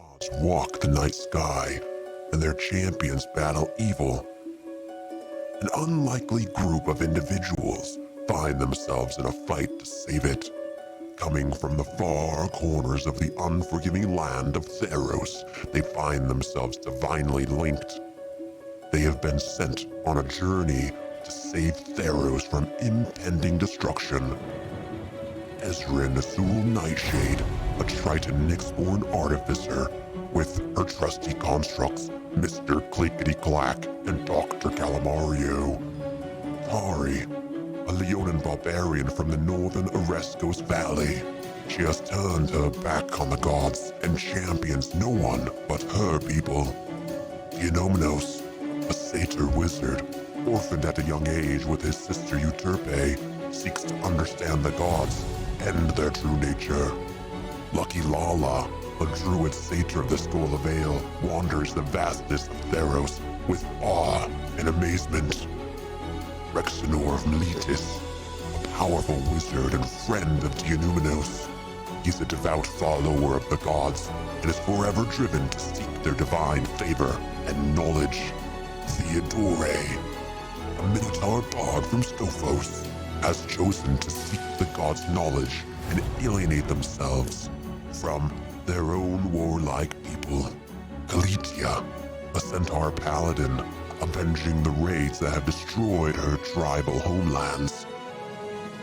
gods walk the night sky, and their champions battle evil. An unlikely group of individuals find themselves in a fight to save it. Coming from the far corners of the unforgiving land of Theros, they find themselves divinely linked. They have been sent on a journey to save Theros from impending destruction. Ezrin Azul Nightshade, a Triton Nyx-born artificer, with her trusty constructs, Mr. Clickety-Clack and Dr. Calamario. Tari, a Leonin barbarian from the northern Oreskos Valley. She has turned her back on the gods and champions no one but her people. Theonomnos, a satyr wizard, orphaned at a young age with his sister Euterpe, seeks to understand the gods and their true nature. Lucky Lala, a druid satyr of the Skull of Ale, wanders the vastness of Theros with awe and amazement. Rexenor of Meletis, a powerful wizard and friend of Theonomnos. He's a devout follower of the gods and is forever driven to seek their divine favor and knowledge. Theodore, a Minotaur bard from Scophos, has chosen to seek the gods' knowledge and alienate themselves from their own warlike people. Kalitia, a centaur paladin, avenging the raids that have destroyed her tribal homelands.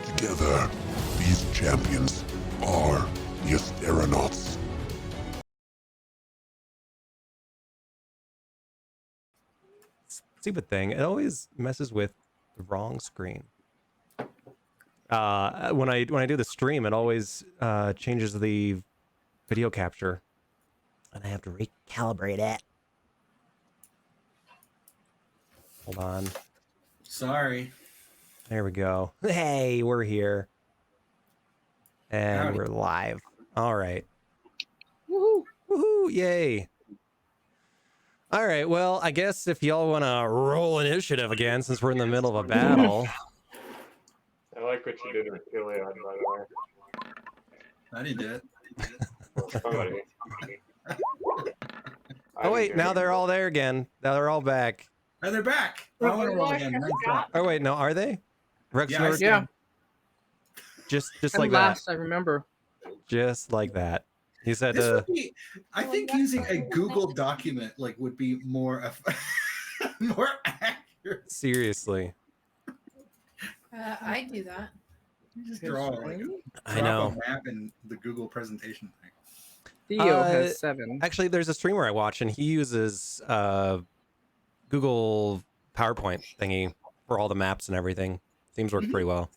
Together, these champions are the Asteronauts. Stupid thing, it always messes with the wrong screen. When I do the stream, it always changes the video capture, and I have to recalibrate it. Hold on. Sorry. There we go. Hey, we're here. And Howdy. we're live. All right. Woohoo! Woohoo! Yay! All right, well, I guess if y'all want to roll initiative again, since we're in the middle of a battle. I like what you did with Gilead, by the way. I didn't do it. Well, somebody. Oh, wait, now they're all there again. Now they're all back. Oh, they're back. I want to roll again. Mine's back. Oh, wait, no, are they? Rex Yeah, I Nord? see Yeah. them. Just And like that. last, I remember. Just like that. He said, This would be, I think using a Google document would be more more accurate. seriously. I do that. You just draw I know. a map in the Google presentation thing. Theo has 7. Actually, there's a streamer I watch, and he uses Google PowerPoint thingy for all the maps and everything. Seems to work pretty well.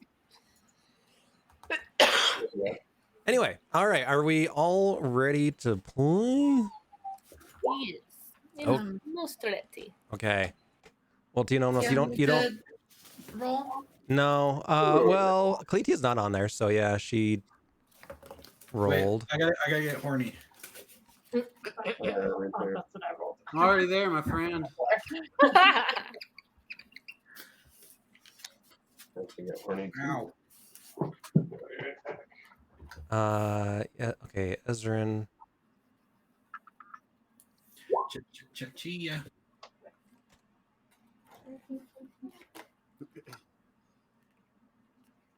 Anyway, all right. Are we all ready to play? Yes. Oh. I'm most ready. Okay. Well, do you know? You don't. Roll. No. Well, Cletia's not on there, so yeah, she rolled. Wait, I gotta get horny. Right there. That's what I rolled. I'm already there, my friend. Don't forget horny. Ow. Yeah. Okay, Ezrin. Chia.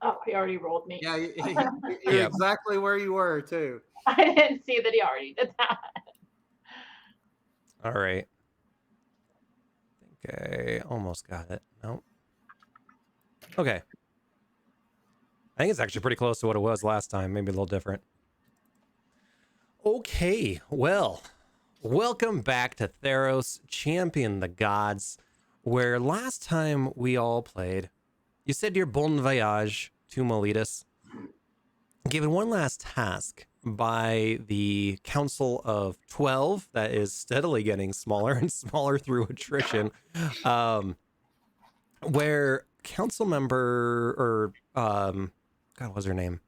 Oh, he already rolled me. Yeah, you're Yep. exactly where you were too. I didn't see that he already did that. All right. Okay, almost got it. Nope. Okay. I think it's actually pretty close to what it was last time. Maybe a little different. Okay, well, welcome back to Theros, Champion the Gods, where last time we all played, you said your bon voyage to Meletis, given one last task by the Council of 12 that is steadily getting smaller and smaller through attrition, where council member, or God, what was her name?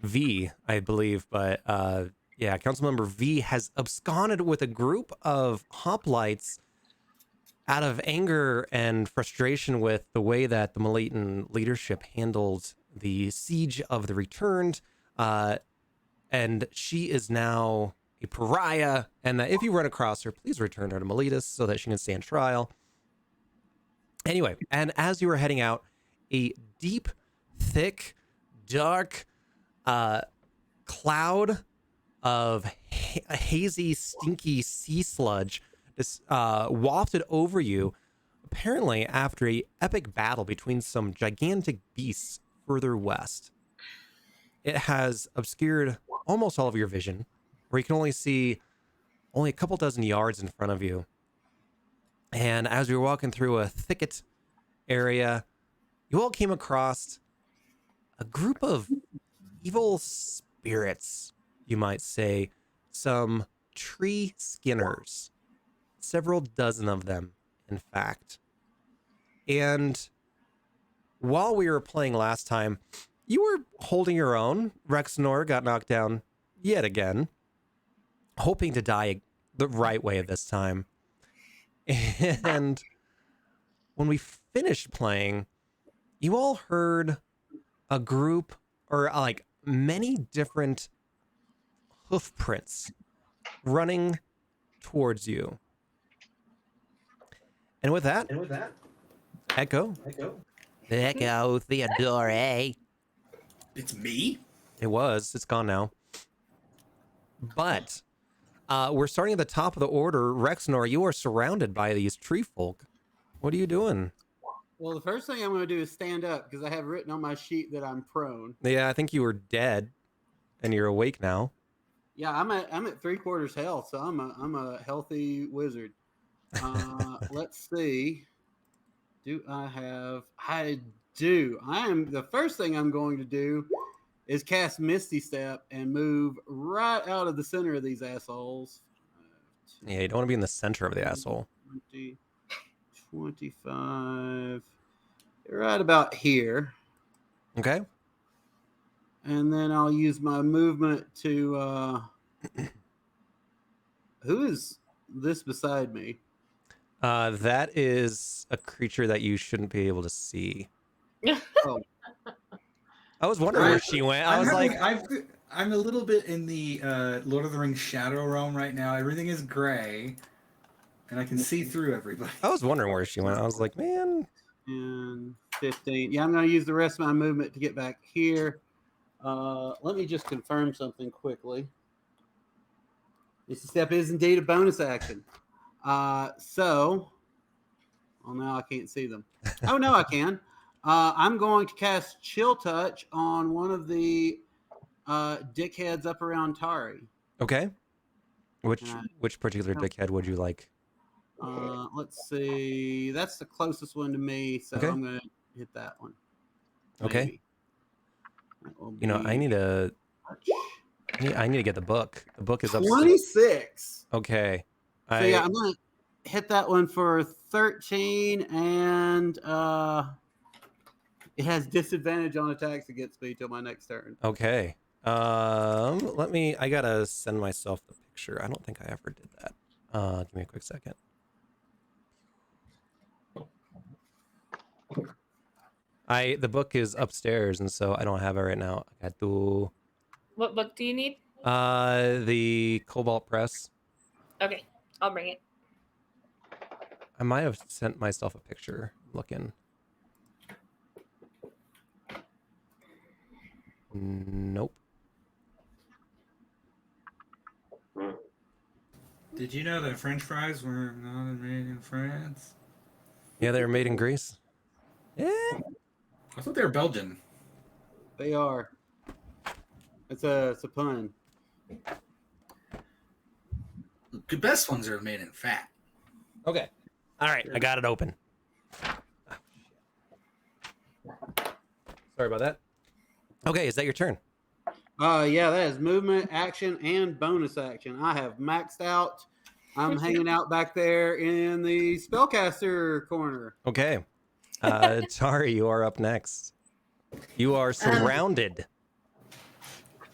V, I believe, but yeah, Councilmember V has absconded with a group of hoplites out of anger and frustration with the way that the Meletan leadership handled the siege of the Returned, and she is now a pariah, and that if you run across her, please return her to Miletus so that she can stand trial. Anyway, and as you were heading out, a deep, thick, dark cloud of hazy, stinky sea sludge just wafted over you, apparently after a epic battle between some gigantic beasts further west. It has obscured almost all of your vision, where you can only see only a couple dozen yards in front of you. And as you're walking through a thicket area, you all came across a group of evil spirits, you might say, some tree skinners, several dozen of them, in fact. And while we were playing last time, you were holding your own. Rexnor got knocked down yet again, hoping to die the right way this time. And when we finished playing, you all heard a group, or like many different hoof prints running towards you. And with that, Echo, Theodore. It's me? It's gone now. But we're starting at the top of the order. Rexnor, you are surrounded by these tree folk. What are you doing? Well, the first thing I'm going to do is stand up because I have written on my sheet that I'm prone. Yeah, I think you were dead, and you're awake now. Yeah, I'm at 3/4 health, so I'm a healthy wizard. Let's see. I do. The first thing I'm going to do is cast Misty Step and move right out of the center of these assholes. Yeah, you don't want to be in the center of the asshole. 20, 25. Right about here. Okay. And then I'll use my movement to who is this beside me? That is a creature that you shouldn't be able to see. Oh. I was wondering where she went. I'm a little bit in the Lord of the Rings Shadow Realm right now. Everything is gray, and I can see through everybody. I was wondering where she went. I was like, man. And 15. Yeah, I'm going to use the rest of my movement to get back here. Let me just confirm something quickly. This step is indeed a bonus action. Now I can't see them. Oh, no, I can. I'm going to cast Chill Touch on one of the dickheads up around Tari. Okay. Which particular dickhead would you like? Let's see. That's the closest one to me, so Okay. I'm going to hit that one. Okay. You know, I need to get the book. The book is up 26. Okay. So yeah, I'm going to hit that one for 13, and it has disadvantage on attacks against me till my next turn. Okay. I gotta send myself the picture. I don't think I ever did that. Give me a quick second. The book is upstairs, and so I don't have it right now. I got to. What book do you need? The Cobalt Press. Okay, I'll bring it. I might have sent myself a picture. Looking. Nope. Did you know that French fries were not made in France? Yeah, they were made in Greece. Yeah. I thought they were Belgian. They are. It's a pun. The best ones are made in fat. Okay. All right, I got it open. Sorry about that. Okay, is that your turn? Yeah, that is movement, action, and bonus action. I have maxed out. I'm hanging out back there in the spellcaster corner. Okay. Tari, you are up next. You are surrounded.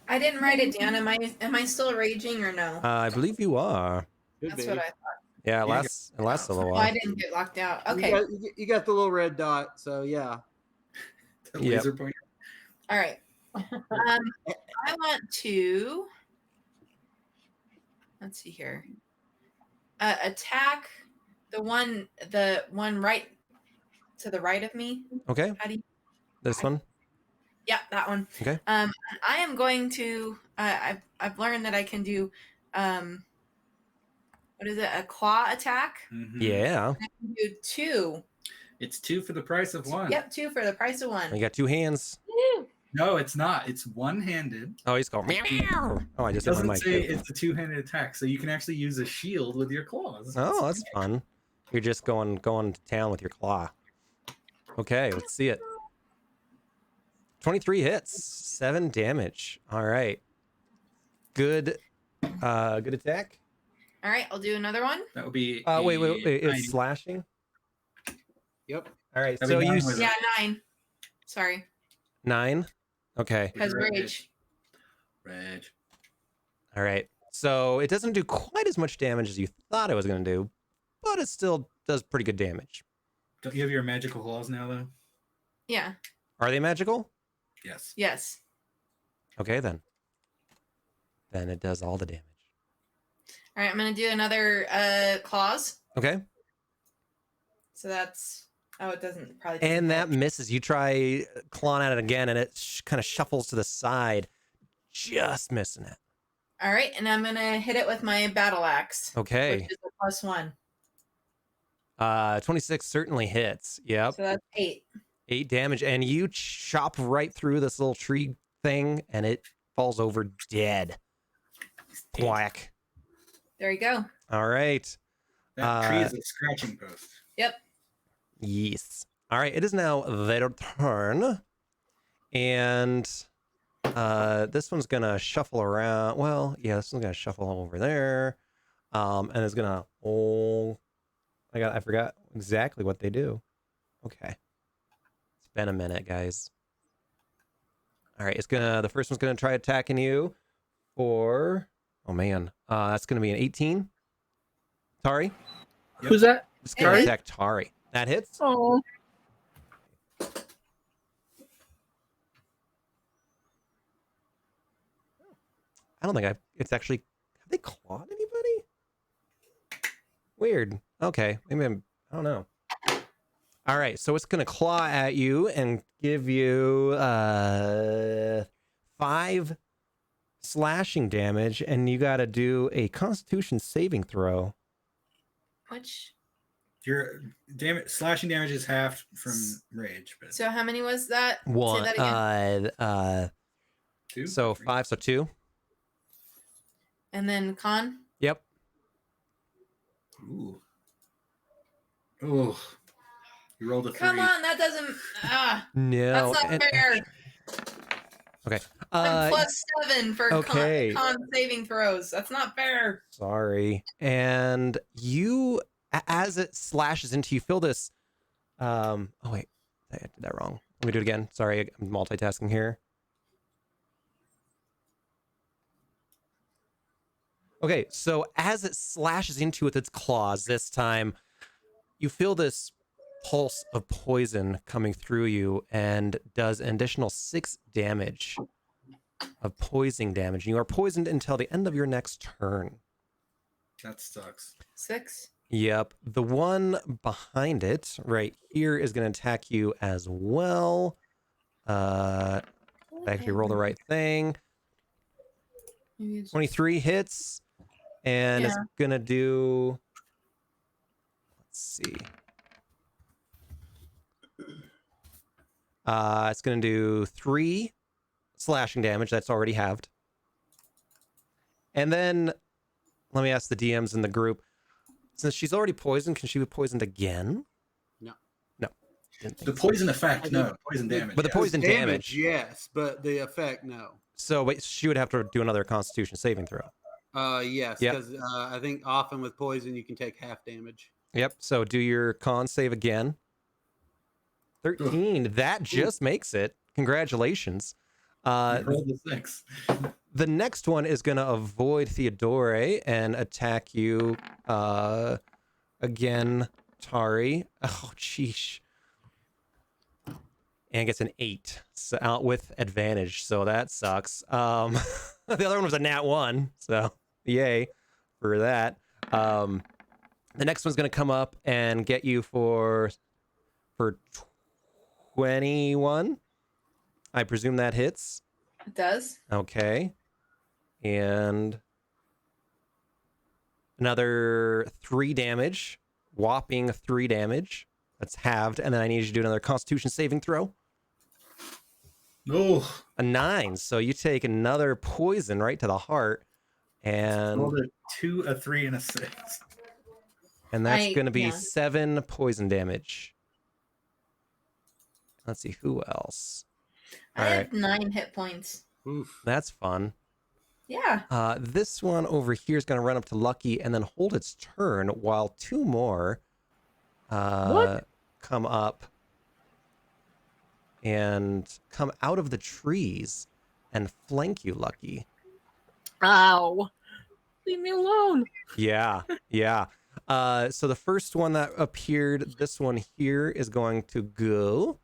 I didn't write it down. Am I still raging or no? I believe you are. That's what I thought. Yeah, it lasts a little Oh, while. I didn't get locked out. Okay. You got the little red dot, so yeah. The laser pointer. All right. I want to let's see here. Attack the one right to the right of me. Okay. How do you? This one. Yeah, that one. Okay. I am going to. I've learned that I can do. What is it? A claw attack. Mhm. Yeah. I can do 2. It's 2 for the price of 1. Yep, 2 for the price of 1. You got 2 hands. Woo! No, it's not. It's one-handed. Oh, he's going meow. Oh, I It just hit my doesn't mic. say too. it's a two-handed attack, so you can actually use a shield with your claws. Oh, that's fun. You're just going to town with your claw. Okay, let's see it. 23 hits, 7 damage. All right. Good good attack. All right, I'll do another one. That would be. Wait, a it's slashing. Yep. All right, That'd so be you 9 with Yeah, 9. Sorry, 9. Okay. because rage. Rage. All right. So it doesn't do quite as much damage as you thought it was going to do, but it still does pretty good damage. Don't you have your magical claws now, though? Yeah. Are they magical? Yes. Yes. Okay, then. Then it does all the damage. All right, I'm gonna do another claws. Okay. So that's. Oh, it doesn't probably. And that misses. You try clawing at it again, and it kind of shuffles to the side, just missing it. All right, and I'm gonna hit it with my battle axe. Okay. Which is a +1. 26 certainly hits. Yep. So that's 8. 8 damage, and you chop right through this little tree thing, and it falls over dead. Whack. There you go. All right. That tree is a scratching post. Yep. Yes. All right. It is now their turn, and this one's gonna shuffle around. Well, yeah, this one's gonna shuffle over there, and it's gonna. Oh, I forgot exactly what they do. Okay. It's been a minute, guys. All right, the first one's gonna try attacking you for, oh man, that's gonna be an 18. Tari? Yep. Who's that? It's gonna Tari? attack Tari. That hits? Oh. I don't think it's actually, have they clawed anybody? Weird. Okay, maybe I don't know. All right, so it's gonna claw at you and give you 5 slashing damage, and you got to do a Constitution saving throw. Which. Your slashing damage is half from rage. But So how many was that? One. Say that again. 2. So 5, so 2. And then con. Yep. Ooh. Ooh. You rolled a 3. Come on, that doesn't. No. That's not fair. Okay. I'm +7 for okay. con saving throws. That's not fair. Sorry. And you, as it slashes into you, feel this. Oh wait, I did that wrong. Let me do it again. Sorry, I'm multitasking here. Okay, so as it slashes into with its claws this time, you feel this pulse of poison coming through you and does an additional 6 damage of poisoning damage. You are poisoned until the end of your next turn. That sucks. 6. Yep. The one behind it right here is going to attack you as well. Actually roll the right thing. 23 hits. And it's going to do... Let's see. It's going to do 3 slashing damage. That's already halved. And then, let me ask the DMs in the group. Since she's already poisoned, can she be poisoned again? No. No. Didn't think The so. poison effect, no. Poison damage. But the yes. poison damage. Yes, but the effect, no. So wait, she would have to do another Constitution saving throw. Yes, Yep. because I think often with poison you can take half damage. Yep. So do your con save again. 13. That just makes it. Congratulations. You rolled a 6. The next one is going to avoid Theodore and attack you again, Tari. Oh, sheesh. And gets an 8 so out with advantage, so that sucks. The other one was a nat 1, so yay. for that. The next one's going to come up and get you for 21. I presume that hits. It does. Okay. And another 3 damage. Whopping 3 damage. That's halved. And then I need you to do another Constitution saving throw. No. A 9. So you take another poison right to the heart. Rolled And a 2, a 3, and a 6. that's going to be yeah. 7 poison damage. Let's see, who else? I All have 9 hit points. Oof. That's fun. Yeah. This one over here is going to run up to Lucky and then hold its turn while 2 more come up and come out of the trees and flank you, Lucky. Ow. Leave me alone. Yeah, yeah. So the first one that appeared, this one here, is going to go.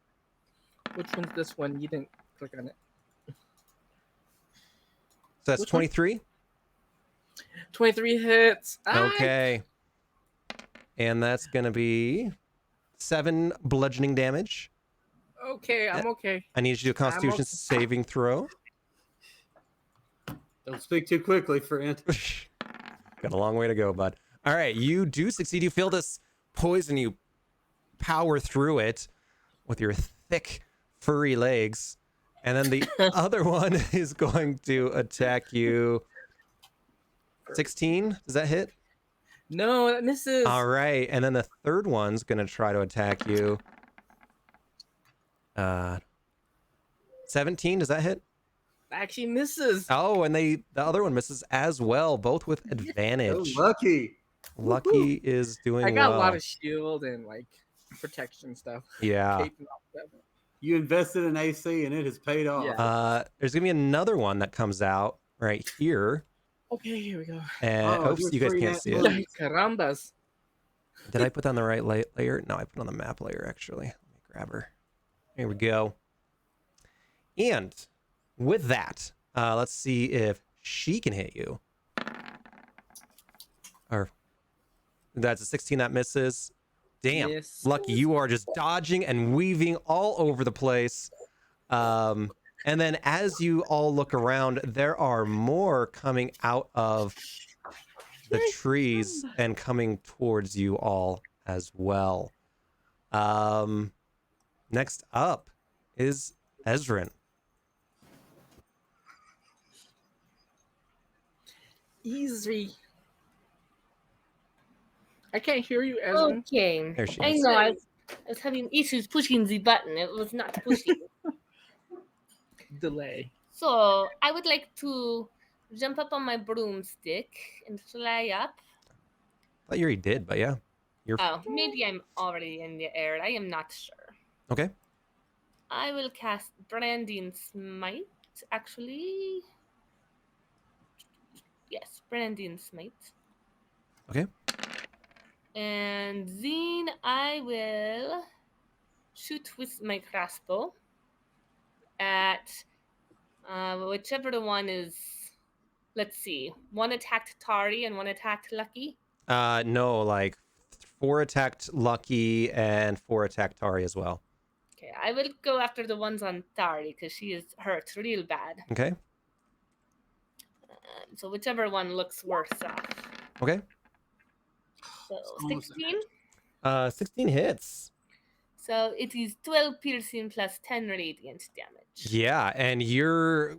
Which one's this one? You didn't click on it. So that's Which one? 23. 23 hits. Ah, Okay. And that's going to be 7 bludgeoning damage. okay, I'm okay. I need you to do a Constitution saving throw. Don't speak too quickly, friend. Got a long way to go, bud. All right, you do succeed. You feel this poison. You power through it with your thick, furry legs. And then the other one is going to attack you. 16? Does that hit? No, that misses. All right. And then the third one's going to try to attack you. 17? Does that hit? Actually misses. Oh, and the other one misses as well, both with Oh, advantage. lucky. Lucky is doing I got well. a lot of shield and like protection stuff. Yeah. Cape and all that. You invested in AC and it has paid off. Yeah. There's gonna be another one that comes out right here. Okay, here we go. And Oh, oops, you're you guys free can't net see it. blue. Carambas. Did I put on the right layer? No, I put on the map layer actually. Let me grab her. Here we go. And with that, let's see if she can hit you. Or that's a 16 that misses. Damn, Yes. Lucky, you are just dodging and weaving all over the place. And then as you all look around, there are more coming out of the trees and coming towards you all as well. Next up is Ezrin. Easy. I can't hear you, Ezra. Okay. There she I is. know I was having issues pushing the button. It was not pushing. Delay. So I would like to jump up on my broomstick and fly up. I thought you already did, but yeah. You're Oh, maybe I'm already in the air. I am not sure. okay. I will cast Branding Smite, actually. Yes, Branding Smite. Okay. And then I will shoot with my crossbow at whichever the one is. Let's see. One attacked Tari and one attacked Lucky. No, like 4 attacked Lucky and 4 attacked Tari as well. Okay, I will go after the ones on Tari because she is hurt real bad. Okay. So whichever one looks worse off. Okay. So Almost 16. 16 hits. So it is 12 piercing plus 10 radiant damage. Yeah, and your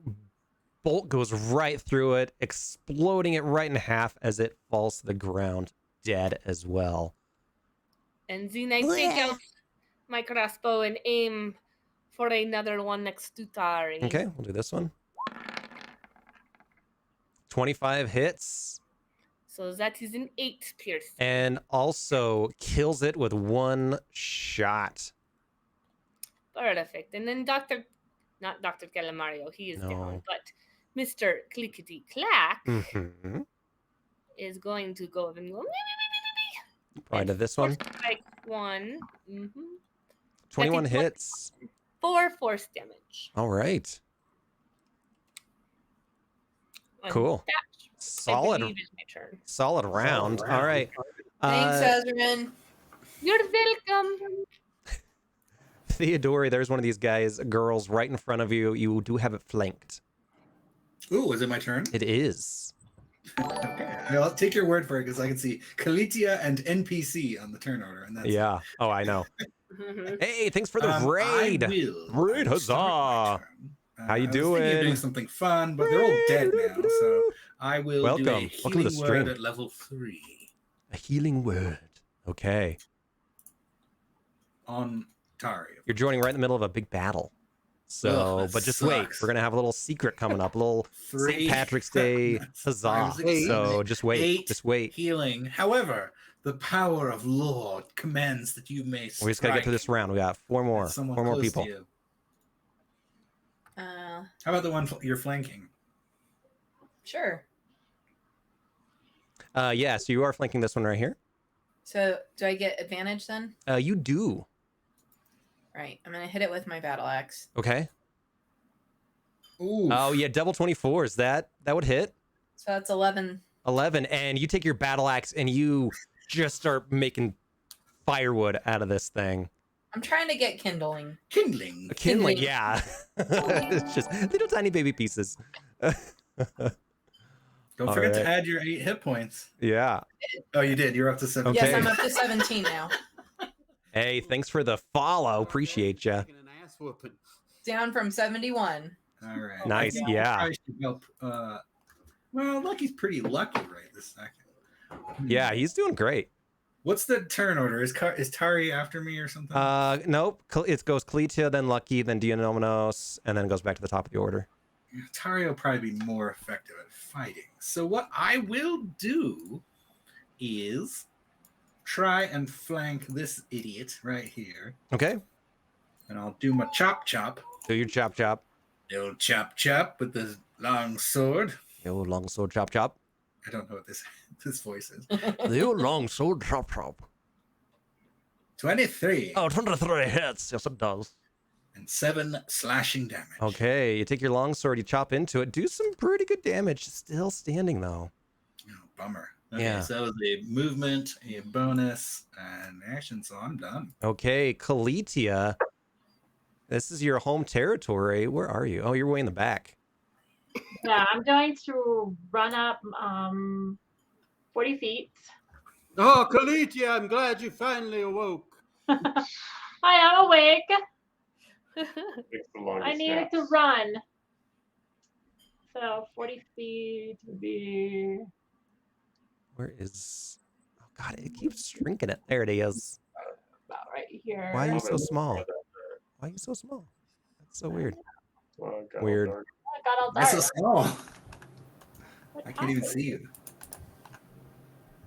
bolt goes right through it, exploding it right in half as it falls to the ground, dead as well. And then I take out my crossbow and aim for another one next to Tari. Okay, we'll do this one. 25 hits. So that is an 8 piercing. And also kills it with 1 shot. Perfect. And then not Dr. Calamario, he is No. down, but Mr. Clickety Clack Mm-hmm. is going to go and go. Right to this one. Strike 1. 21 That is hits. 4 force damage. All right. And Cool. that Solid, believe it's my turn. solid round. All right. Thanks, Ezrin. You're welcome. Theodore, there's one of these guys, girls, right in front of you. You do have it flanked. Ooh, is it my turn? It is. Okay, I'll take your word for it because I can see Kalitia and NPC on the turn order, and that's Yeah. Oh, I know. Hey, thanks for the raid. Raid, huzzah. How you I was thinking of doing? doing something fun, but they're all dead now, so I will do a Welcome. Welcome to the healing stream. word at level 3 A healing word. Okay. on Tari. You're joining right in the middle of a big battle. So, Ugh, but just sucks. wait. We're going to have a little secret coming up. A little 3. St. Patrick's Day huzzah. I was excited. So just wait. 8 Just wait. healing. However, the power of Lord commands that you may strike We just got to get through this round. We got 4 more. at someone 4 more close people. to you. How about the one you're flanking? Sure. Yeah, so you are flanking this one right here. So do I get advantage then? You do. Right. I'm gonna hit it with my battle axe. Okay. Ooh. Oh, yeah, double 24s. That would hit. So that's 11. 11, and you take your battle axe and you just start making firewood out of this thing. I'm trying to get kindling. Kindling. Kindling, yeah. It's just little tiny baby pieces. Don't All forget right. to add your 8 hit points. Yeah. Oh, you did. You're up to 7. Okay. Yes, I'm up to 17 now. Hey, thanks for the follow. Appreciate you. Taking an ass whooping. Down from 71. All right. Nice, I think yeah. I should help. Well, Lucky's pretty lucky right this second. Yeah, he's doing great. What's the turn order? Is Tari after me or something? Nope. It goes Cletia, then Lucky, then Dionomos, and then it goes back to the top of the order. Tari will probably be more effective at fighting. So what I will do is try and flank this idiot right here. Okay. And I'll do my chop chop. Do your chop chop. The old chop chop with the long sword. The old long sword chop chop. I don't know what this voice is. The old long sword chop chop. 23. Oh, 23 hits. Yes, it does. And 7 slashing damage. Okay, you take your long sword, you chop into it, do some pretty good damage. Still standing though. Oh, bummer. Okay, Yeah. so that was a movement, a bonus, and action, so I'm done. Okay, Kalitia. This is your home territory. Where are you? Oh, you're way in the back. Yeah, I'm going to run up 40 feet. Oh, Kalitia, I'm glad you finally awoke. I am awake. Takes the longest I needed to naps. run. So 40 feet would be Where is... Oh, God, it keeps shrinking it. There it is. about right here. Why are you so small? Why are you so small? That's so weird. Well, it got all Weird. dark. Oh, it got all That's dark. so small. What I can't even happened? see you.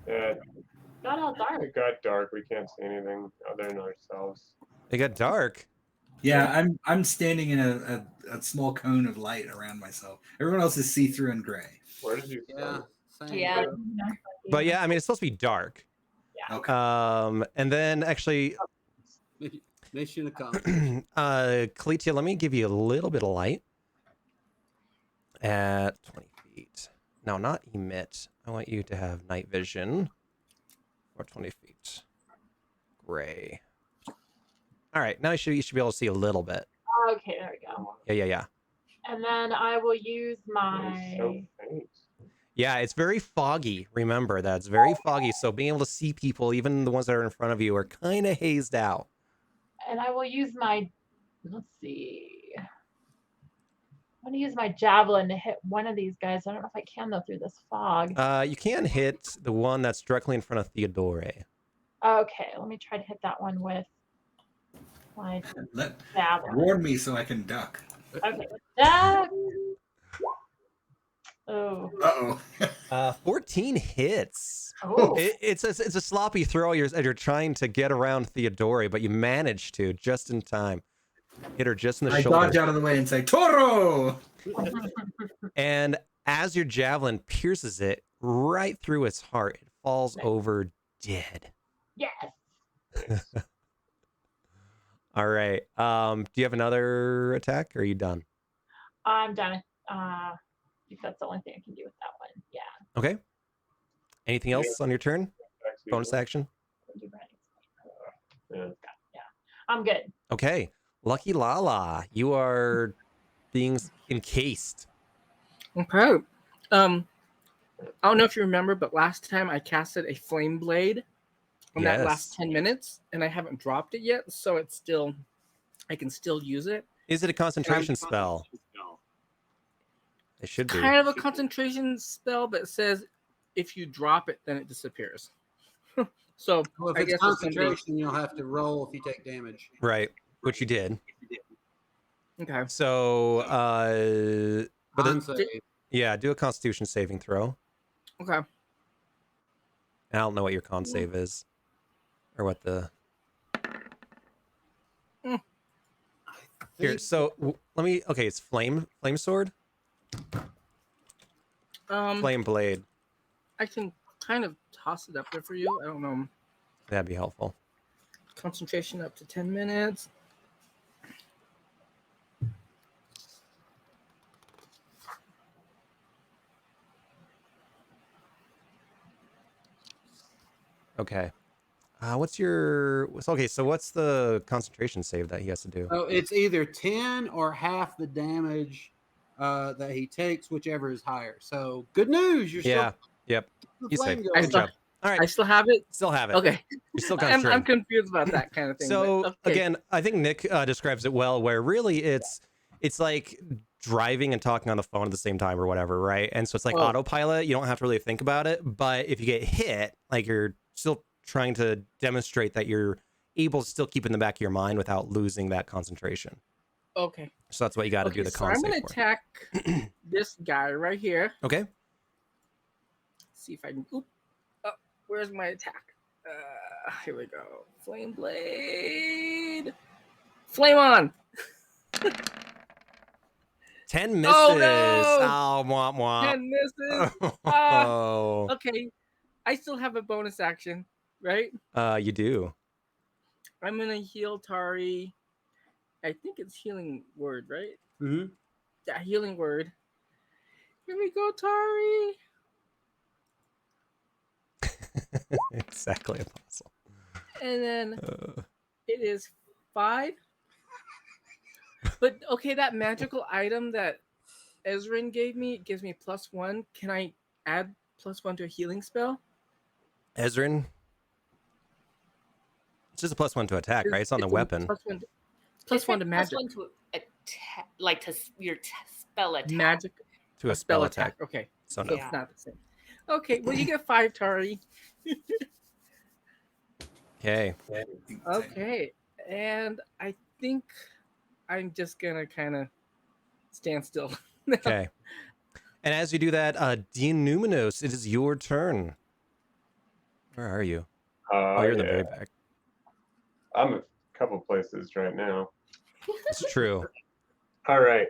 Yeah, Got all dark. it got dark. We can't see anything other than ourselves. It got dark. Yeah, I'm standing in a small cone of light around myself. Everyone else is see-through and gray. Where did you Yeah, start? same. Yeah. But yeah, I mean, it's supposed to be dark. Okay. And then actually, Mission accomplished. Kalitia, let me give you a little bit of light at 20 feet. No, not emit. I want you to have night vision for 20 feet. Gray. All right, now you should be able to see a little bit. Okay, there we go. Yeah. And then I will use It's so my. faint. Yeah, it's very foggy. Remember that it's very foggy. So being able to see people, even the ones that are in front of you, are kind of hazed out. And I will use my. Let's see. I'm going to use my javelin to hit one of these guys. I don't know if I can, though, through this fog. You can hit the one that's directly in front of Theodore. Okay, let me try to hit that one with my javelin. Warn me so I can duck. Okay. That. Oh. Uh-oh. 14 hits. Oh. It's a sloppy throw as you're trying to get around Theodore, but you manage to just in time. Hit her just in the I shoulder. dodge out of the way and say, Toro! And as your javelin pierces it right through its heart, it falls over dead. Yes. All right. Do you have another attack or are you done? I'm done. If that's the only thing I can do with that one. Yeah. Okay. Anything else on your turn? Actually, Bonus action? Yeah. Yeah, I'm good. Okay. Lucky Lala, you are being encased. Okay. I don't know if you remember, but last time I casted a flame blade in that last Yes. 10 minutes, and I haven't dropped it yet, so it's still, I can still use it. Is it a concentration spell? It should be. Kind of a concentration spell, but it says if you drop it, then it disappears. So Well, if I it's guess if somebody, concentration, you'll have to roll if you take damage. Right. Which you did. okay, So, but Con save. yeah, do a Constitution saving throw. okay. I don't know what your con save is, or what the. Here, so let me. Okay, it's flame sword, flame blade. I can kind of toss it up there for you. I don't know. That'd be helpful. Concentration up to 10 minutes. Okay. What's your? Okay, so what's the concentration save that he has to do? So it's either 10 or half the damage that he takes, whichever is higher. So good news. You're Yeah. still Yep. the You flame saved. going. Good job. All right. I still have it. Still have it. Okay. You're still I'm concentrating. confused about that kind of thing. So but okay. again, I think Nick describes it well. Where really it's like driving and talking on the phone at the same time or whatever, right? And so it's like Well- autopilot. You don't have to really think about it. But if you get hit, like you're still trying to demonstrate that you're able to still keep in the back of your mind without losing that concentration. Okay. So that's what you got to do the so con I'm save gonna for. attack this guy right here. Okay. See if I can. Oop. Oh, where's my attack? Here we go. Flame blade. Flame on. 10 misses. Oh, no! Oh, womp womp. 10 misses. Oh. Okay. I still have a bonus action, right? You do. I'm gonna heal Tari. I think it's healing word, right? Mm-hmm. Yeah, healing word. Here we go, Tari. Exactly, Apostle. And then it is 5. But okay, that magical item that Ezrin gave me gives me +1. Can I add +1 to a healing spell? Ezrin. It's just a +1 to attack, right? It's on the weapon. +1 to magic. +1 to attack, like to your spell attack. Magic. To a spell attack. Okay. So So no. it's not the same. Okay, well you get 5, Tari. Okay. Okay. And I think I'm just gonna kind of stand still. Okay. And as you do that, Dean Numenos, it is your turn. Where are you? Oh, you're in the very back. I'm a couple places right now. It's true. All right.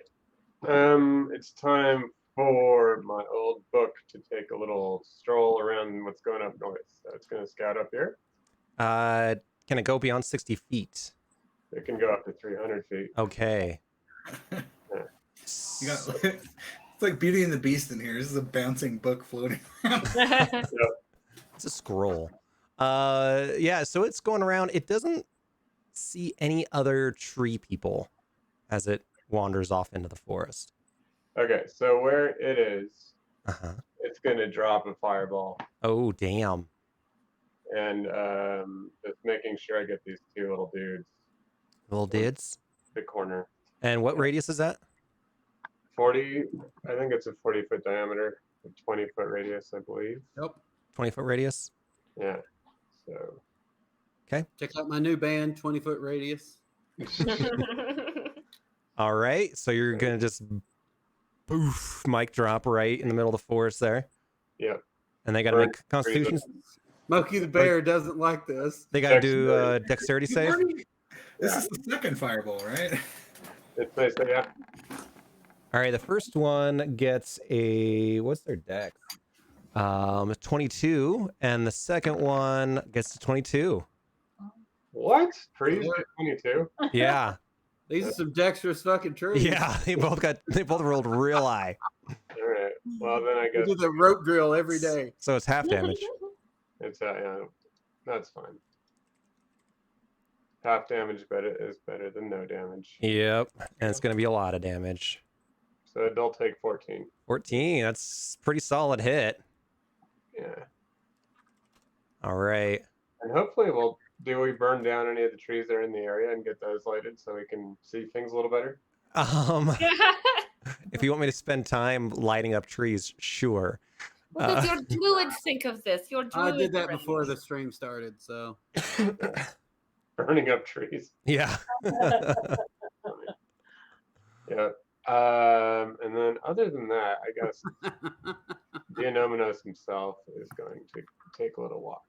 It's time for my old book to take a little stroll around what's going up north. So it's going to scout up here. Can it go beyond 60 feet? It can go up to 300 feet. Okay. You got, it's like Beauty and the Beast in here. This is a bouncing book floating around. It's a scroll. Yeah, so it's going around. It doesn't see any other tree people as it wanders off into the forest. Okay, so where it is, Uh-huh. it's going to drop a fireball. Oh, damn. And just making sure I get these two little dudes. Little dids. The corner. And what radius is that? 40, I think it's a 40-foot diameter, a 20-foot radius, I believe. Yep. 20-foot radius? Yeah. So. Check out my new band, 20-foot radius. All right. So you're going to just poof, mic drop right in the middle of the forest there. Yep. And they got to make constitution. Smokey the Bear doesn't like this. They got to do dexterity save. This is the second fireball, right? It's nice, yeah. All right, the first one gets a what's their dex? 22, and the second one gets to 22. What? Trees are 22? Yeah. These are some dexterous fucking trees. Yeah, they both rolled real high. All right. Well, then I We guess do the rope drill every day. So it's half damage. it's yeah, that's fine. Half damage is better than no damage. Yep. And it's going to be a lot of damage. So they'll take 14. 14. That's pretty solid hit. Yeah. All right. And hopefully do we burn down any of the trees that are in the area and get those lighted so we can see things a little better? If you want me to spend time lighting up trees, sure. What does your druid think of this? Your druid I did that friend. before the stream started, so. Burning up trees. Yeah. Yeah. And then other than that, I guess Theonominos himself is going to take a little walk.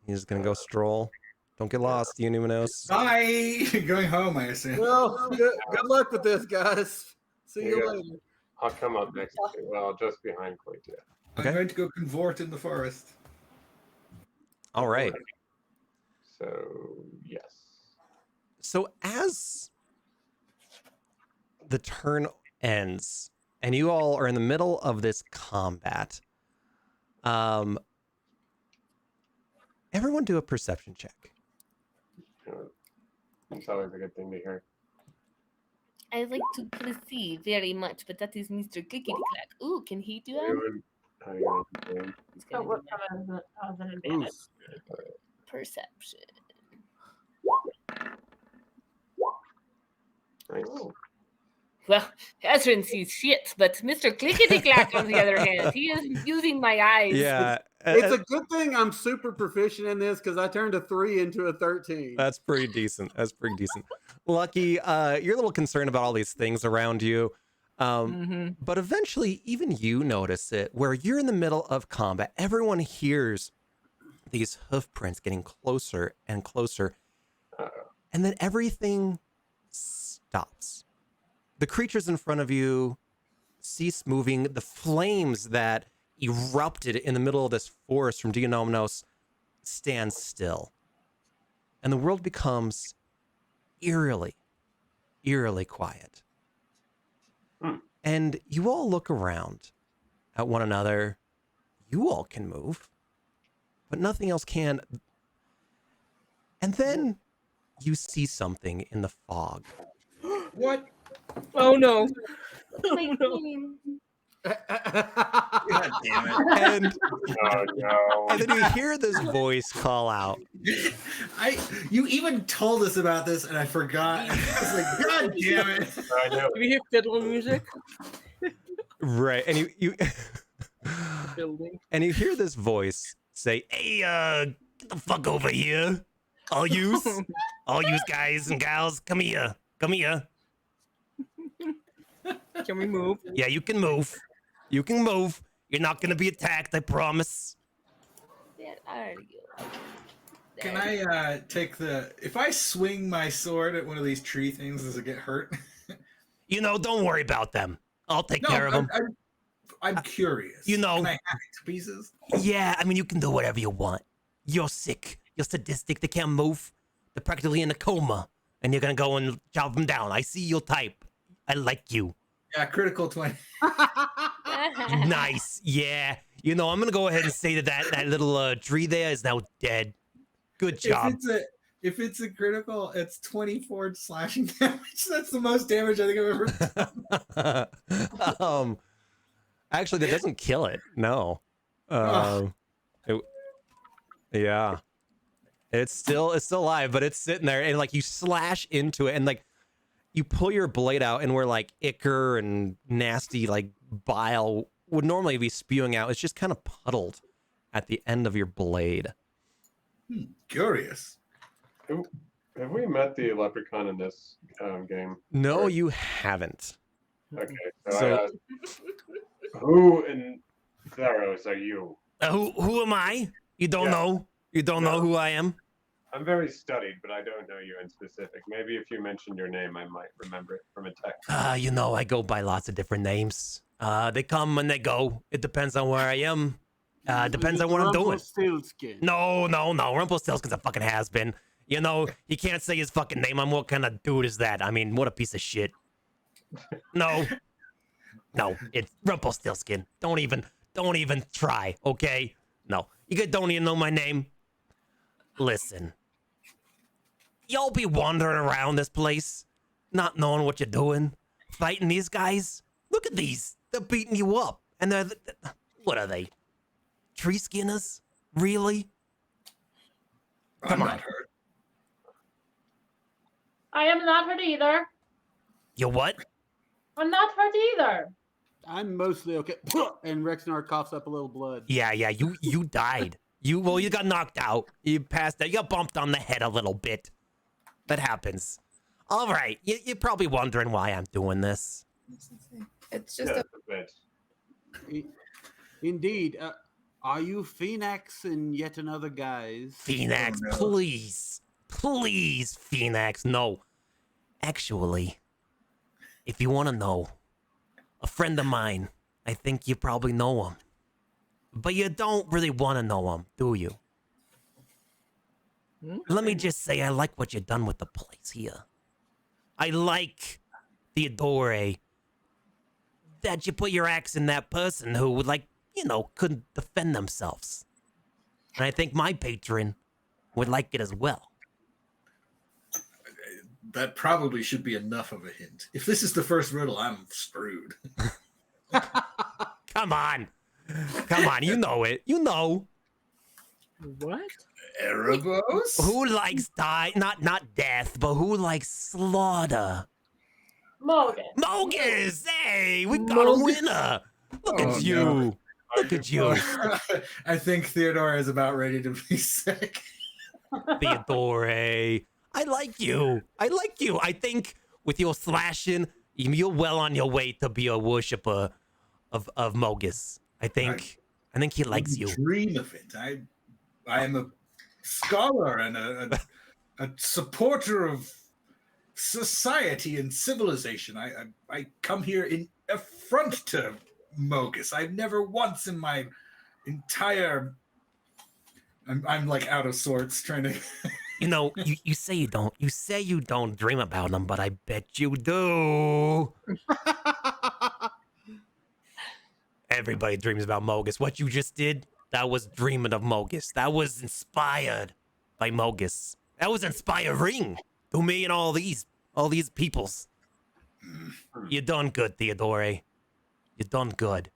He's going to go stroll. Don't get lost, you Numenos. Bye. Going home, I assume. Well, good luck with this, guys. See you Yeah. later. I'll come up next to you. Well, just behind Claytia. Okay. I'm going to go convert in the forest. All right. So, yes. So as the turn ends and you all are in the middle of this combat, everyone do a perception check. It's always a good thing to hear. I like to perceive very much, but that is Mr. Clickety Clack. Ooh, can he do that? How you gonna do? He's So gonna what do that. kind of an advantage? Perception. Nice. Well, Ezrin sees shit, but Mr. Clickety Clack, on the other hand, he is using my eyes. Yeah. It's a good thing I'm super proficient in this because I turned a 3 into a 13. That's pretty decent. That's pretty decent. Lucky, you're a little concerned about all these things around you. But eventually, even you notice it where you're in the middle of combat. Everyone hears these hoof prints getting closer and closer. And then everything stops. The creatures in front of you cease moving. The flames that erupted in the middle of this forest from Dionomnos stand still. And the world becomes eerily quiet. And you all look around at one another. You all can move, but nothing else can. And then you see something in the fog. What? Oh no. Like, God damn it. And, Oh no. and then you hear this voice call out. You even told us about this and I forgot. I was like, God damn it. I know. Do we hear fiddle music? Right. And you Building. and you hear this voice say, "Hey, get the fuck over here. All yous guys and gals, come here. Come here. Can we move? Yeah, you can move. You can move. You're not gonna be attacked, I promise." Where are you? Can I take if I swing my sword at one of these tree things, does it get hurt? You know, don't worry about them. I'll take care of them. I'm curious. You know. Can I hack it to pieces? Yeah, I mean, you can do whatever you want. You're sick. You're sadistic. They can't move. They're practically in a coma. And you're gonna go and chop them down. I see your type. I like you. Yeah, critical 20. Nice. Yeah. You know, I'm gonna go ahead and say that little tree there is now dead. Good job. If it's a critical, it's 24 slashing damage. That's the most damage I think I've ever done. Actually, that doesn't kill it. No. Yeah. It's still alive, but it's sitting there, and like you slash into it, and like you pull your blade out, and where like ichor and nasty like bile would normally be spewing out, it's just kind of puddled at the end of your blade. Curious. Have we met the leprechaun in this game? No, Or- you haven't. Okay. So- I asked, who in Theros are you? Who am I? You don't Yeah. know? You don't know who I am? I'm very studied, but I don't know you in specific. Maybe if you mentioned your name, I might remember it from a text. You know, I go by lots of different names. They come and they go. It depends on where I am. Depends on what I'm doing. Rumpelstiltskin. No. Rumpelstiltskin's a fucking has-been. You know, he can't say his fucking name. I'm what kind of dude is that? I mean, what a piece of shit. No. No, it's Rumpelstiltskin. Don't even try, okay? No, you guys don't even know my name. Listen, y'all be wandering around this place, not knowing what you're doing, fighting these guys. Look at these. They're beating you up. And what are they? Tree skinners? Really? Come I'm on. not hurt. I am not hurt either. You what? I'm not hurt either. I'm mostly okay. And Rexnar coughs up a little blood. Yeah, you died. You got knocked out. You passed out. You got bumped on the head a little bit. That happens. All right. You're probably wondering why I'm doing this. It's just Yeah, a a bit. Indeed. Are you Phoenix and yet another guys? Phoenix, Oh, no. please. Please, Phoenix. No. Actually, if you want to know, a friend of mine, I think you probably know him. But you don't really want to know him, do you? Let me just say, I like what you've done with the place here. I like, Theodore, that you put your axe in that person who, couldn't defend themselves. And I think my patron would like it as well. That probably should be enough of a hint. If this is the first riddle, I'm screwed. Come on. Come on, you know it. You know. What? Erebos? Who likes not death, but who likes slaughter? Morgan. Mogus! Hey, we got a winner! Look Oh, at you. no. Look at you. I think Theodore is about ready to be sick. Theodore. I like you. I like you. I think with your slashing, you're well on your way to be a worshiper of Mogus. I think he likes you. Dream of it. I am a scholar and a supporter of society and civilization. I come here in affront to Mogus. I've never once in my entire I'm like out of sorts trying to You know, you say you don't. You say you don't dream about him, but I bet you do. Everybody dreams about Mogus. What you just did, that was dreaming of Mogus. That was inspired by Mogus. That was inspiring to me and all these peoples. You done good, Theodore. You done good.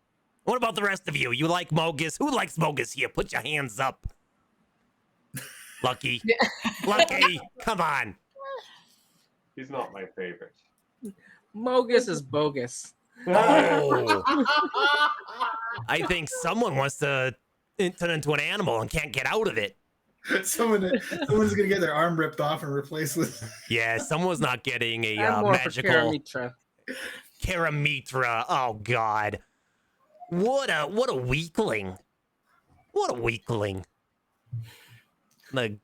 What about the rest of you? You like Mogus? Who likes Mogus here? Put your hands up. Lucky. Lucky. Come on. He's not my favorite. Mogus is bogus. Oh. I think someone wants to turn into an animal and can't get out of it. someone's gonna get their arm ripped off and replaced with Yeah, someone's not getting a I'm more for magical Karamitra. Karamitra. Oh God. What a weakling. What a weakling. The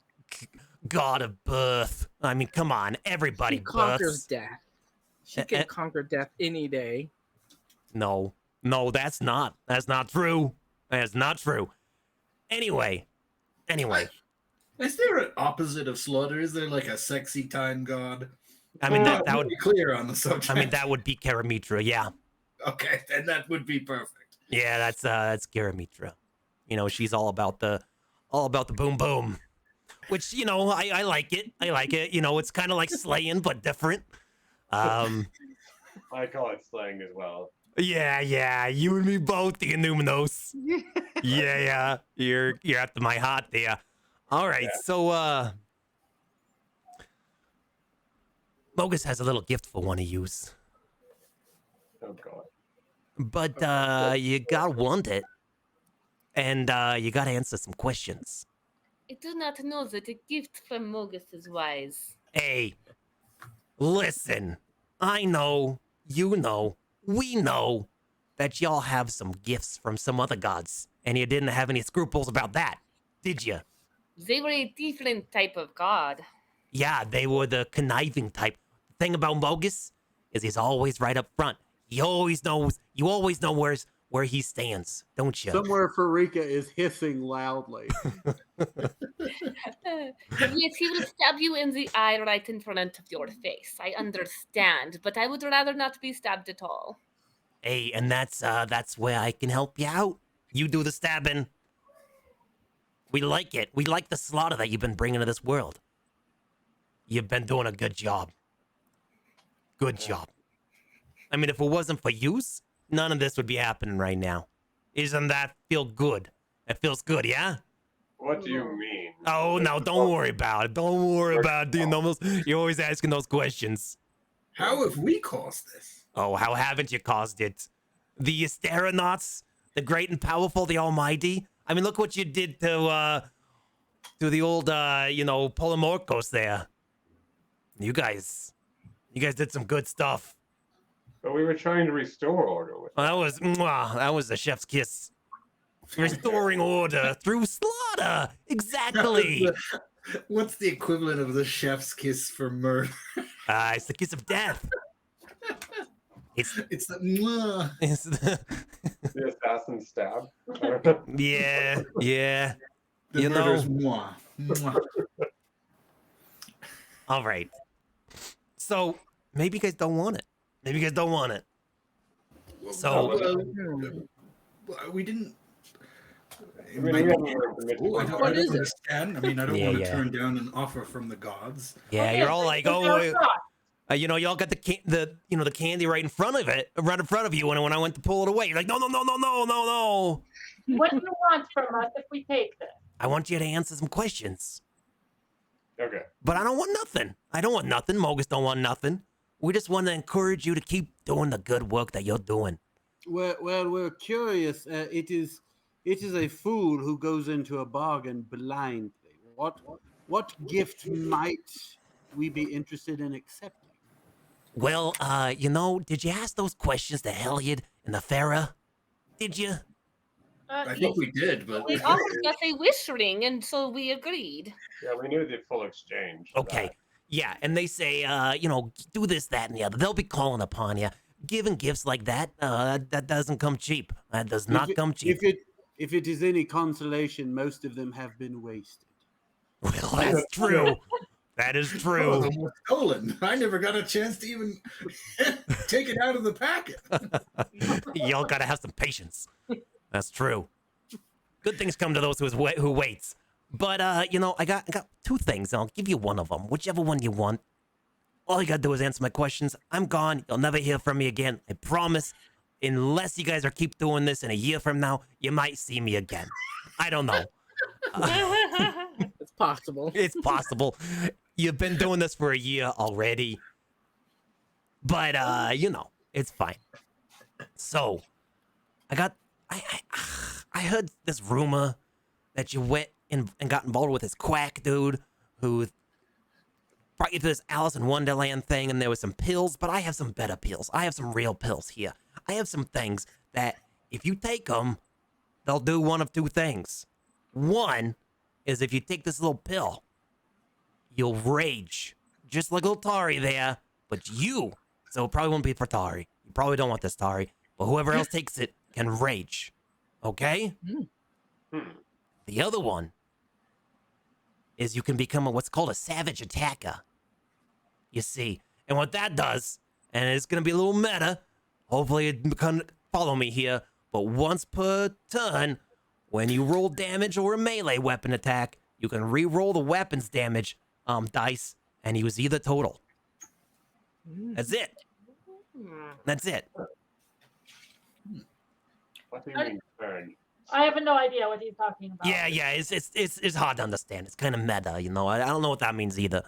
god of birth. I mean, come on. Everybody She conquers births. death. She can conquer death any day. No, that's not true. That's not true. Anyway. Is there an opposite of slaughter? Is there like a sexy time god? I mean, that would be clear on the subject. I mean, that would be Karamitra, yeah. Okay, then that would be perfect. Yeah, that's Karamitra. You know, she's all about the boom boom. Which, you know, I like it. I like it. You know, it's kind of like slaying, but different. I call it slang as well. Yeah, you and me both, the Innuminos. Yeah, you're after my heart there. All right, Yeah. so Mogus has a little gift for one of yous, Oh god. but you gotta want it, and you gotta answer some questions. I do not know that a gift from Mogus is wise. Hey, listen, I know, you know, we know that y'all have some gifts from some other gods, and you didn't have any scruples about that, did you? They were a different type of god. Yeah, they were the conniving type. The thing about Mogus is he's always right up front. You always know where he stands, don't you? Somewhere Farika is hissing loudly. Yes, he will stab you in the eye right in front of your face. I understand, but I would rather not be stabbed at all. Hey, and that's where I can help you out. You do the stabbing. We like it. We like the slaughter that you've been bringing to this world. You've been doing a good job. Good job. I mean, if it wasn't for use, none of this would be happening right now. Isn't that feel good? It feels good, yeah? What do you mean? Oh, no, don't worry about it. Don't worry about it. You're always asking those questions. How have we caused this? Oh, how haven't you caused it? The Asteronauts, the great and powerful, the almighty. I mean, look what you did to the old, Polymorphos there. You guys did some good stuff. But we were trying to restore order with That was the chef's kiss. Restoring order through slaughter. Exactly. What's the equivalent of the chef's kiss for murder? It's the kiss of death. It's the mwah. It's the, the assassin stab. yeah. The You know. murder's mwah. Mwah. All right. So maybe you guys don't want it. Maybe you guys don't want it. So Well, we didn't. I mean, we haven't worked the Oh, I midpoint. don't, What I don't is it? understand. I mean, I don't Yeah, want to yeah. turn down an offer from the gods. yeah, Okay, you're all so like, what's our shot? y'all got the candy right in front of you. And when I went to pull it away, you're like, no. What do you want from us if we take this? I want you to answer some questions. Okay. But I don't want nothing. I don't want nothing. Mogus don't want nothing. We just want to encourage you to keep doing the good work that you're doing. Well, we're curious. It is a fool who goes into a bargain blindly. What gift might we be interested in accepting? Well, did you ask those questions to Elliot and the Farah? Did you? I think we did, but They offered us a wish ring, and so we agreed. Yeah, we knew the full exchange. for Okay. that. Yeah, and they say, do this, that, and the other. They'll be calling upon you. Giving gifts like that, that doesn't come cheap. That does not come cheap. If it is any consolation, most of them have been wasted. Well, that's true. That is some true. of them were stolen. I never got a chance to even take it out of the packet. Y'all gotta have some patience. That's true. Good things come to those who waits. But I got two things, and I'll give you one of them, whichever one you want. All you gotta do is answer my questions. I'm gone. You'll never hear from me again. I promise. Unless you guys keep doing this in a year from now, you might see me again. I don't know. It's possible. It's possible. You've been doing this for a year already. But it's fine. So, I heard this rumor that you went and got involved with this quack dude who brought you to this Alice in Wonderland thing, and there was some pills, but I have some better pills. I have some real pills here. I have some things that if you take them, they'll do one of two things. One is if you take this little pill, you'll rage, just like little Tari there, but so it probably won't be for Tari. You probably don't want this, Tari, but whoever else takes it can rage. Okay? The other one is you can become what's called a savage attacker. You see, and what that does, and it's gonna be a little meta. Hopefully, it can follow me here. But once per turn, when you roll damage or a melee weapon attack, you can re-roll the weapon's damage dice and use either total. That's it. That's it. What do you mean turn? I have no idea what he's talking about. Yeah. It's hard to understand. It's kind of meta, I don't know what that means either.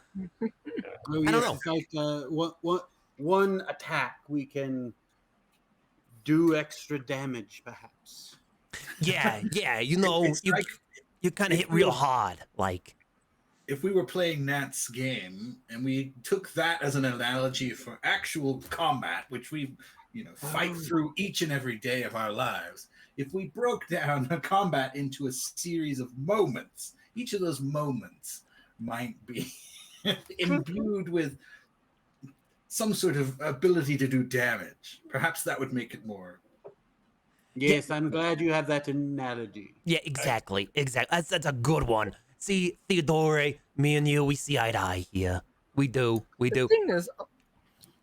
Oh, I don't yes, it's like one attack we can do extra damage, perhaps. Yeah. It's You like you kind of hit real hard, like. if we were playing Nat's game and we took that as an analogy for actual combat, which we, fight through each and every day of our lives. If we broke down a combat into a series of moments, each of those moments might be imbued with some sort of ability to do damage. Perhaps that would make it more. Yes, I'm glad you have that analogy. Yeah, exactly. That's a good one. See, Theodore, me and you, we see eye to eye here. We do. The thing is,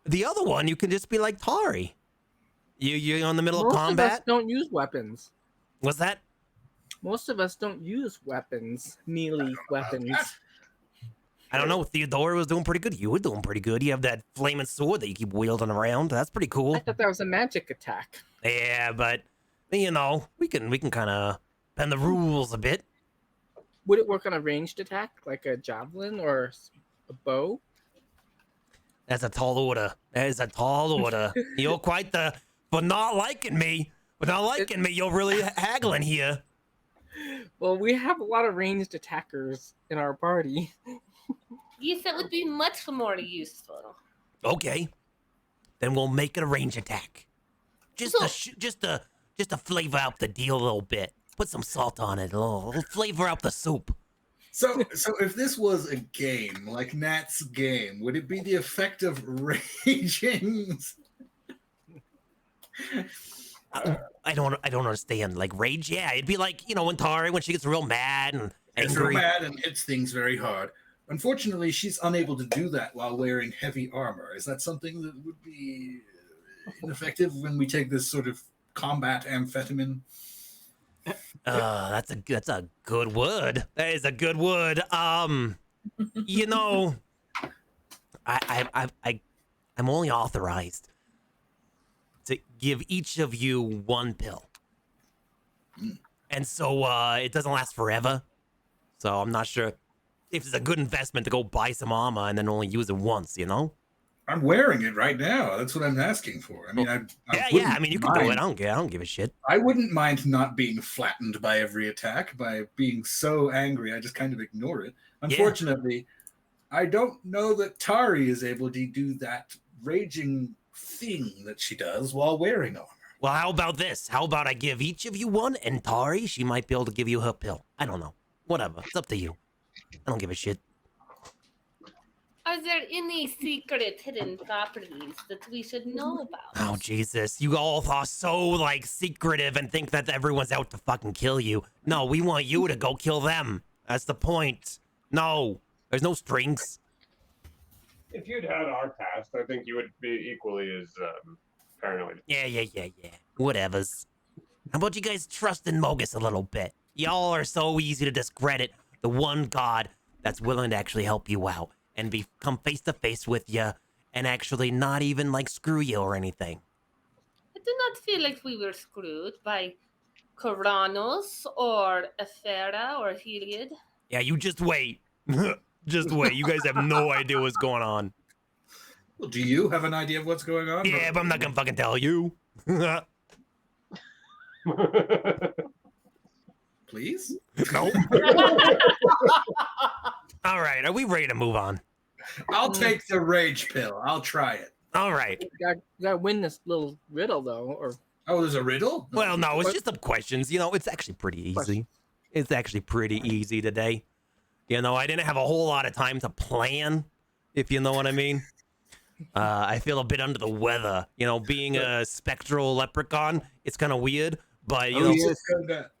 The other one, you can just be like Tari. You in the middle of Most of us combat? don't use weapons. What's that? Most of us don't use weapons, melee weapons. I don't know. Theodora was doing pretty good. You were doing pretty good. You have that flaming sword that you keep wielding around. That's pretty cool. I thought that was a magic attack. Yeah, but you know, we can kind of bend the rules a bit. Would it work on a ranged attack, like a javelin or a bow? That's a tall order. That is a tall order. You're quite the for not liking me. For not liking me, you're really haggling here. Well, we have a lot of ranged attackers in our party. Yes, that would be much more useful. Okay, then we'll make it a range attack. Just to flavor out the deal a little bit. Put some salt on it. A little flavor out the soup. So if this was a game, like Nat's game, would it be the effect of raging? I don't understand. Like rage, yeah. It'd be like, you know, when Tari, when she gets real mad and Gets real angry. mad and hits things very hard. Unfortunately, she's unable to do that while wearing heavy armor. Is that something that would be ineffective when we take this sort of combat amphetamine? That's a good word. That is a good word. You know, I'm only authorized to give each of you one pill. And so it doesn't last forever. So I'm not sure if it's a good investment to go buy some armor and then only use it once, you know? I'm wearing it right now. That's what I'm asking for. I mean, Yeah. I mean, you can do it. I don't give a shit. I wouldn't mind not being flattened by every attack, by being so angry. I just kind of ignore it. Unfortunately, I don't know that Tari is able to do that raging thing that she does while wearing armor. Well, how about this? How about I give each of you one, and Tari, she might be able to give you her pill. I don't know. Whatever. It's up to you. I don't give a shit. Are there any secret hidden properties that we should know about? Oh, Jesus. You all are so, like, secretive and think that everyone's out to fucking kill you. No, we want you to go kill them. That's the point. No. There's no strings. If you'd had our past, I think you would be equally as paranoid. Yeah. Whatevers. How about you guys trust in Mogus a little bit? Y'all are so easy to discredit the one god that's willing to actually help you out and come face to face with you and actually not even like screw you or anything. I do not feel like we were screwed by Koranos or Ephera or Heliod. Yeah, you just wait. Just wait. You guys have no idea what's going on. Well, do you have an idea of what's going on? Yeah, but I'm not gonna fucking tell you. Please? No. All right, are we ready to move on? I'll take the rage pill. I'll try it. All right. You gotta win this little riddle though, or Oh, there's a riddle? Well, no, it's just some questions. You know, it's actually pretty easy. It's actually pretty easy today. You know, I didn't have a whole lot of time to plan, if you know what I mean. I feel a bit under the weather. You know, being a spectral leprechaun, it's kind of weird. But, you know,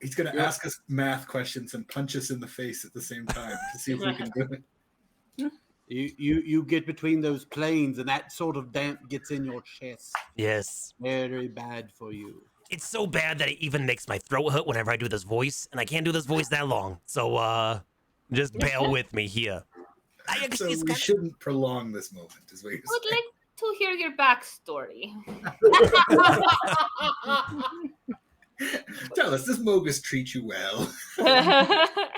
he's gonna ask us math questions and punch us in the face at the same time to see if we can do it. You get between those planes and that sort of damp gets in your chest. Yes. Very bad for you. It's so bad that it even makes my throat hurt whenever I do this voice, and I can't do this voice that long. So, just bear with me here. So we shouldn't prolong this moment, is what you're I would saying. like to hear your backstory. Tell us, does Mogus treat you well?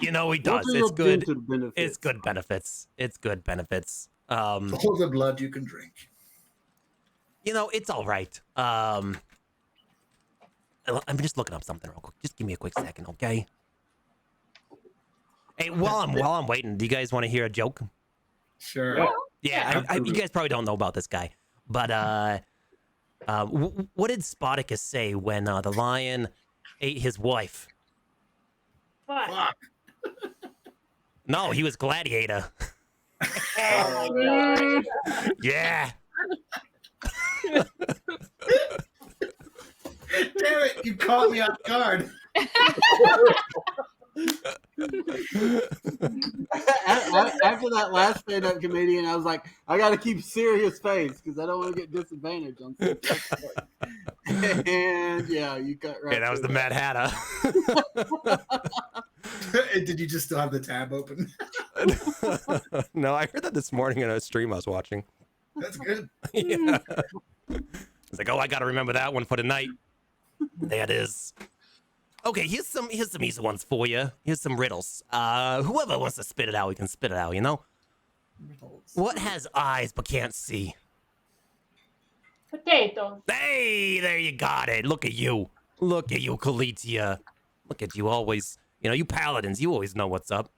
You know, he does. What are It's your good. dental benefits? It's good benefits. It's good benefits. All the blood you can drink. You know, it's all right. I'm just looking up something real quick. Just give me a quick second, okay? Hey, while I'm waiting, do you guys want to hear a joke? Sure. Yeah, you guys probably don't know about this guy, but what did Spartacus say when the lion ate his wife? Fuck. No, he was Gladiator. Oh my God. Yeah. Damn it, you caught me off guard. After that last stand-up comedian, I was like, I got to keep serious face because I don't want to get disadvantaged on stage. And yeah, you got right. Okay, that was to the Mad Hatter. Did you just still have the tab open? No, I heard that this morning in a stream I was watching. That's good. Yeah. It's like, oh, I gotta remember that one for tonight. There it is. Okay, here's some easy ones for you. Here's some riddles. Whoever wants to spit it out, we can spit it out, you know? What has eyes but can't see? Potatoes. Hey, there you got it. Look at you. Look at you, Kalitia. Look at you always, you know, you paladins, you always know what's up.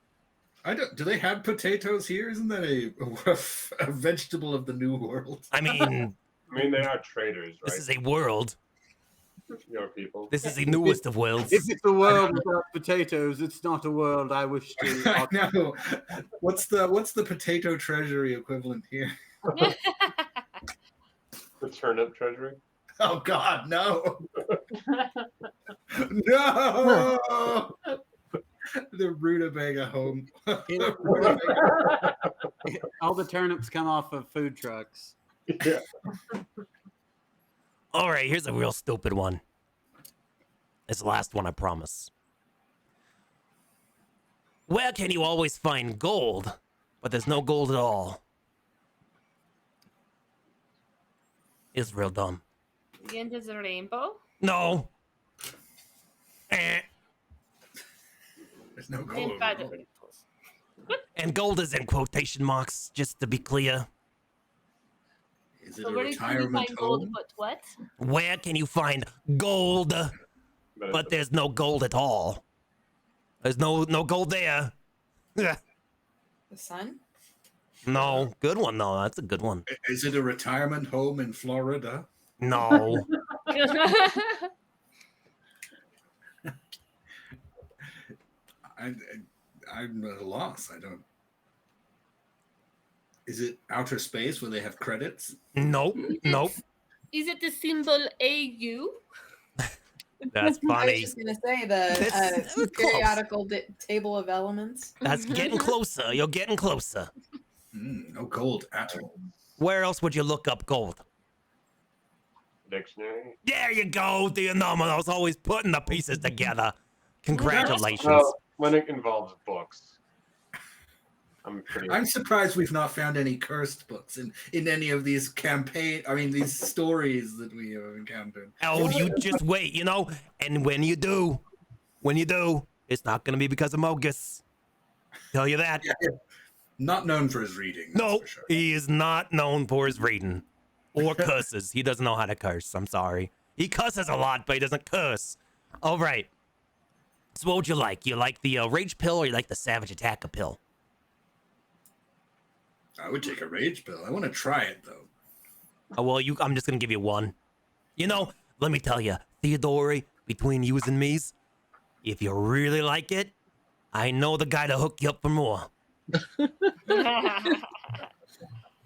I don't. Do they have potatoes here? Isn't that a vegetable of the New World? I mean, they are traders, right? this is a world. Your people. This is the newest of worlds. If it's a world without potatoes, it's not a world I wish to. I know. What's the potato treasury equivalent here? The turnip treasury. Oh God, no! No! The rutabaga home. All the turnips come off of food trucks. Yeah. All right, here's a real stupid one. It's the last one, I promise. Where can you always find gold, but there's no gold at all? It's real dumb. The end is a rainbow. No. There's no In gold. bad- And gold is in quotation marks, just to be clear. Is it So a where can you retirement find gold? home? But what? Where can you find gold, but there's no gold at all? There's no gold there. Yeah. The sun? No, good one though. That's a good one. Is it a retirement home in Florida? No. I'm at a loss. I don't. Is it outer space where they have credits? Nope. Nope. Is it the symbol AU? That's I was funny. just gonna say That's the close. periodical table of elements. That's getting closer. You're getting closer. No gold at all. Where else would you look up gold? Dictionary. There you go. The anomalous always putting the pieces together. Congratulations. Well, when it involves books, I'm pretty. I'm surprised we've not found any cursed books in any of these these stories that we have encountered. Oh, you just wait, you know? And when you do, it's not going to be because of Mogus. Tell you that. Yeah, not known for his reading. That's No, for sure. he is not known for his reading or curses. He doesn't know how to curse. I'm sorry. He cusses a lot, but he doesn't curse. All right. So what would you like? You like the rage pill or you like the savage attacker pill? I would take a rage pill. I want to try it though. Oh, well, I'm just going to give you one. You know, let me tell you, Theodore, between yous and me's, if you really like it, I know the guy to hook you up for more.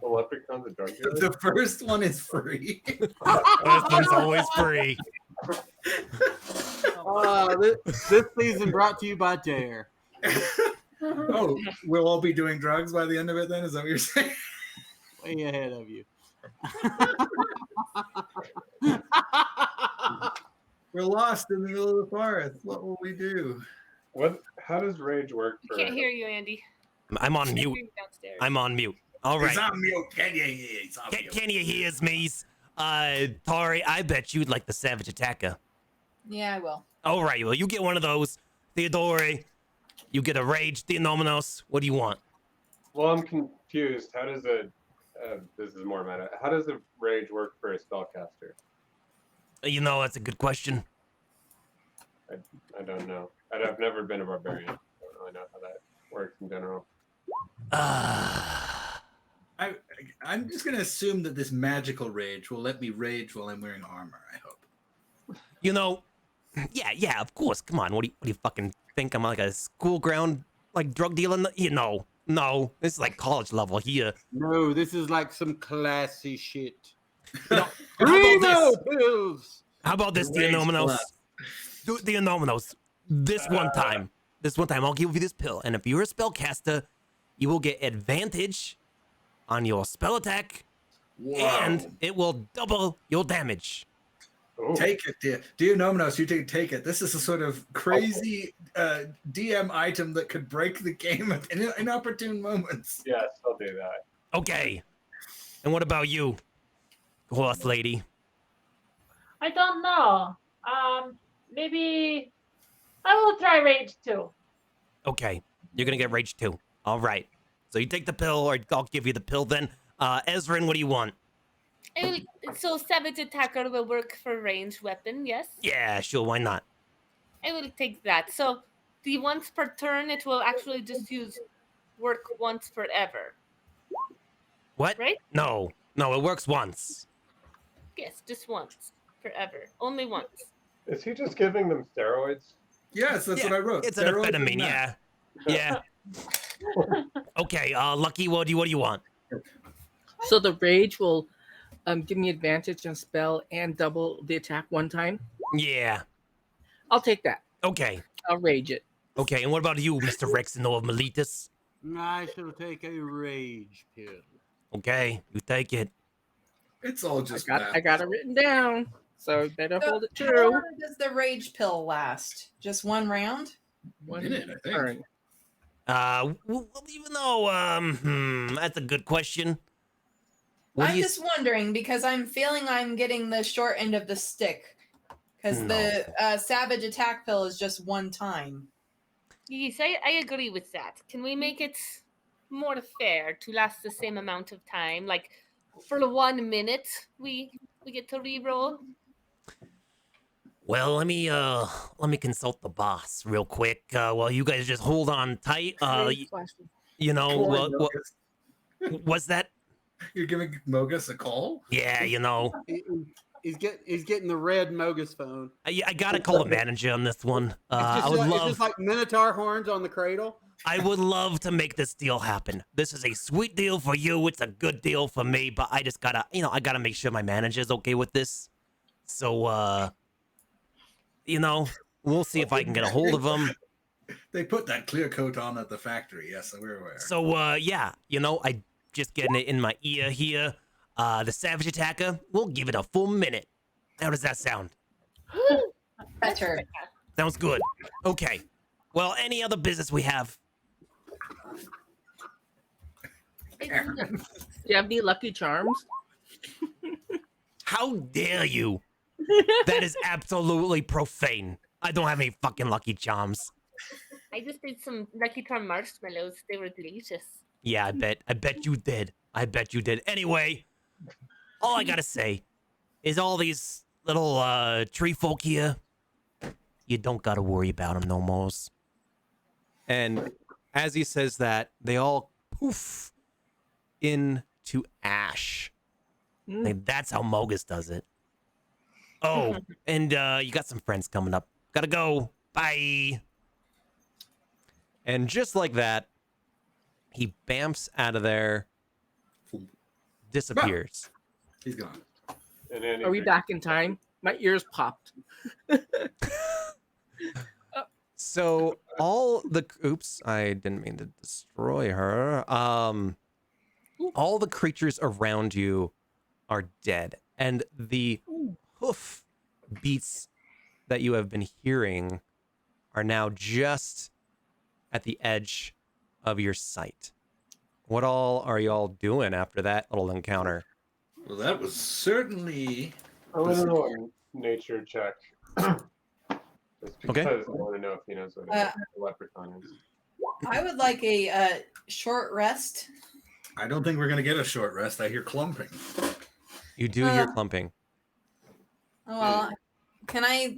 The leprechaun, the drug dealer. The first one is free. This one's always free. This season brought to you by Dare. Oh, we'll all be doing drugs by the end of it then? Is that what you're saying? Way ahead of you. We're lost in the middle of the forest. What will we do? What? How does rage work for? Can't hear you, Andy. I'm on Can't hear mute. you downstairs. I'm on mute. All He's right. on mute. Can you hear? He's on mute. Can you hear me's? Tari, I bet you'd like the savage attacker. Yeah, I will. All right, well, you get one of those. Theodore, you get a rage. Theonominos, what do you want? Well, I'm confused. How does a this is more meta. How does a rage work for a spellcaster? You know, that's a good question. I don't know. I've never been a barbarian. I don't really know how that works in general. I'm just gonna assume that this magical rage will let me rage while I'm wearing armor. I hope. You know, yeah, of course. Come on, what do you fucking think? I'm like a school ground like drug dealer? You know, no, this is like college level here. No, this is like some classy shit. You know, Primo pills. how about this, Rage Theonominos? plus. Do Theonominos. This one time, I'll give you this pill, and if you're a spellcaster, you will get advantage on your spell attack, Wow. and it will double your damage. Oh, Take it, dear Nominos. You take it. This is a sort of crazy DM item that could break the game at inopportune moments. yes, I'll do that. Okay. And what about you, horse lady? I don't know. Maybe I will try rage 2. Okay. You're gonna get rage 2. All right. So you take the pill, or I'll give you the pill then. Ezrin, what do you want? So Savage Attacker will work for ranged weapon, yes? Yeah, sure, why not? I will take that. So the once per turn, it will actually just work once forever. What? Right? No, it works once. Yes, just once. Forever. Only once. Is he just giving them steroids? Yes, that's Yeah, what I wrote. It's an Steroids amphetamine, and yeah. meth. Yeah. Okay, Lucky, what do you want? So the rage will give me advantage on spell and double the attack one time. Yeah. I'll take that. Okay. I'll rage it. Okay, and what about you, Mr. Rexino of Miletus? I shall take a rage pill. Okay, you take it. It's all just I got it written down, so better So hold it how true. long does the rage pill last? Just one round? One minute, I think. turn. Well, even though, that's a good question. What do I'm you just wondering because I'm feeling I'm getting the short end of the stick. Because the savage attack pill is just one time. Yes, I agree with that. Can we make it more fair to last the same amount of time? Like for 1 minute we get to reroll? Well, let me consult the boss real quick. While you guys just hold on tight. You know, Come on, Mogus. what's that? You're giving Mogus a call? Yeah, you know, He's getting the red Mogus phone. I gotta call the manager on this one. It's just like Minotaur horns on the cradle. I would love to make this deal happen. This is a sweet deal for you. It's a good deal for me, but I just gotta, I gotta make sure my manager's okay with this. So, we'll see if I can get a hold of him. They put that clear coat on at the factory. Yes, we're aware. So, yeah, I just getting it in my ear here. The Savage Attacker, we'll give it a full minute. How does that sound? Better. Sounds good. Okay. Well, any other business we have? Do you have any lucky charms? How dare you? That is absolutely profane. I don't have any fucking Lucky Charms. I just did some Lucky Charm marshmallows. They were delicious. Yeah, I bet you did. I bet you did. Anyway, all I gotta say is all these little tree folk here, you don't gotta worry about them no more. And as he says that, they all poof into ash. Like, that's how Mogus does it. Oh, and you got some friends coming up. Gotta go. Bye. And just like that, he bamps out of there, disappears. He's gone. And then Are we back in time? My ears popped. So all the oops, I didn't mean to destroy her. All the creatures around you are dead, and the hoof beats that you have been hearing are now just at the edge of your sight. What all are y'all doing after that little encounter? Well, that was certainly. I want to know a nature check. Just because Okay. I want to know if he knows what a leprechaun is. I would like a short rest. I don't think we're gonna get a short rest. I hear clumping. You do hear clumping. Oh, well, can I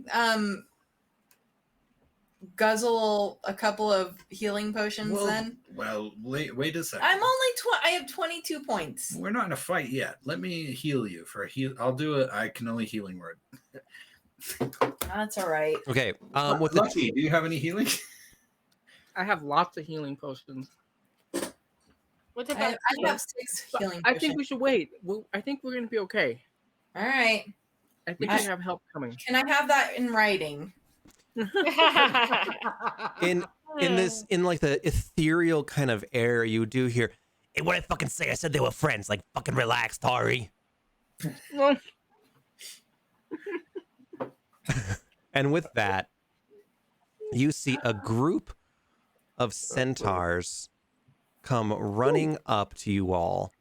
guzzle a couple of healing potions then? Well, wait a second. I'm only I have 22 points. We're not in a fight yet. Let me heal you for a heal. I'll do it. I can only healing word. That's all right. Okay. With Lucky, do you have any healing? I have lots of healing potions. What I about have 6 healing I potions. think we should wait. I think we're gonna be okay. All right. I think we have help coming. Can I have that in writing? in like the ethereal kind of air, you do hear, hey, what I fucking say? I said they were friends. Like, fucking relax, Tari. Well, And with that, you see a group of centaurs come running up to you all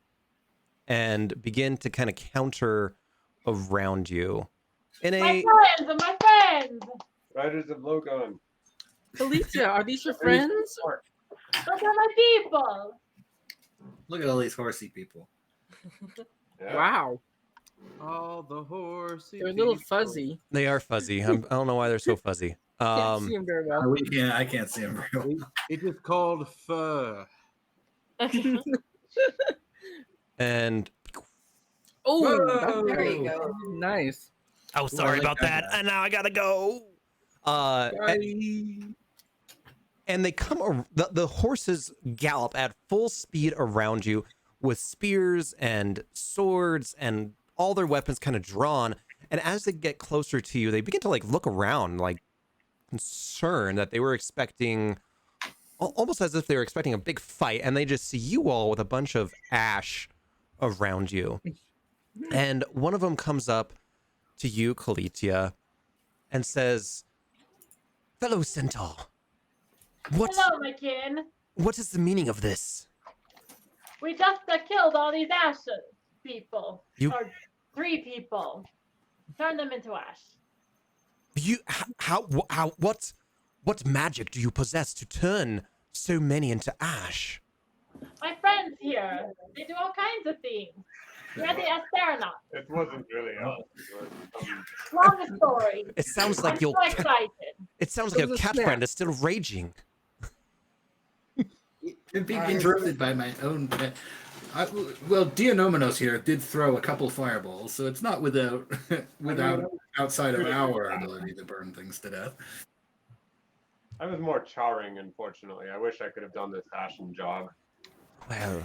and begin to kind of counter around you. In My a friends, my friends. Riders of Logon. Felicia, are these your friends? Those are my people. Look at all these horsey people. Yeah. Wow, All the horsey. they're a little people. fuzzy. they are fuzzy. I don't know why they're so fuzzy. Can't see them very well. I can't see them very well. It is called fur. Okay. And Oh, Whoa. There you go. Nice. oh, sorry like about that that. guy. And now I gotta go. And they come. The horses gallop at full speed around you with spears and swords and all their weapons kind of drawn. And as they get closer to you, they begin to like look around, like concerned that they were expecting, almost as if they were expecting a big fight. And they just see you all with a bunch of ash around you. And one of them comes up to you, Kalitia, and says, "Fellow centaur, Hello, my kin. what is the meaning of this?" We just killed all these ashes people. You- Or 3 people. Turn them into ash. You what magic do you possess to turn so many into ash? My friends here, they do all kinds of things. We're the astronauts. It wasn't really us. It was Long story. It sounds like I'm your so excited. it sounds like It your was a cat snap. friend is still raging. Being interrupted by my own. Well, Dionomenos here did throw a couple fireballs, so it's not without outside of our ability to burn things to death. I was more charring, unfortunately. I wish I could have done this ashen job. Well,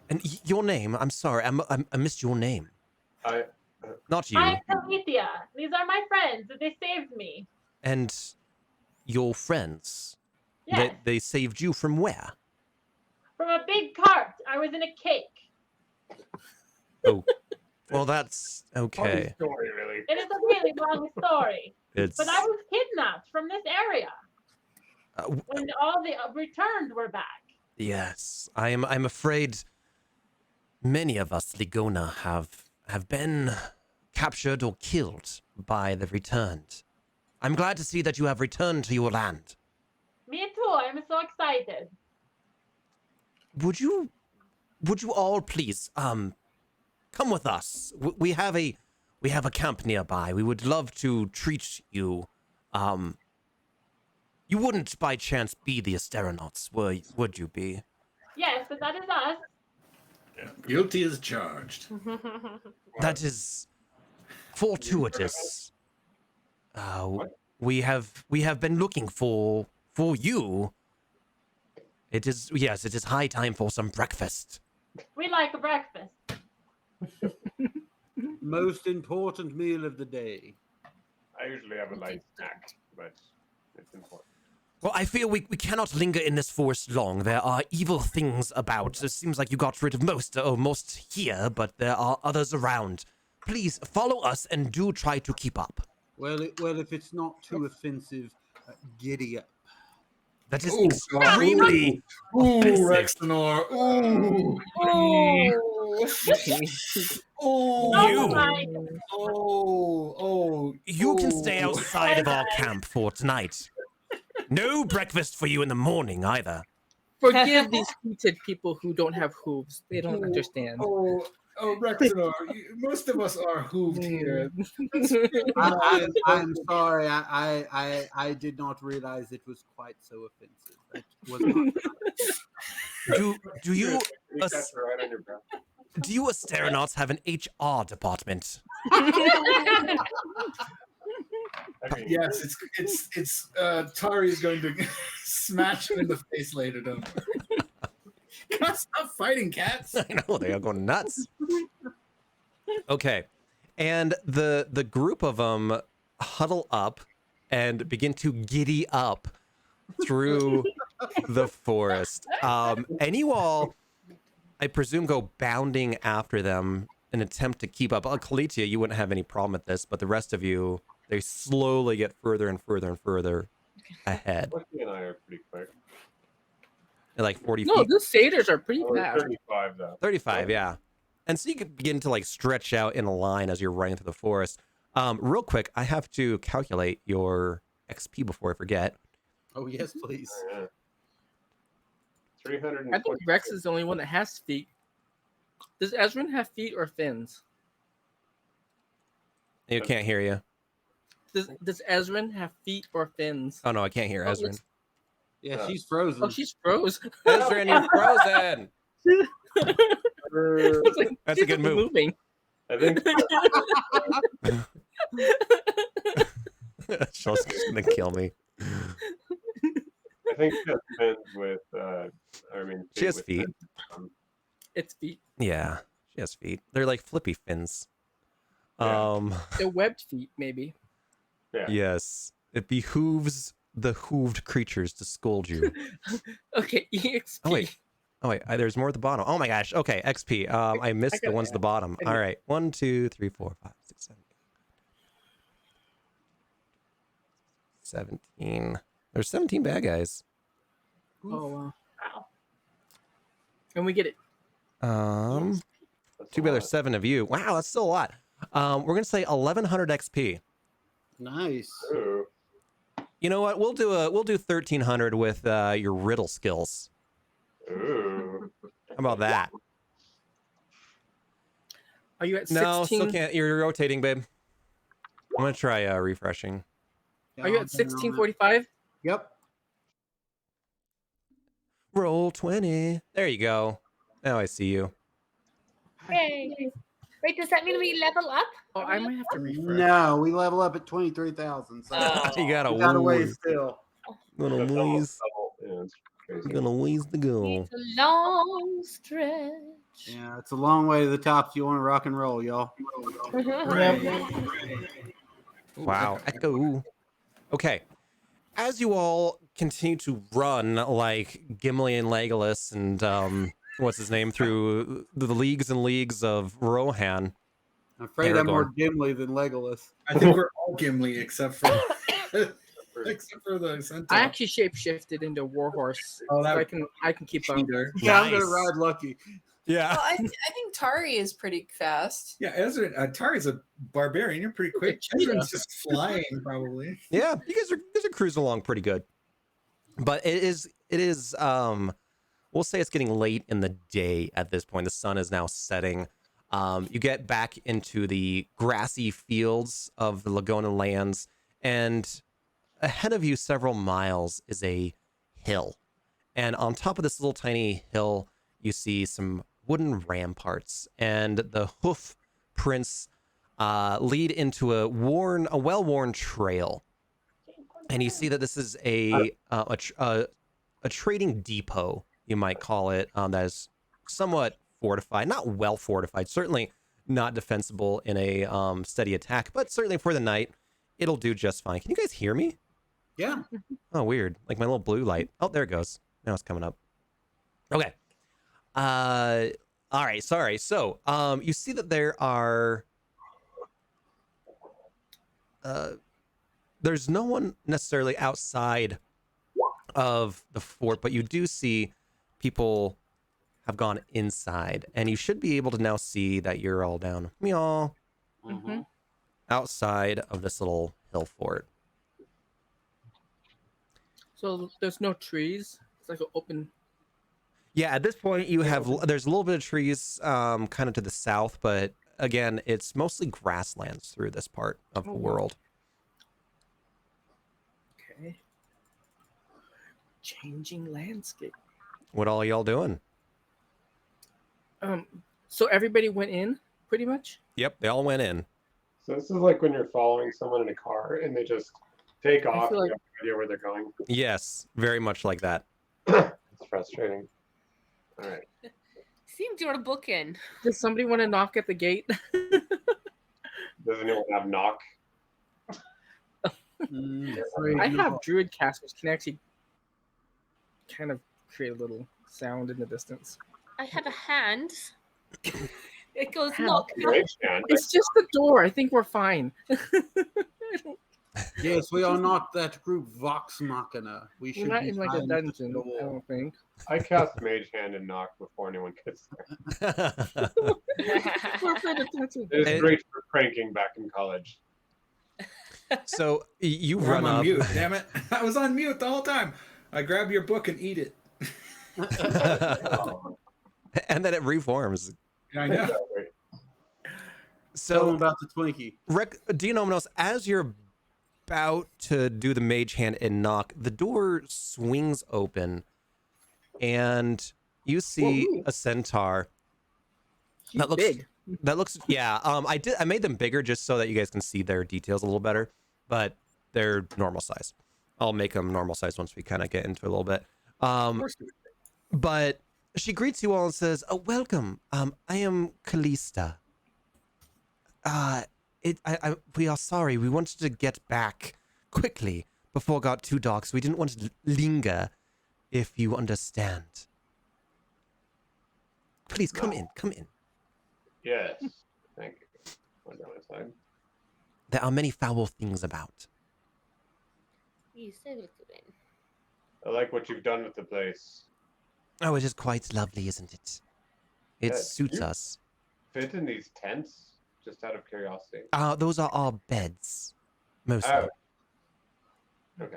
and your name? I'm sorry, I missed your name. Not you. I'm Calithia. These are my friends. They saved me. And your friends. Yes. They saved you from where? From a big cart. I was in a cake. Oh, well, that's Funny okay. story, really. It is a really long story. It's But I was kidnapped from this area w- when all the returned were back. yes. I'm afraid many of us Ligona have been captured or killed by the returned. I'm glad to see that you have returned to your land. Me too. I'm so excited. Would you all please come with us? We have a camp nearby. We would love to treat you. You wouldn't by chance be the Asteronauts, would you be? Yes, but that is us. Guilty as charged. That is fortuitous. We have been looking for you. It is high time for some breakfast. We like breakfast. Most important meal of the day. I usually have a light snack, but it's important. Well, I feel we cannot linger in this forest long. There are evil things about. It seems like you got rid of most here, but there are others around. Please follow us and do try to keep up. Well, if it's not too offensive, giddy up. That is Ooh, extremely Ooh, offensive. Rexenor. Ooh. Oh You. my! You can stay ooh. outside of our Bye-bye. camp for tonight. No breakfast for you in the morning either. Forgive these heated people who don't have hooves. They don't understand. Rexenor, most of us are hooved here. I'm sorry. I did not realize it was quite so offensive. That was not. Do you You catch her right on your breath. do you Asteronauts have an HR department? I mean, Yes, it's Tari's going to smash him in the face later, don't worry. God, stop fighting cats. I know, they are going nuts. Okay. And the group of them huddle up and begin to giddy up through the forest. And you all, I presume, go bounding after them an attempt to keep up. Kalitia, you wouldn't have any problem with this, but the rest of you, they slowly get further and further and further ahead. Lucky and I are pretty quick. They're like 40 No, feet. those satyrs are pretty We're fast. 35 though. 35, yeah. And so you can begin to like stretch out in a line as you're running through the forest. Real quick, I have to calculate your XP before I forget. Oh yes, please. Yeah. 300. I think Rex is the only one that has feet. Does Ezrin have feet or fins? You can't hear you. Does Ezrin have feet or fins? Oh no, I can't hear Oh, Ezrin. Yeah, she's frozen. Oh, she's froze. Ezrin, you're frozen. It's like, That's a she's good not move. Moving. I think She's just gonna kill me. I think that depends with. I mean, She has with feet. It's feet. Yeah, she has feet. They're like flippy fins. Yeah. They're webbed feet, maybe. Yeah. Yes. It behooves the hooved creatures to scold you. Okay, EXP. Oh wait, there's more at the bottom. Oh my gosh. Okay, XP. I missed the gotta ones at the add. bottom. I All need- right. 1, 2, 3, 4, 5, 6, 7, 17. There's 17 bad guys. Oh wow. Wow. And we get it. Um, That's too a bad lot. there's 7 of you. Wow, that's still a lot. We're gonna say 1100 XP. Nice. Ooh. You know what? We'll do 1300 with your riddle skills. Ooh. How about that? Are you at 16? No, still can't. You're rotating, babe. I'm gonna try refreshing. Are you at 1645? Yep. Roll 20. There you go. Now I see you. Yay. Wait, does that mean we level up? Oh, I might have to refresh. No, we level up at 23,000. So You got we got a a ways ways. still. Little That's ways. almost double. Yeah, it's crazy. Got a ways to go. It's a long stretch. Yeah, it's a long way to the top if you want to rock and roll, y'all. Wow. Echo. Okay. As you all continue to run like Gimli and Legolas and what's his name through the leagues and leagues of Rohan. I'm afraid I'm more Aragorn. Gimli than Legolas. I think we're all Gimli except for the centaur. I actually shapeshifted into Warhorse. Oh, so that- I can keep up. Cheater. Yeah, I'm gonna Nice. ride Lucky. Yeah. Well, I think Tari is pretty fast. Yeah, Ezra, Tari's a barbarian. You're pretty quick. Cheetah. Ezra's just flying, probably. Yeah, you guys are cruising along pretty good. But it is we'll say it's getting late in the day at this point. The sun is now setting. You get back into the grassy fields of the Laguna lands, and ahead of you several miles is a hill. And on top of this little tiny hill, you see some wooden ramparts, and the hoof prints lead into a well-worn trail. And you see that this is a trading depot, you might call it, that is somewhat fortified, not well fortified, certainly not defensible in a steady attack, but certainly for the night, it'll do just fine. Can you guys hear me? Yeah. Oh, weird. Like my little blue light. Oh, there it goes. Now it's coming up. Okay. All right. Sorry. So, you see that there are, there's no one necessarily outside of the fort, but you do see people have gone inside, and you should be able to now see that you're all down meow Mhm. outside of this little hill fort. So there's no trees. It's like an open. Yeah, at this point you have there's a little bit of trees kind of to the south, but again, it's mostly grasslands through this part of the Oh, wow. world. Okay. Changing landscape. What all y'all doing? So everybody went in, pretty much. Yep, they all went in. So this is like when you're following someone in a car and they just take off feel and you like- have no idea where they're going. Yes, very much like that. It's frustrating. All right. Seemed you're booking. Does somebody want to knock at the gate? Does anyone have knock? I have druid cast, which can actually kind of create a little sound in the distance. I have a hand. It goes How? knock, knock. Mage hand. It's just the door. I think we're fine. Yes, we are not that group Vox Machina. We We're should not be in like a hiding at the dungeon. I door. don't think. I cast Mage Hand and knock before anyone gets there. We're paying attention. It is It- great for pranking back in college. So you I'm run on up. mute. Damn it! I was on mute the whole time. I grab your book and eat it. And then it reforms. I know. Tell So them about the Twinkie. Deonominos, as you're about to do the mage hand and knock, the door swings open, and you see a centaur. He's That looks big. yeah. I made them bigger just so that you guys can see their details a little better, but they're normal size. I'll make them normal size once we kind of get into it a little bit. Of course you would. But she greets you all and says, "Oh, welcome. I am Callista. We are sorry. We wanted to get back quickly before it got too dark, so we didn't want to linger, if you understand. Please come in. Come in. Yes. Thank you. Went down my side. There are many foul things about." You say welcome in. I like what you've done with the place. Oh, it is quite lovely, isn't it? It Yeah, suits you- us. Fit in these tents? Just out of curiosity. Those are our beds, mostly. Oh. Okay.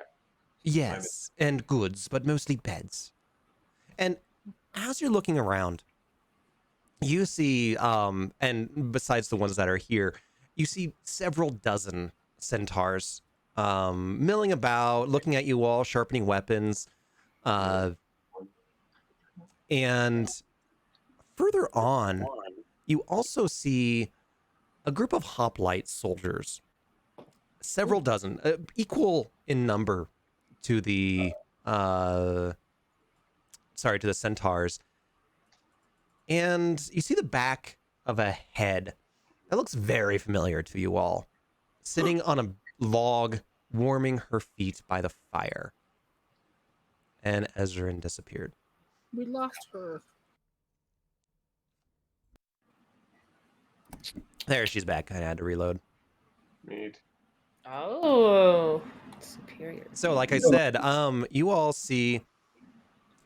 Yes, and goods, but mostly beds. And as you're looking around, you see, and besides the ones that are here, you see several dozen centaurs milling about, looking at you all, sharpening weapons. And further on, you also see a group of hoplite soldiers, several dozen, equal in number to the to the centaurs. And you see the back of a head that looks very familiar to you all, sitting on a log, warming her feet by the fire. And Ezrin disappeared. We lost her. There, she's back. I had to reload. Neat. Oh, superior. So, like I said, you all see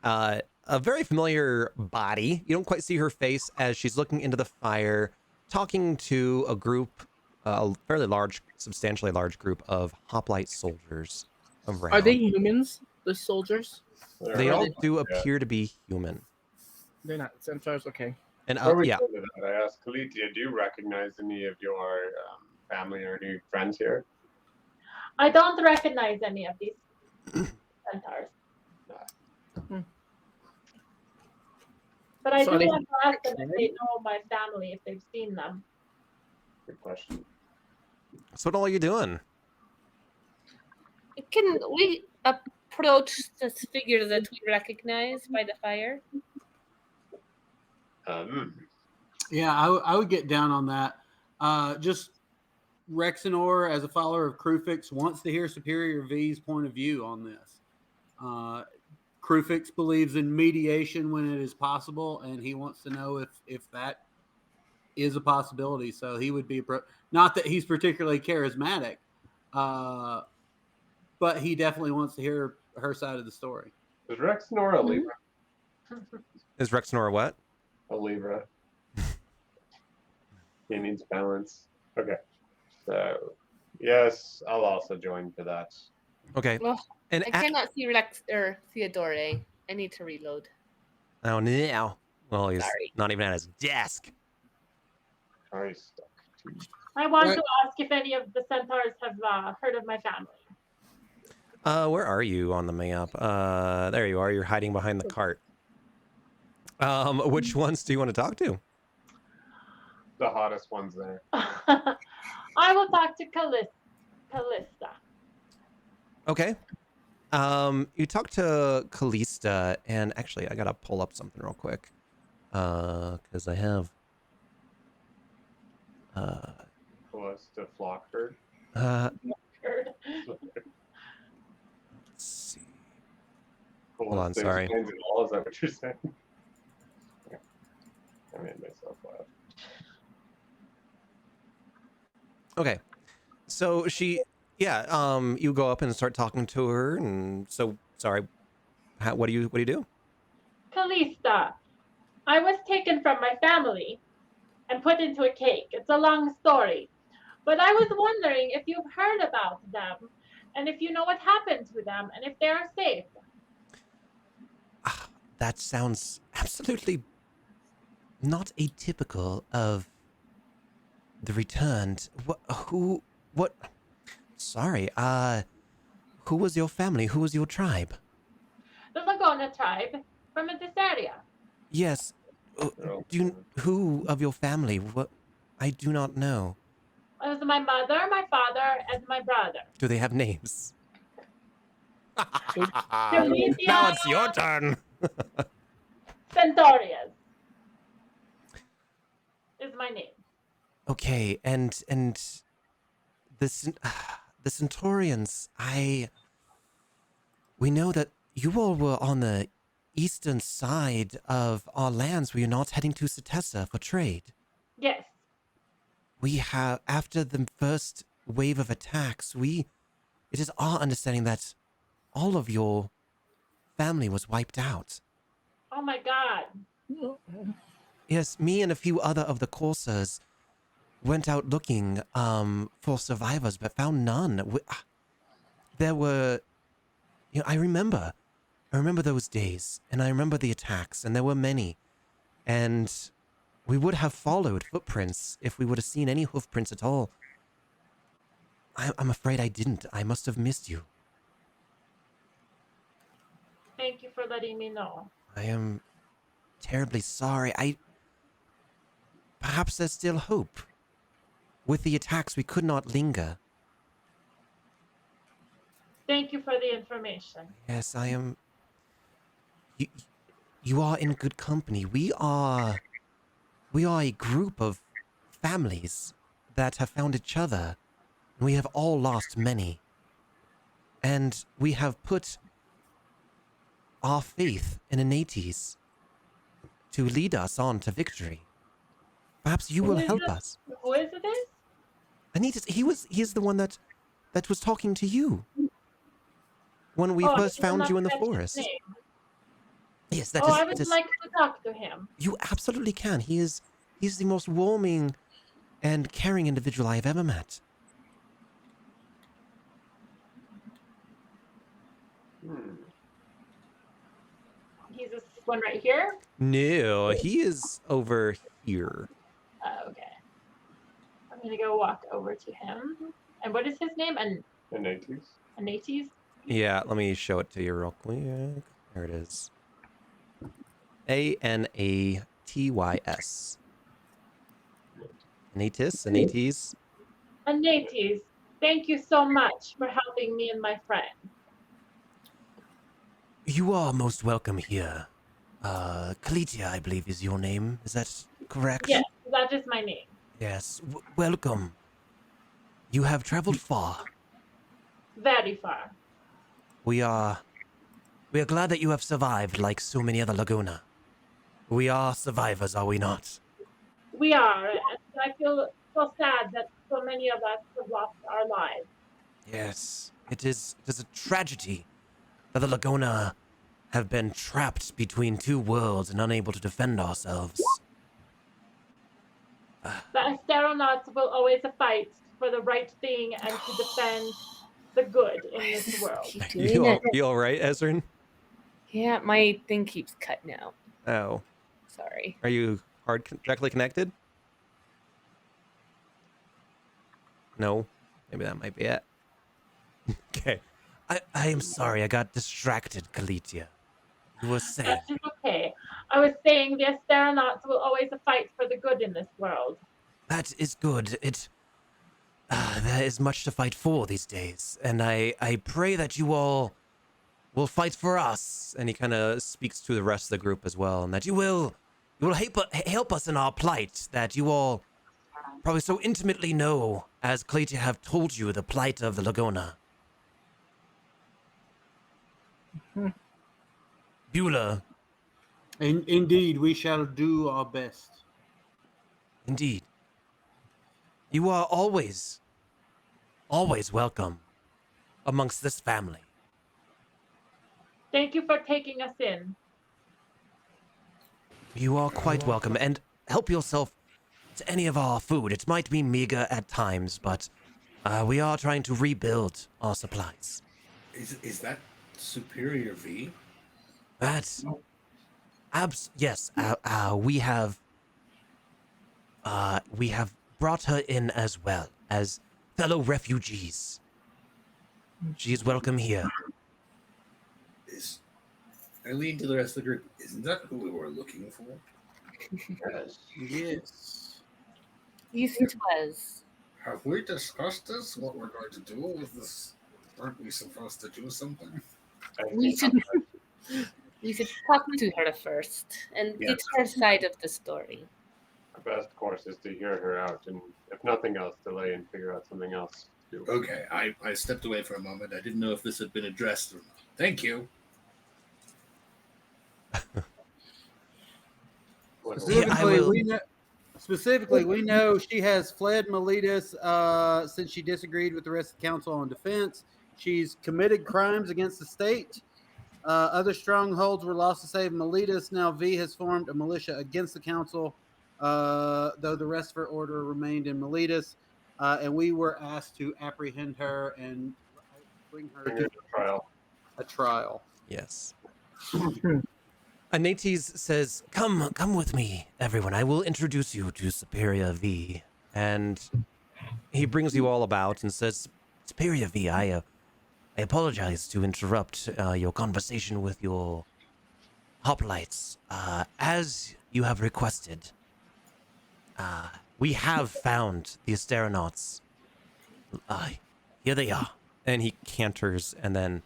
a very familiar body. You don't quite see her face as she's looking into the fire, talking to a group, a fairly large, substantially large group of hoplite soldiers around. Are they humans? The soldiers? They all they- do appear to be human. They're not centaurs. Okay. And Before we yeah, go to that, I asked Kalitia, do you recognize any of your family or any friends here? I don't recognize any of these centaurs. But I So do are they want to ask them if okay? they know my family, if they've seen them. Good question. so what all are you doing? Can we approach this figure that we recognize by the fire? Yeah, I would get down on that. Just Rexenor, as a follower of Krufix, wants to hear Superior V's point of view on this. Krufix believes in mediation when it is possible, and he wants to know if that is a possibility. So he would be not that he's particularly charismatic, but he definitely wants to hear her side of the story. Is Rexnor a Libra? Is Rexnor what? A Libra. He needs balance. Okay. So, yes, I'll also join for that. Okay. Well, And I cannot see Rex or Theodore. I need to reload. oh no. Well, he's Sorry. not even at his desk. Sorry, stuck. I want Right. to ask if any of the centaurs have heard of my family. Where are you on the map? There you are. You're hiding behind the cart. Which ones do you want to talk to? The hottest ones there. I will talk to Callista. Okay. You talk to Callista, and actually, I gotta pull up something real quick, because I have. Callista Flockford. Let's Heard. see. Hold on, sorry. All, is that what you're saying? Okay. I made myself laugh. Okay. So you go up and start talking to her, and so sorry. What do you do? Callista, I was taken from my family and put into a cake. It's a long story. But I was wondering if you've heard about them and if you know what happened to them and if they are safe. That sounds absolutely not atypical of the returned. What? Sorry. Who was your family? Who was your tribe? The Lagona tribe from this area. Yes. Who of your family? What? I do not know. It was my mother, my father, and my brother. Do they have names? Calicia Now it's your turn. Centaurius is my name. Okay, and the Centaurians. We know that you all were on the eastern side of our lands. Were you not heading to Setessa for trade? Yes. We have, after the first wave of attacks, it is our understanding that all of your family was wiped out. Oh my god. Yes, me and a few other of the coursers went out looking for survivors, but found none. There were, I remember those days, and I remember the attacks, and there were many, and we would have followed footprints if we would have seen any hoof prints at all. I'm afraid I didn't. I must have missed you. Thank you for letting me know. I am terribly sorry. Perhaps there's still hope. With the attacks, we could not linger. Thank you for the information. Yes, I am. You are in good company. We are a group of families that have found each other. We have all lost many. And we have put our faith in Anates to lead us on to victory. Perhaps you will help us. Who is this? Anates, he is the one that was talking to you when we first found you in the forest. Yes, that is. I would like to talk to him. You absolutely can. He's the most warming and caring individual I have ever met. He's this one right here? No, he is over here. Okay. I'm gonna go walk over to him. And what is his name? Anates. Anates? Yeah, let me show it to you real quick. There it is. Anatys. Anates. Anates, thank you so much for helping me and my friend. You are most welcome here. Kalitia, I believe, is your name. Is that correct? Yes, that is my name. Yes. Welcome. You have traveled far. Very far. We are glad that you have survived like so many other Laguna. We are survivors, are we not? We are, and I feel so sad that so many of us have lost our lives. Yes. It is a tragedy that the Laguna have been trapped between two worlds and unable to defend ourselves. The astronauts will always fight for the right thing and to defend the good in this world. You all right, Ezrin? Yeah, my thing keeps cutting out. Oh. Sorry. Are you directly connected? No? Maybe that might be it. Okay. I am sorry, I got distracted, Kalitia. You were saying. That is okay. I was saying the astronauts will always fight for the good in this world. That is good. There is much to fight for these days, and I pray that you all will fight for us. And he kind of speaks to the rest of the group as well, and that you will help us in our plight, that you all probably so intimately know, as Clayton have told you, the plight of the Laguna. Beulah. Indeed, we shall do our best. Indeed. You are always always welcome amongst this family. Thank you for taking us in. You are quite welcome, and help yourself to any of our food. It might be meager at times, but we are trying to rebuild our supplies. Is that Superior V? That's yes. We have brought her in as well as fellow refugees. She's welcome here. I lean to the rest of the group. Isn't that who we were looking for? Yes. Yes, it was. Have we discussed this? What we're going to do with this? Aren't we supposed to do something? We should talk to her first and get her side of the story. The best course is to hear her out, and if nothing else, delay and figure out something else to do. Okay, I stepped away for a moment. I didn't know if this had been addressed or not. Thank you. Specifically, we know she has fled Miletus since she disagreed with the rest of the council on defense. She's committed crimes against the state. Other strongholds were lost to save Miletus. Now V has formed a militia against the council, though the rest of her order remained in Miletus. And we were asked to apprehend her and bring her to a trial. Yes. Anates says, come with me, everyone. I will introduce you to Superior V. And he brings you all about and says, Superior V, I apologize to interrupt your conversation with your hoplites. As you have requested, we have found the Asteronauts. Here they are. And he canters and then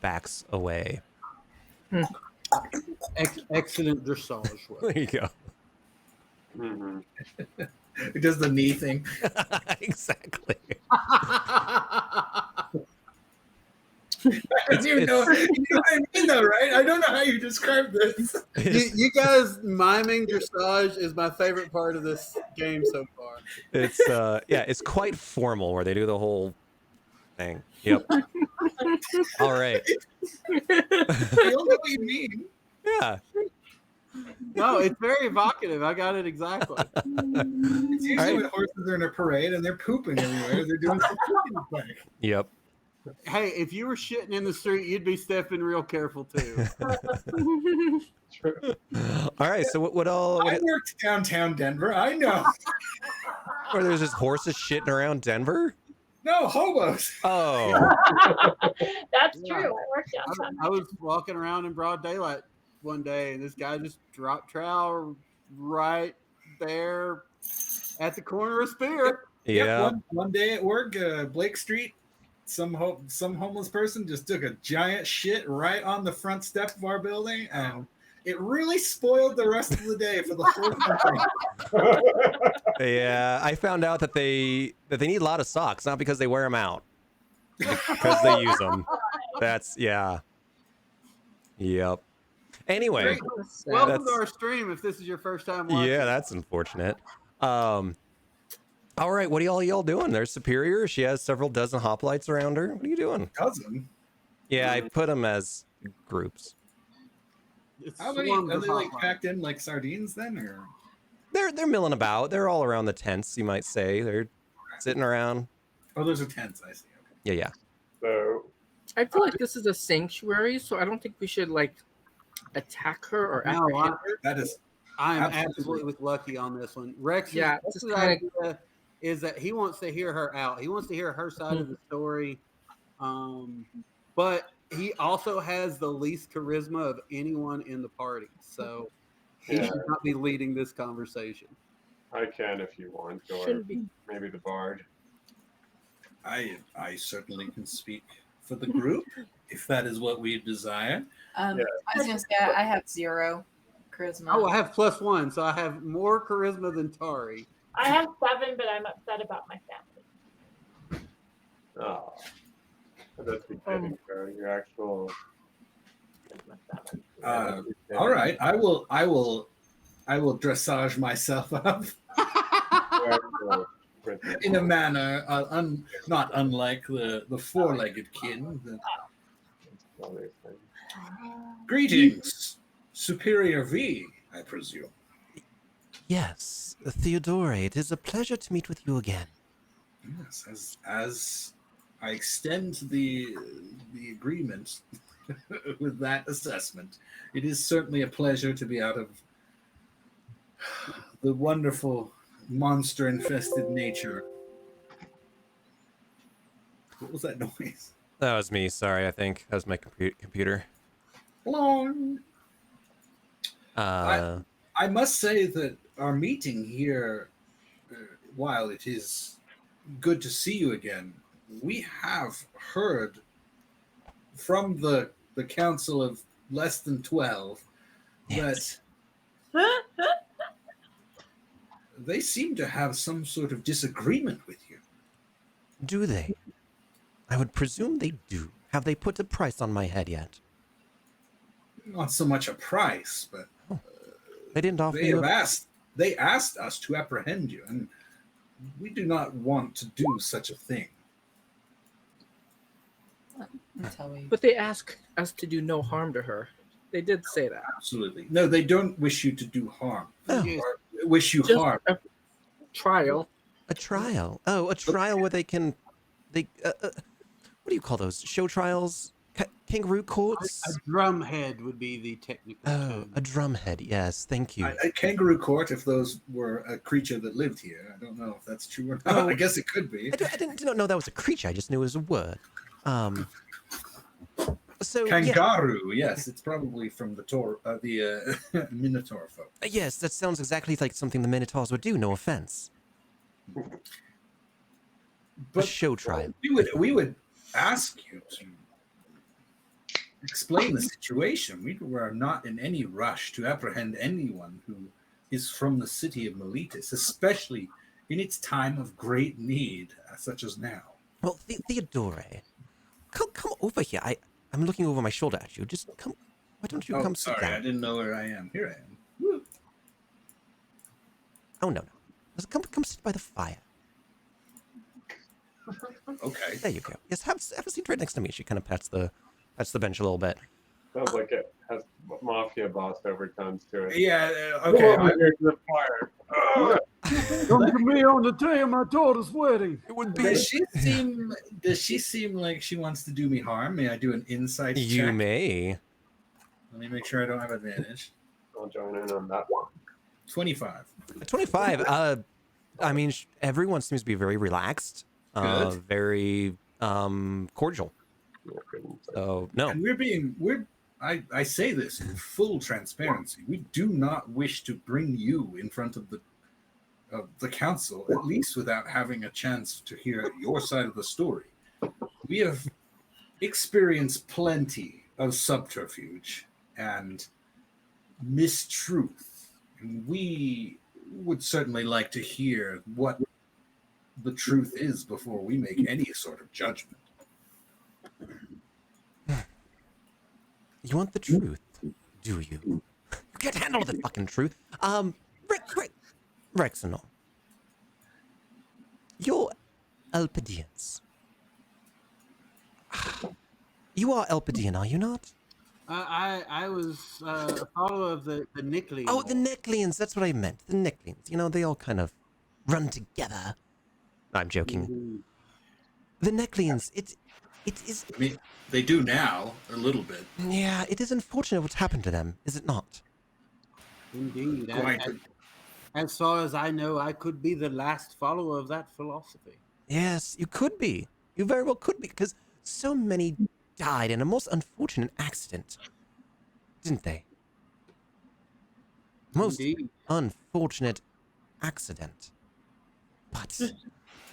backs away. Excellent dressage. There you go. Mm-hmm. It does the knee thing. Exactly. I don't even know. You know what I mean, though, right? I don't know how you describe this. You guys miming dressage is my favorite part of this game so far. It's it's quite formal where they do the whole thing. Yep. All right. I don't know what you mean. Yeah. No, it's very evocative. I got it exactly. It's usually when horses are in a parade and they're pooping everywhere. They're doing some pooping thing. Yep. Hey, if you were shitting in the street, you'd be stepping real careful too. All right. So what all? I worked downtown Denver. I know. Where there's just horses shitting around Denver? No, hobos. Oh. That's Yeah. true. It worked out. I was walking around in broad daylight one day, and this guy just dropped trowel right there at the corner of Spear. Yeah. One day at work, Blake Street, some homeless person just took a giant shit right on the front step of our building, and it really spoiled the rest of the day for the whole company. Yeah. I found out that they need a lot of socks, not because they wear them out, because they use them. That's yeah. Yep. Anyway, Welcome to our stream. If this is your first time watching, yeah, that's unfortunate. All right, what are y'all doing? There's Superior. She has several dozen hoplites around her. What are you doing? Cousin. Yeah, I put them as groups. It's How many swarms are of they like hoplites. packed in like sardines then, or? They're milling about. They're all around the tents, you might say. They're sitting around. Oh, those are tents. I see. Okay. Yeah. So I feel like this is a sanctuary, so I don't think we should like attack her or No, apprehend her. That is. I am Absolutely. absolutely with Lucky on this one. Rex's Yeah, Rex's just kinda- idea is that he wants to hear her out. He wants to hear her side of the story. But he also has the least charisma of anyone in the party. So he Yeah. should not be leading this conversation. I can if you want, or Shouldn't be. maybe the bard. I certainly can speak for the group if that is what we desire. I was gonna say I have 0 charisma. Oh, I have +1, so I have more charisma than Tari. I have 7, but I'm upset about my family. Oh, that's beginning for your actual. All right, I will dressage myself up. in a manner not unlike the four-legged kin. Greetings, Superior V, I presume. Yes, Theodore, it is a pleasure to meet with you again. Yes, as I extend the agreement with that assessment, it is certainly a pleasure to be out of the wonderful monster-infested nature. What was that noise? That was me. Sorry, I think that was my computer. Hello. Uh, I must say that our meeting here, while it is good to see you again, we have heard from the Council of Less Than 12 yes. that they seem to have some sort of disagreement with you. Do they? I would presume they do. Have they put a price on my head yet? Not so much a price, but They didn't offer they you they asked us to apprehend you, and we do not want to do such a thing. That's how we. But they ask us to do no harm to her. They did say that. Absolutely. No, they don't wish you to do harm. Oh. Or wish you Just harm. a trial. a trial. Oh, a trial where they what do you call those? Show trials? Kangaroo courts? A drumhead would be the technical Oh, term. a drumhead. Yes, thank you. A kangaroo court, if those were a creature that lived here. I don't know if that's true or not. Oh. I guess it could be. I didn't know that was a creature. I just knew it was a word. So yeah, Kangaroo, yes, it's probably from the Minotaur folk. yes, that sounds exactly like something the Minotaurs would do. No offense. A show trial. We would ask you to explain the situation. We are not in any rush to apprehend anyone who is from the city of Miletus, especially in its time of great need, such as now. Well, Theodore, come over here. I'm looking over my shoulder at you. Just come. Why don't you come sit sorry, I down? didn't know where I am. Here I am. Woo. Oh no. Just come sit by the fire. Okay. There you go. Yes, have a seat right next to me. She kind of pats the bench a little bit. Sounds like it has mafia boss overtones to it. Yeah. Come Okay. over here to the fire. Come to me on the day of my daughter's wedding. It would Does she seem like she wants to do me harm? May I do an insight check? You may. Let me make sure I don't have advantage. I'll join in on that one. 25. 25. I mean, everyone seems to be very relaxed. Good. Very cordial. So no. And I say this in full transparency. We do not wish to bring you in front of the council, at least without having a chance to hear your side of the story. We have experienced plenty of subterfuge and mistruth, and we would certainly like to hear what the truth is before we make any sort of judgment. You want the truth, do you? You can't handle the fucking truth. Rexenol. You're Elpidians. You are Elpidian, are you not? I was a follower of the Nickley. Oh, the Necleans, that's what I meant. The Necleans. You know, they all kind of run together. I'm joking. The Necleans, it is... I mean, they do now, a little bit. Yeah, it is unfortunate what's happened to them, is it not? Indeed. Quite. As far as I know, I could be the last follower of that philosophy. Yes, you could be. You very well could be, because so many died in a most unfortunate accident, didn't they? Most Indeed. unfortunate accident. But,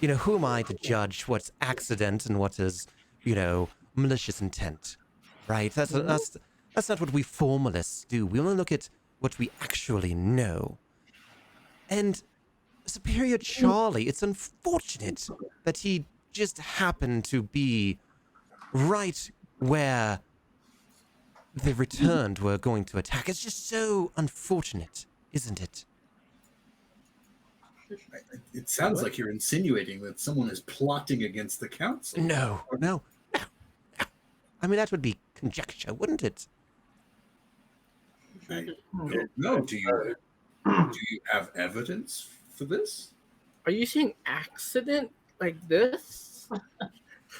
you know, who am I to judge what's accident and what is, you know, malicious intent, right? That's not what we formalists do. We only look at what we actually know. And Superior Charlie, it's unfortunate that he just happened to be right where the returned were going to attack. It's just so unfortunate, isn't it? It sounds like you're insinuating that someone is plotting against the council. No. I mean, that would be conjecture, wouldn't it? I don't know. Do you have evidence for this? Are you saying accident like this?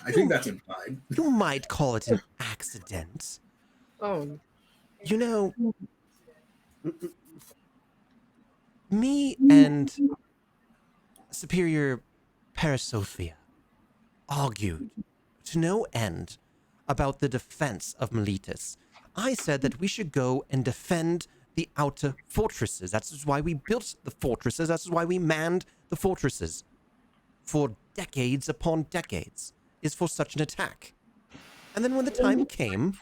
I think that's implied. You might call it an accident. Oh, You know, me and Superior Parasophia argued to no end about the defense of Miletus. I said that we should go and defend the outer fortresses. That's why we built the fortresses. That's why we manned the fortresses for decades upon decades, is for such an attack. And then when the time came,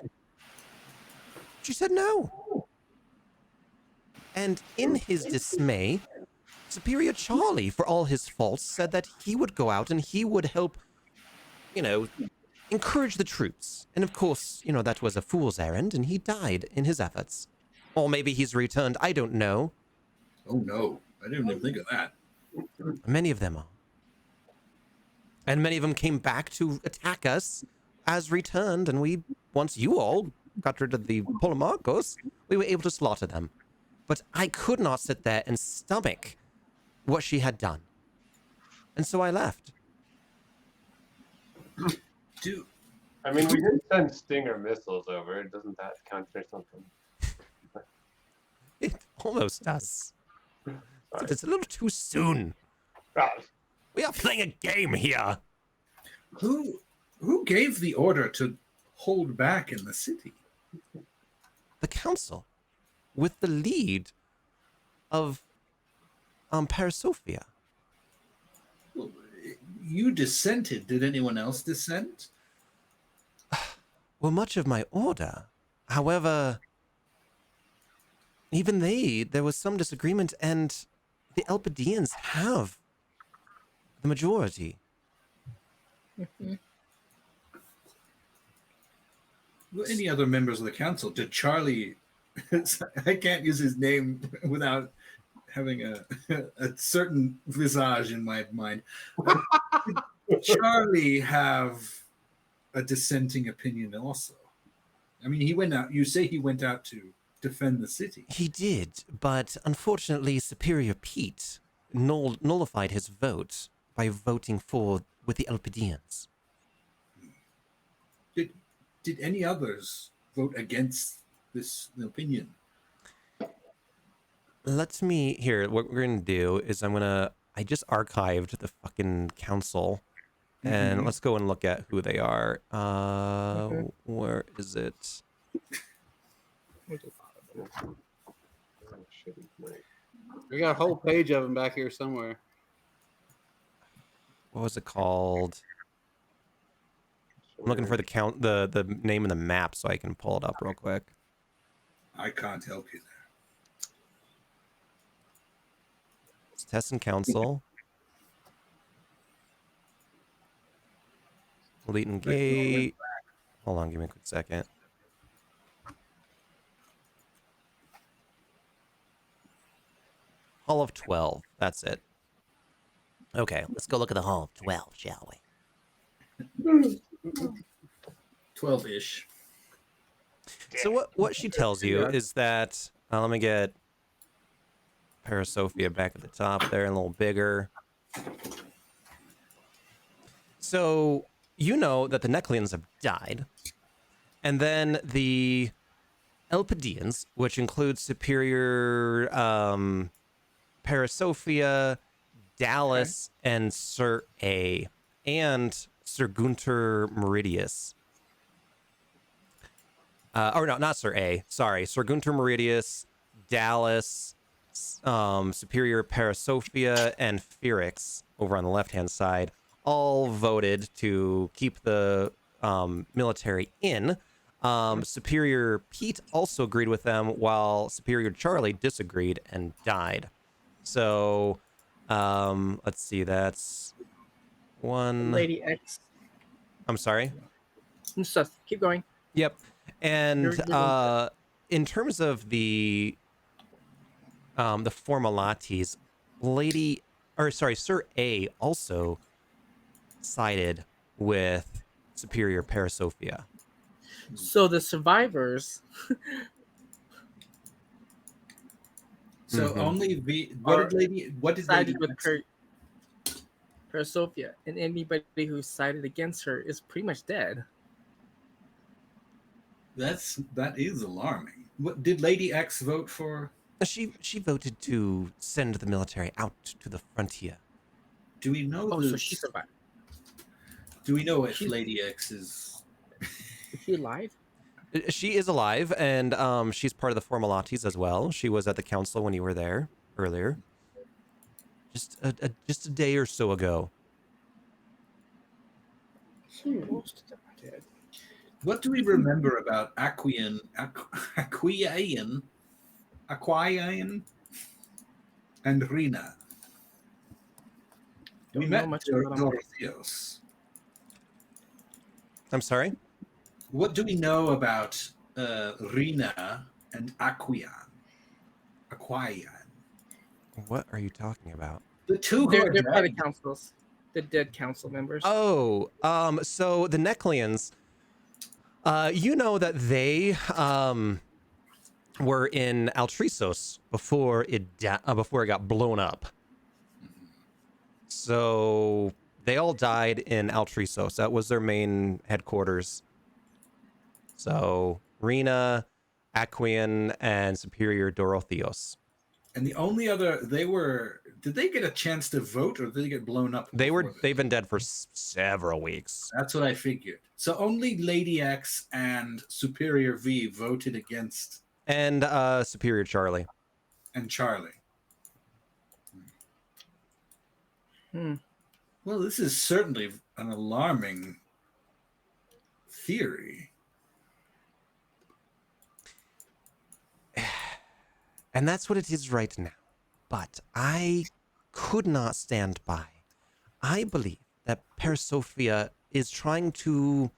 she said no. And in his dismay, Superior Charlie, for all his faults, said that he would go out and he would help, encourage the troops. And of course, that was a fool's errand, and he died in his efforts. Or maybe he's returned, I don't know. Oh no, I didn't even think of that. Many of them are. And many of them came back to attack us as returned, and once you all got rid of the Polemarchos, we were able to slaughter them. But I could not sit there and stomach what she had done. And so I left. I mean, we did send Stinger missiles over. Doesn't that count for something? It almost does. But it's a little too soon. Ah, We are playing a game here. Who gave the order to hold back in the city? The council, with the lead of Parasophia. Well, you dissented. Did anyone else dissent? Well, much of my order. However, even there was some disagreement, and the Elpidians have the majority. Well, any other members of the council? Did Charlie? I can't use his name without having a certain visage in my mind. Did Charlie have a dissenting opinion also? I mean, he went out. You say he went out to defend the city. He did, but unfortunately, Superior Pete nullified his vote by voting with the Elpidians. Did any others vote against this opinion? What we're going to do is I just archived the fucking council, and let's go and look at who they are. Where is it? We got a whole page of them back here somewhere. What was it called? I'm looking for the name of the map so I can pull it up real quick. I can't help you there. It's Tessin Council. Leeton Gate. Hold on, give me a quick second. Hall of 12. That's it. Okay, let's go look at the Hall of 12, shall we? 12-ish. So what she tells you is that let me get Parasophia back at the top there, and a little bigger. So you know that the Necleans have died, and then the Elpidians, which includes Superior Parasophia, Dallas, and Sir A, and Sir Gunter Meridius. Or no, not Sir A. Sorry, Sir Gunter Meridius, Dallas, Superior Parasophia, and Ferrix over on the left-hand side all voted to keep the military in. Superior Pete also agreed with them, while Superior Charlie disagreed and died. So, let's see, that's one. Lady X. I'm sorry? Stuff. Keep going. Yep. And in terms of the formalities, or sorry, Sir A also sided with Superior Parasophia. So the survivors So Mhm. only Or what did sided Lady with X Parasophia, and anybody who sided against her is pretty much dead. That is alarming. What did Lady X vote for? She voted to send the military out to the frontier. Do we know Oh, so she this? survived. Do we know if She's- Lady X is? Is she alive? She is alive, and she's part of the Formulates as well. She was at the council when you were there earlier, just a day or so ago. Most of them are dead. What do we remember about Aquian, and Rina? We Don't know met much about 'em. Dorotheos. I'm sorry. What do we know about Rina and Aquian? What are you talking about? The two who are They're part of dead. the councils, the dead council members. Oh, so the Necleans, you know that they were in Altrisos before it got blown up. So they all died in Altrisos. That was their main headquarters. So Rena, Aquian, and Superior Dorotheos. And the only other did they get a chance to vote or did they get blown up? They've been dead for several weeks. That's what I figured. So only Lady X and Superior V voted against, And Superior Charlie. and Charlie. Hmm. Well, this is certainly an alarming theory. And that's what it is right now. But I could not stand by. I believe that Parasophia is trying to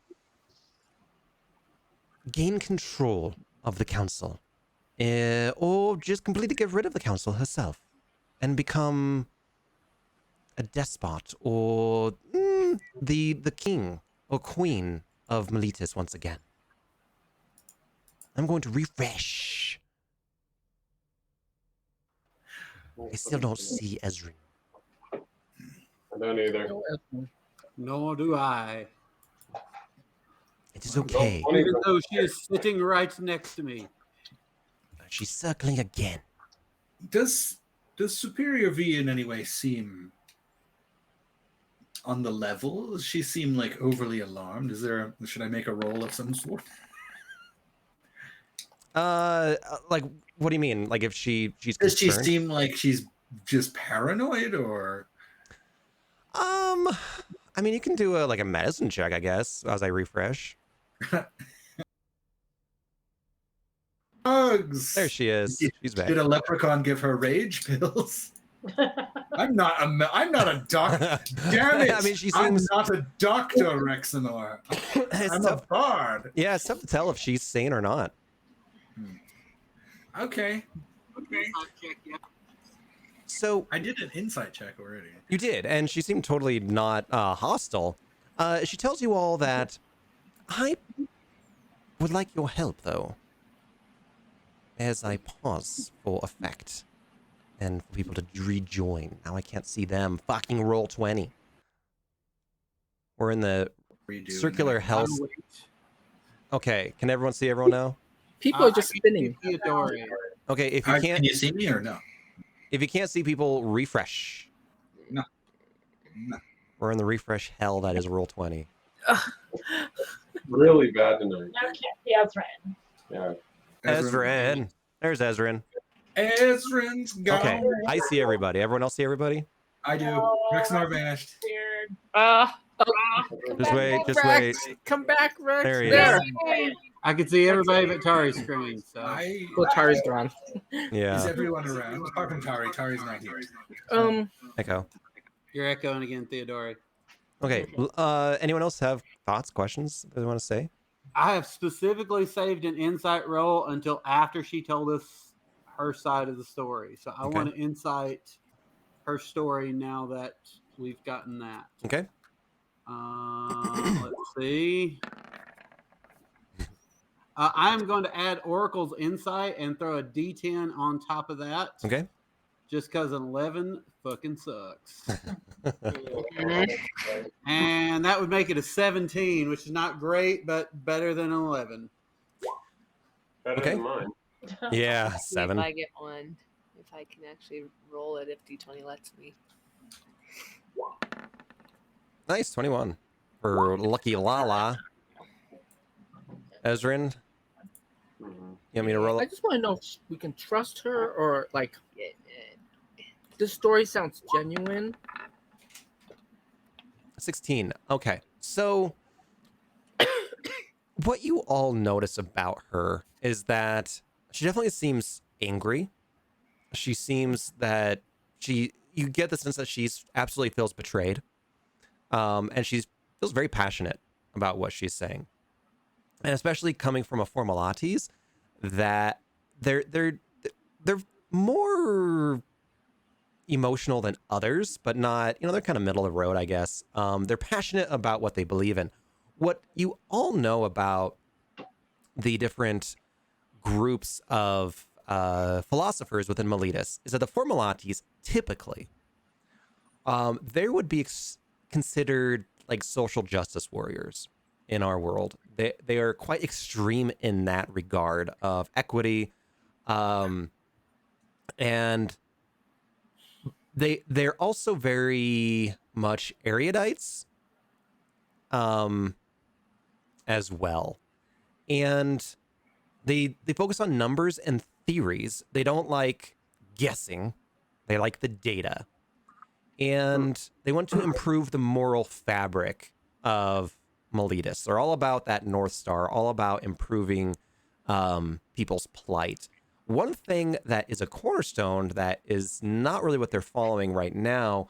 gain control of the council, or just completely get rid of the council herself and become a despot or the king or queen of Miletus once again. I'm going to refresh. I still don't see Ezrin. I don't either. Nor do I. It is okay. Even though she is sitting right next to me. She's circling again. Does Superior V in any way seem on the level? Does she seem like overly alarmed? Should I make a roll of some sort? Like, what do you mean? Like, if she's Does she concerned? seem like she's just paranoid, or? I mean, you can do a medicine check, I guess, as I refresh. Bugs. There she is. She's back. Did a leprechaun give her rage pills? I'm not a doctor. Damn it! I mean, she I'm seems. not a doctor, Rexenor. It's I'm a tough. bard. Yeah, it's tough to tell if she's sane or not. Okay. So I did an insight check already. you did, and she seemed totally not hostile. She tells you all that I would like your help, though. As I pause for effect, and for people to rejoin. Now I can't see them. Fucking roll 20. We're in the circular hell. Okay, can everyone see everyone now? People are just spinning. Okay, if you can't, can you see me or no? if you can't see people, refresh. No. We're in the refresh hell that is roll 20. Really bad tonight. Now can't see Ezrin. Yeah. Ezrin. There's Ezrin. Ezrin's gone. Okay, I see everybody. Everyone else see everybody? I do. Rexenor vanished. Weird. Just wait, just Rex, wait. come back, Rex. There he There. is. I can see everybody but Tari's screen. So Well, Tari's gone. Is Yeah. everyone around? Apart from Tari. Tari's not here. Echo. you're echoing again, Theodore. Okay. Anyone else have thoughts, questions that they want to say? I have specifically saved an insight roll until after she told us her side of the story. So I Okay. want to insight her story now that we've gotten that. Okay. Let's see. I'm going to add Oracle's Insight and throw a D10 on top of that. Okay. Just because an 11 fucking sucks. Yeah. And that would make it a 17, which is not great, but better than an 11. Better Okay. than mine. Yeah, See 7. If I get one, if I can actually roll it, if D20 lets me. Nice, 21 for Lucky Lala. Ezrin, Mhm. you want me to roll I it? just want to know if we can trust her or like this story sounds genuine. 16. Okay. So what you all notice about her is that she definitely seems angry. She seems that you get the sense that she's absolutely feels betrayed. And she feels very passionate about what she's saying. And especially coming from a Formulates, that they're more emotional than others, but not, they're kind of middle of the road, I guess. They're passionate about what they believe in. What you all know about the different groups of philosophers within Miletus is that the Formulates typically, they would be considered like social justice warriors in our world. They are quite extreme in that regard of equity, and they're also very much erudites, as well, and they focus on numbers and theories. They don't like guessing. They like the data, and they want to improve the moral fabric of Miletus. They're all about that North Star, all about improving people's plight. One thing that is a cornerstone that is not really what they're following right now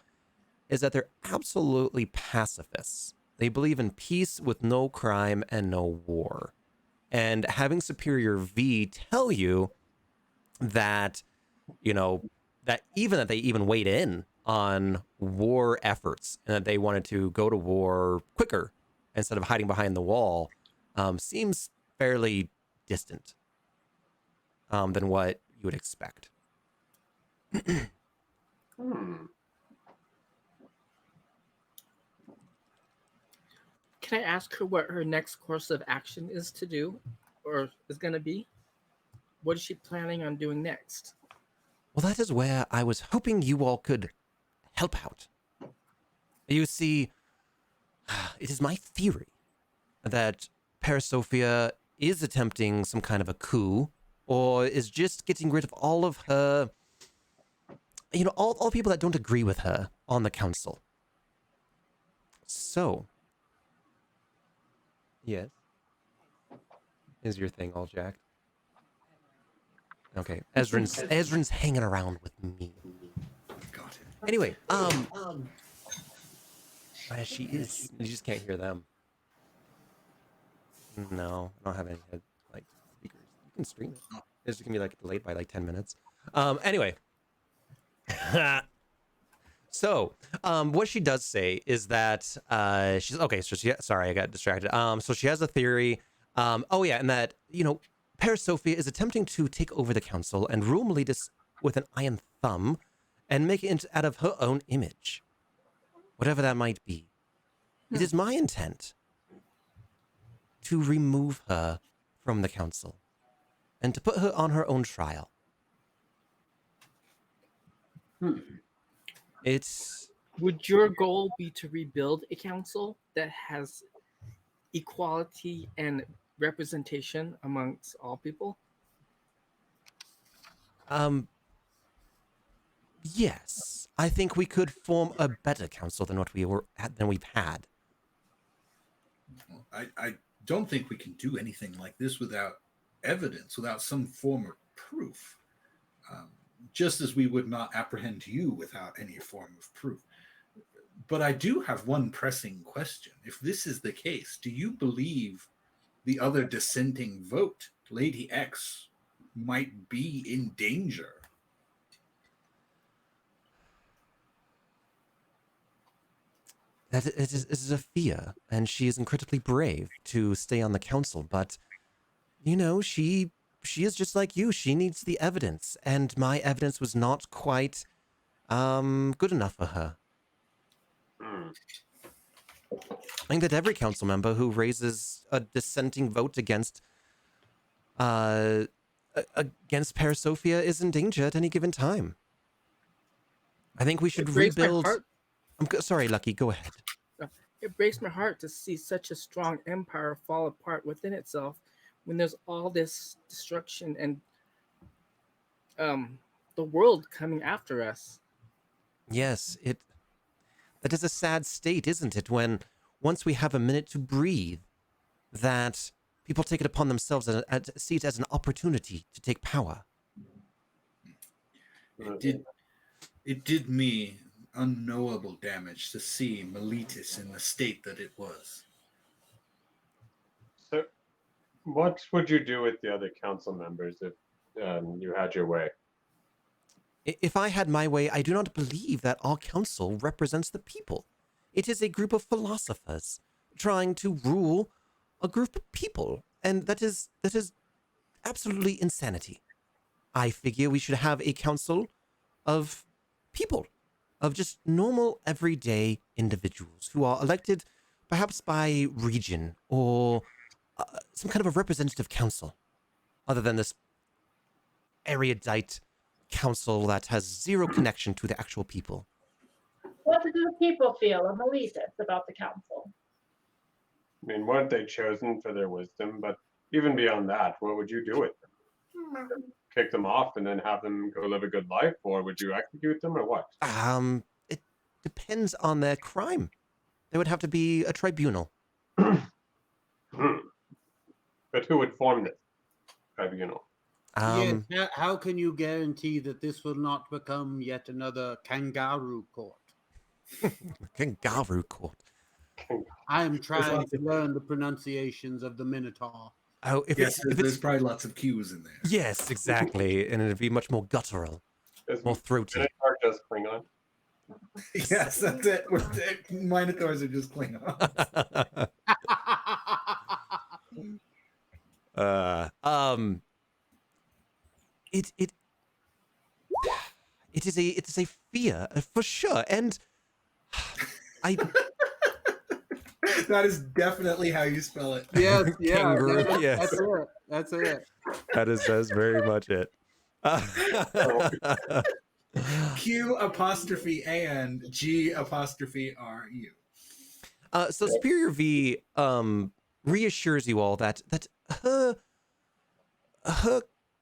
is that they're absolutely pacifists. They believe in peace with no crime and no war. And having Superior V tell you that, that they even weighed in on war efforts and that they wanted to go to war quicker instead of hiding behind the wall, seems fairly distant than what you would expect. Hmm. Can I ask her what her next course of action is to do or is going to be? What is she planning on doing next? Well, that is where I was hoping you all could help out. You see, it is my theory that Parasophia is attempting some kind of a coup, or is just getting rid of all of her, all people that don't agree with her on the council. So, yes. Is your thing all jacked? Okay, Ezrin's hanging around with me. Got it. Anyway, she is. You just can't hear them. No, I don't have any speakers. You can stream it. It's just gonna be delayed by 10 minutes. Anyway. So, what she does say is that she's okay. So sorry, I got distracted. So she has a theory. Oh yeah, and that Parasophia is attempting to take over the council and rule Miletus with an iron thumb, and make it out of her own image, whatever that might be. It is my intent to remove her from the council and to put her on her own trial. Would your goal be to rebuild a council that has equality and representation amongst all people? Yes, I think we could form a better council than we've had. I don't think we can do anything like this without evidence, without some form of proof. Just as we would not apprehend you without any form of proof. But I do have one pressing question. If this is the case, do you believe the other dissenting vote, Lady X, might be in danger? that it is a fear, and she is incredibly brave to stay on the council. But you know, she is just like you. She needs the evidence, and my evidence was not quite good enough for her. Hmm. I think that every council member who raises a dissenting vote against Parasophia is in danger at any given time. I think we should It breaks my rebuild. heart. Sorry, Lucky. Go ahead. It breaks my heart to see such a strong empire fall apart within itself when there's all this destruction and the world coming after us. Yes, that is a sad state, isn't it? When once we have a minute to breathe, that people take it upon themselves and see it as an opportunity to take power. It did me unknowable damage to see Miletus in the state that it was. So, what would you do with the other council members if you had your way? If I had my way, I do not believe that our council represents the people. It is a group of philosophers trying to rule a group of people, and that is absolutely insanity. I figure we should have a council of people, of just normal, everyday individuals who are elected perhaps by region or some kind of a representative council, other than this erudite council that has zero connection to the actual people. What do the people feel of Miletus about the council? I mean, weren't they chosen for their wisdom? But even beyond that, what would you do with them? Kick them off and then have them go live a good life, or would you execute them, or what? It depends on their crime. There would have to be a tribunal. But who would form this tribunal? Yes, how can you guarantee that this will not become yet another kangaroo court? Kangaroo court. I am trying to learn the pronunciations of the Minotaur. Oh, there's probably lots of Q's in there. Yes, exactly, and it'd be much more guttural, more throaty. Minotaur just Klingon. Yes, that's it. Minotaurs are just Klingon. It is a fear for sure, and I. That is definitely how you spell it. Yes, yeah, Kangaroo, yes. That's it. That's it. That's very much it. Q apostrophe and G apostrophe RU. So Superior V reassures you all that her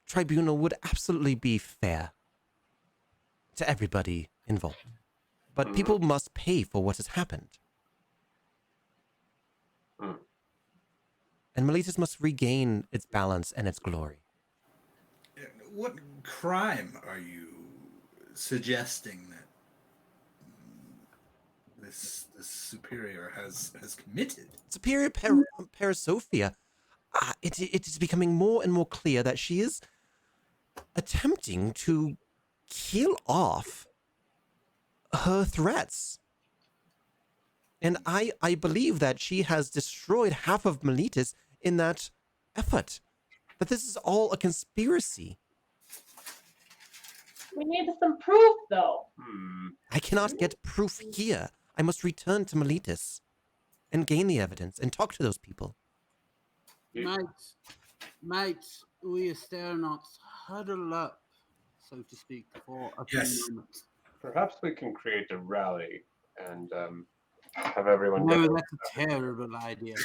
tribunal would absolutely be fair to everybody involved, but people must pay for what has happened. And Miletus must regain its balance and its glory. What crime are you suggesting that this superior has committed? Superior Parasophia, it is becoming more and more clear that she is attempting to kill off her threats. And I believe that she has destroyed half of Miletus in that effort. But this is all a conspiracy. We need some proof, though. I cannot get proof here. I must return to Miletus and gain the evidence and talk to those people. Mates, we astronauts huddle up, so to speak, for a few moments. Perhaps we can create a rally and have everyone. No, that's a terrible idea.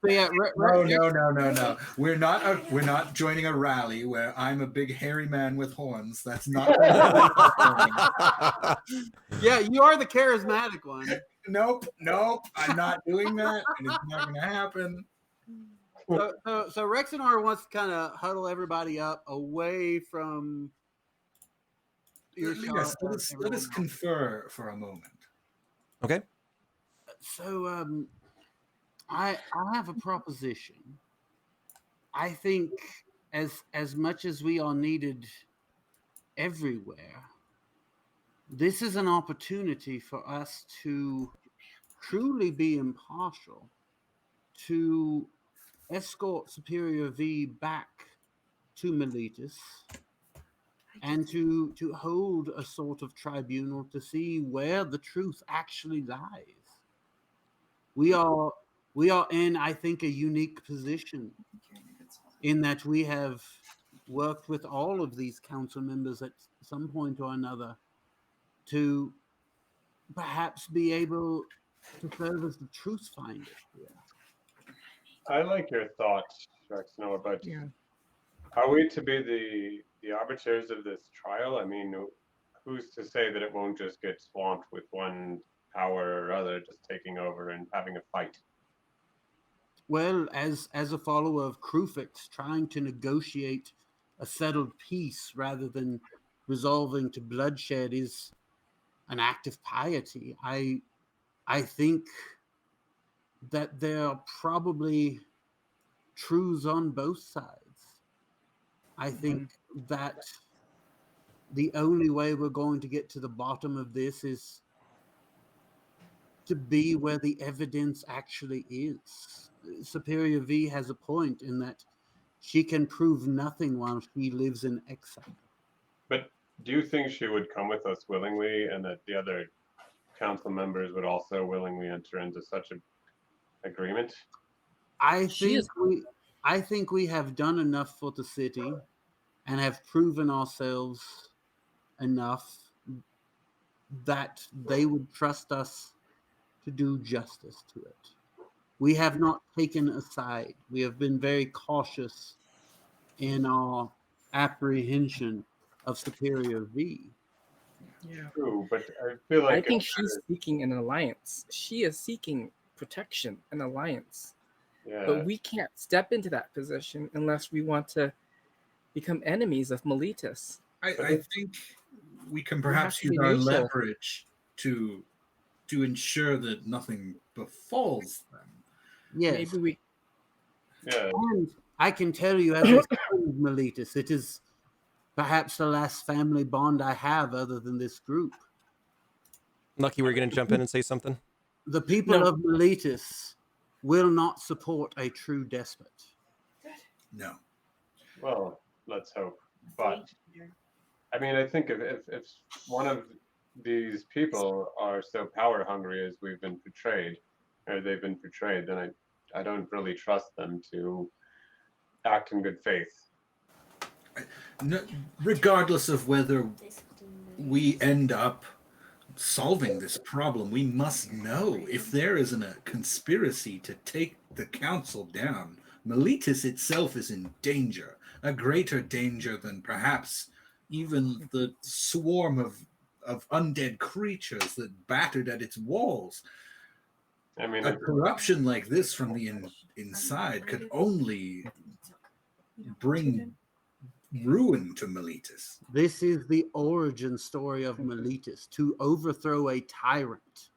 Yeah, No. We're not joining a rally where I'm a big hairy man with horns. That's not. Yeah, you are the charismatic one. Nope. I'm not doing that, and it's not going to happen. So Rexanar wants to kind of huddle everybody up away from. Let us confer for a moment. Okay. So I have a proposition. I think as much as we are needed everywhere, this is an opportunity for us to truly be impartial, to escort Superior V back to Miletus, and to hold a sort of tribunal to see where the truth actually lies. We are in, I think, a unique position in that we have worked with all of these council members at some point or another to perhaps be able to serve as the truth finders here. I like your thoughts, Snow, but Yeah. are we to be the arbiters of this trial? I mean, who's to say that it won't just get swamped with one power or other just taking over and having a fight? Well, as a follower of Krufix, trying to negotiate a settled peace rather than resolving to bloodshed is an act of piety. I think that there are probably truths on both sides. I think that the only way we're going to get to the bottom of this is to be where the evidence actually is. Superior V has a point in that she can prove nothing while she lives in exile. But do you think she would come with us willingly, and that the other council members would also willingly enter into such an agreement? I think we have done enough for the city and have proven ourselves enough that they would trust us to do justice to it. We have not taken a side. We have been very cautious in our apprehension of Superior V. Yeah. True, but I feel I like think she's seeking an alliance. She is seeking protection, an alliance. yeah, But we can't step into that position unless we want to become enemies of Miletus. I think we can have perhaps to be use our neutral. leverage to ensure that nothing befalls them. Yes. Maybe we. yeah. And I can tell you, as a son of Miletus, it is perhaps the last family bond I have other than this group. Lucky, we're going to jump in and say something. The people No. of Miletus will not support a true despot. No. Well, let's hope. But I mean, I think if one of these people are so power hungry as we've been portrayed, or they've been portrayed, then I don't really trust them to act in good faith. No, regardless of whether we end up solving this problem, we must know if there isn't a conspiracy to take the council down. Miletus itself is in danger, a greater danger than perhaps even the swarm of undead creatures that battered at its walls. I mean, A corruption like this from the inside could only bring ruin to Miletus. This is the origin story of Miletus, to overthrow a tyrant.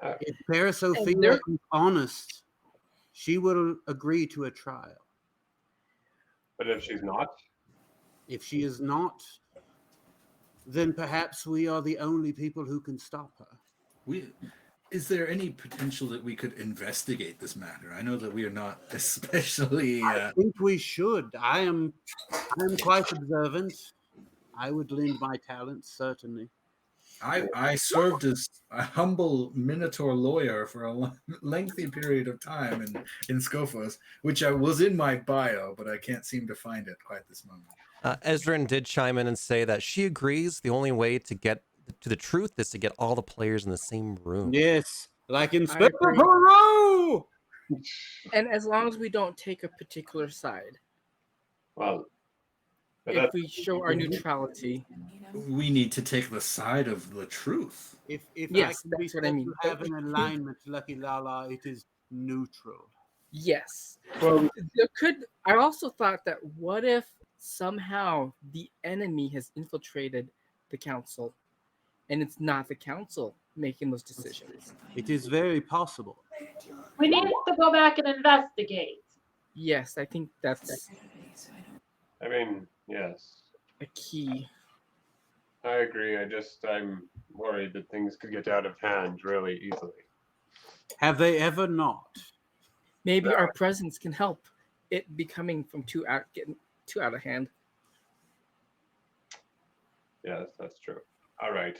If Parasophia is honest, she will agree to a trial. but if she's not, If she is not, then perhaps we are the only people who can stop her. Is there any potential that we could investigate this matter? I know that we are not especially. I think we should. I'm quite observant. I would lend my talents, certainly. I served as a humble Minotaur lawyer for a lengthy period of time in Scophos, which I was in my bio, but I can't seem to find it quite this moment. Ezrin did chime in and say that she agrees the only way to get to the truth is to get all the players in the same room. Yes, like Inspector agree. Poirot! And as long as we don't take a particular side, well, but if we show our neutrality, We need to take the side of the truth. If Yes, I can be that's what I said mean. to have an alignment, Lucky Lala, it is neutral. yes. well, There could. I also thought that what if somehow the enemy has infiltrated the council, and it's not the council making those decisions? It is very possible. We need to go back and investigate. Yes, I think that's I mean, yes. a key. I agree. I'm worried that things could get out of hand really easily. Have they ever not? Maybe our presence can help it becoming getting too out of hand. Yes, that's true. All right.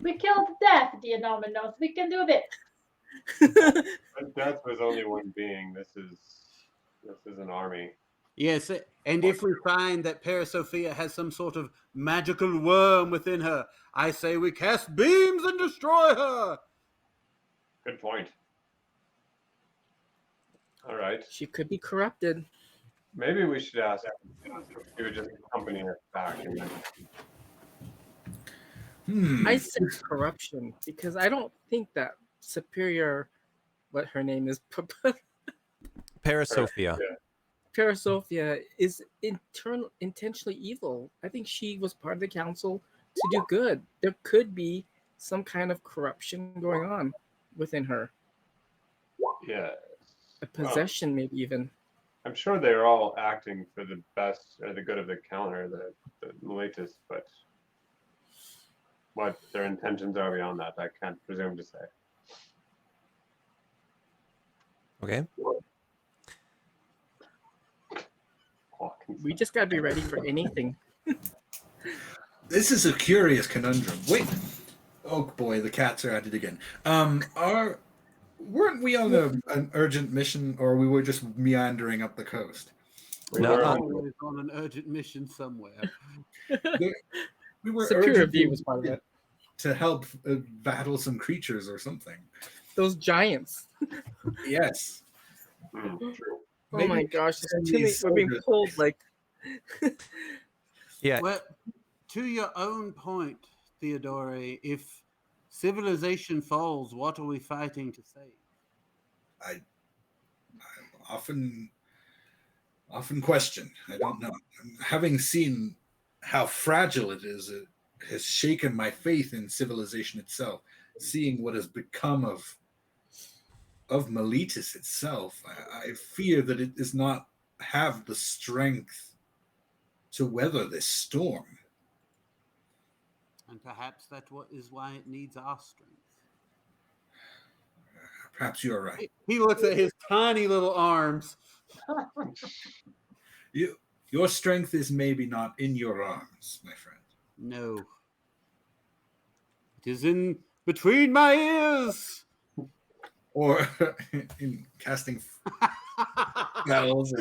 We killed death, Dianominos. We can do this. But death was only one being. This is an army. Yes, and if we find that Parasophia has some sort of magical worm within her, I say we cast beams and destroy her. Good point. All right. She could be corrupted. Maybe we should ask if he would just accompany us back. And then... I said corruption because I don't think that Superior, what her name is, Parasophia. Parasophia is intentionally evil. I think she was part of the council to do good. There could be some kind of corruption going on within her. Yeah. A possession, maybe even. I'm sure they're all acting for the best or the good of the counter, the latest, but what their intentions are beyond that, I can't presume to say. Okay. We just gotta be ready for anything. This is a curious conundrum. Wait. Oh boy, the cats are at it again. Weren't we on an urgent mission, or we were just meandering up the coast? We No, were Always on an urgent mission somewhere. We were Superior urgently V was part of it. to help battle some creatures or something. Those giants. Yes. true. Oh Maybe my gosh, send too many, these we're being soldiers- pulled like Yeah. Well, to your own point, Theodore, if civilization falls, what are we fighting to save? I often question. I don't know. Having seen how fragile it has shaken my faith in civilization itself. Seeing what has become of Miletus itself, I fear that it does not have the strength to weather this storm. And perhaps that is why it needs our strength. Perhaps you're right. He looks at his tiny little arms. Your strength is maybe not in your arms, my friend. No. It is in between my ears. Or in casting spells,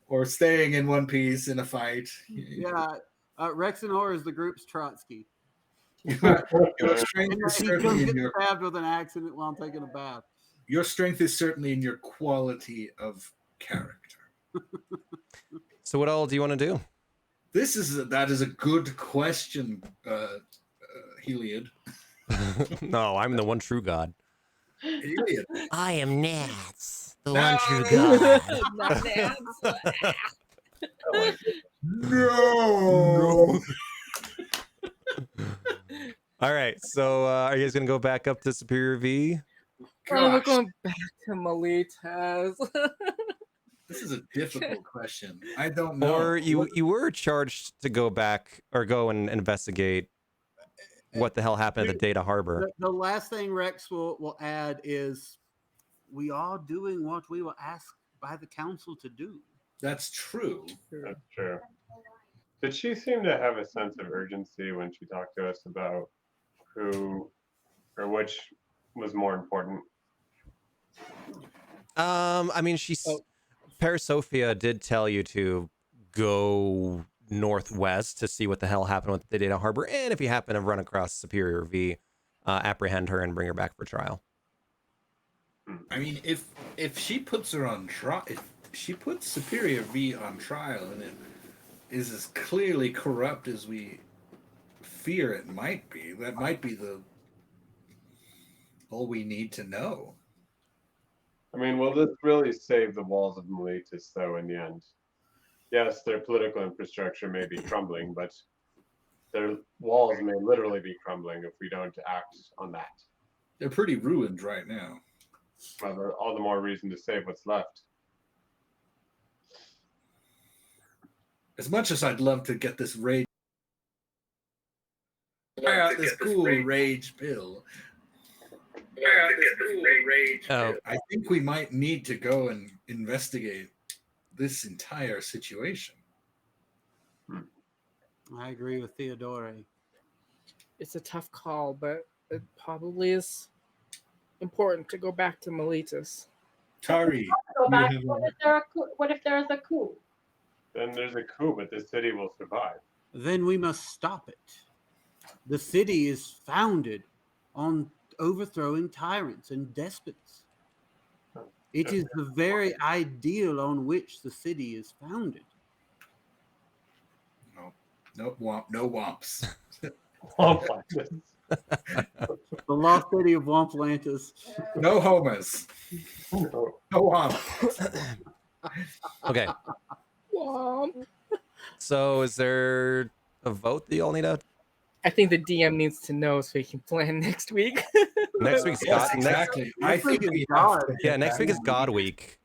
or staying in one piece in a fight. Yeah. Rexenor is the group's Trotsky. Your strength is He certainly comes in get your stabbed with an accident while I'm taking a bath. your strength is certainly in your quality of character. So what all do you want to do? That is a good question, Heliod. No, I'm the one true god. Heliod. I am Nats, the No. one true god. not dance. No. All right, so are you guys gonna go back up to Superior V? Oh, we're Gosh, going back to Miletus. this is a difficult question. I don't know. Or you were charged to go back or go and investigate what the hell happened at the Data Harbor. The last thing Rex will add is we are doing what we were asked by the council to do. That's true. That's true. Did she seem to have a sense of urgency when she talked to us about who or which was more important? I mean, Parasophia did tell you to go northwest to see what the hell happened with the Data Harbor, and if you happen to run across Superior V, apprehend her and bring her back for trial. I mean, if she puts her on trial, if she puts Superior V on trial, and it is as clearly corrupt as we fear it might be, that might be all we need to know. I mean, will this really save the walls of Miletus, though, in the end? Yes, their political infrastructure may be crumbling, but their walls may literally be crumbling if we don't act on that. They're pretty ruined right now. Well, all the more reason to save what's left. As much as I'd love to get this raid this cool rage pill. Oh, I think we might need to go and investigate this entire situation. I agree with Theodore. It's a tough call, but it probably is important to go back to Miletus. Tari, Go you back. have What if there is a coup? Then there's a coup, but the city will survive. Then we must stop it. The city is founded on overthrowing tyrants and despots. It is the very ideal on which the city is founded. no womps. The lost city of Wamplantis. No homas. No. No womps. okay. So is there a vote that you all need to? I think the DM needs to know so he can plan next week. Next week's Yes, God. exactly. I Next think week is we God. have to Yeah, get next back week is to God the- week.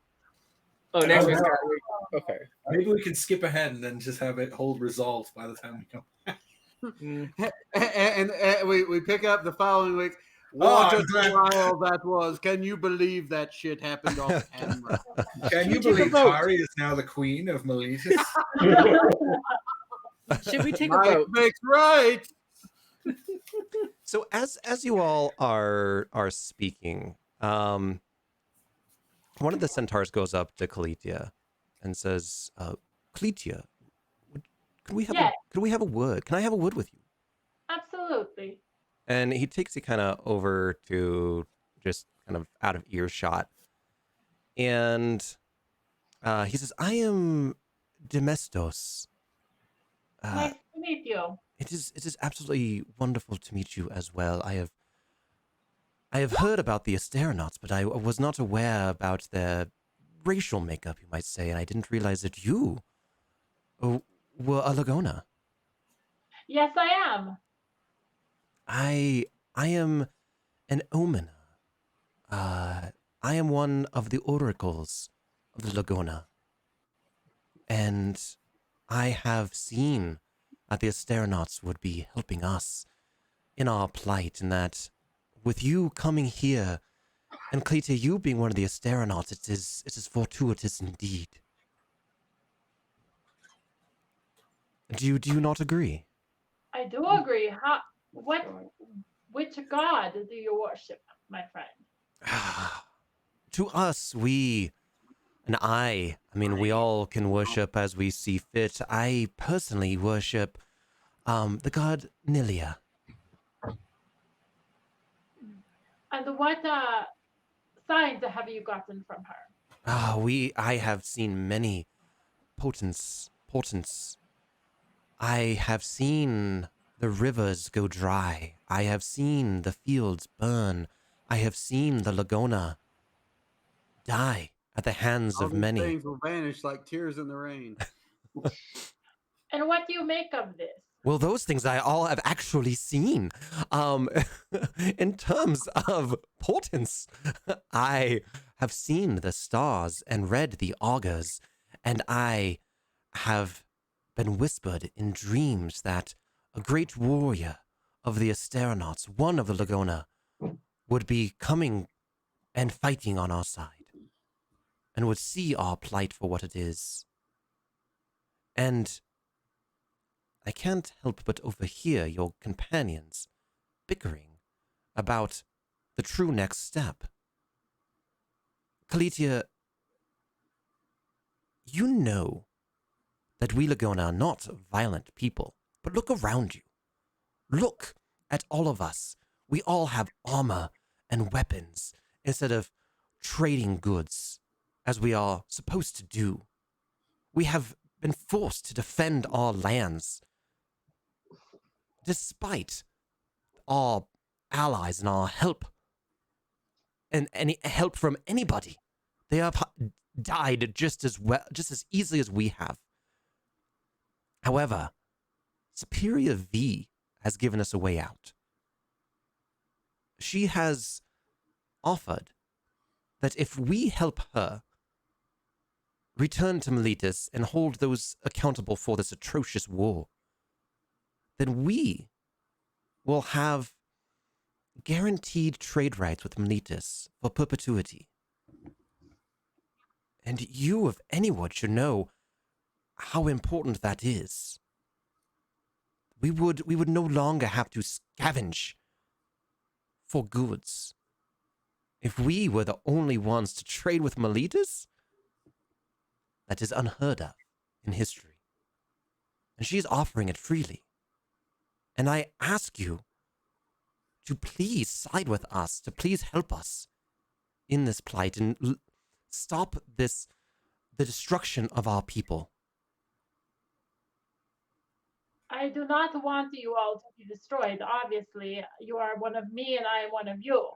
Oh, next Okay. week's God week. Okay. Maybe we can skip ahead and then just have it hold resolved by the time we come. Mm. And we pick up the following week. Oh, What I'm a glad- trial that was. Can you believe that shit happened on camera? Can you we take a believe vote? Tari is now the queen of Miletus? Should we take a Mike vote? makes right. So as you all are speaking, one of the centaurs goes up to Kalitia and says, "Kalitia, could we have Yes. could we have a word? Can I have a word with you?" Absolutely. And he takes you kind of over to just kind of out of earshot, and he says, "I am Demestos. Nice to meet you. It is absolutely wonderful to meet you as well. I have heard about the Asteronauts, but I was not aware about their racial makeup, you might say, and I didn't realize that you were a Lagona. Yes, I am. I am an Omen. I am one of the oracles of the Lagona, and I have seen that the Asteronauts would be helping us in our plight, and that with you coming here, and Cleta, you being one of the Asteronauts, it is fortuitous indeed. Do you not agree? I do agree. Which god do you worship, my friend? To us, we all can worship as we see fit. I personally worship the god Nilia. And what signs have you gotten from her? I have seen many portents. I have seen the rivers go dry. I have seen the fields burn. I have seen the Lagona die at the hands All of these many. things will vanish like tears in the rain. And what do you make of this? Well, those things I all have actually seen. In terms of portents, I have seen the stars and read the augurs, and I have been whispered in dreams that a great warrior of the Asteronauts, one of the Lagona, would be coming and fighting on our side, and would see our plight for what it is. And I can't help but overhear your companions bickering about the true next step. Kalitia, you know that we Lagona are not violent people, but look around you. Look at all of us. We all have armor and weapons instead of trading goods as we are supposed to do. We have been forced to defend our lands despite our allies and our help and any help from anybody. They have died just as easily as we have. However, Superior V has given us a way out. She has offered that if we help her return to Miletus and hold those accountable for this atrocious war, then we will have guaranteed trade rights with Meletus for perpetuity. And you, if anyone, should know how important that is. We would no longer have to scavenge for goods. If we were the only ones to trade with Meletus, that is unheard of in history. And she's offering it freely. And I ask you to please side with us, to please help us in this plight and stop the destruction of our people. I do not want you all to be destroyed. Obviously, you are one of me and I am one of you.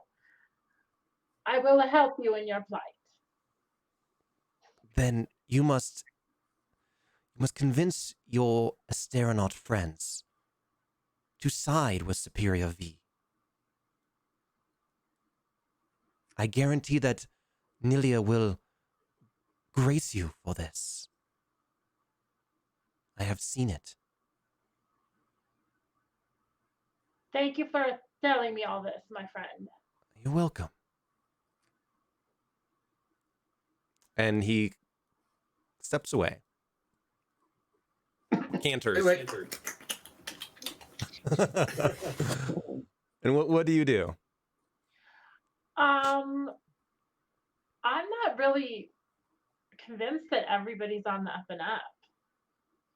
I will help you in your plight. Then you must convince your Asteronaut friends to side with Superior V. I guarantee that Nilia will grace you for this. I have seen it. Thank you for telling me all this, my friend. You're welcome. And he steps away. Canters. Wait. And what do you do? I'm not really convinced that everybody's on the up and up.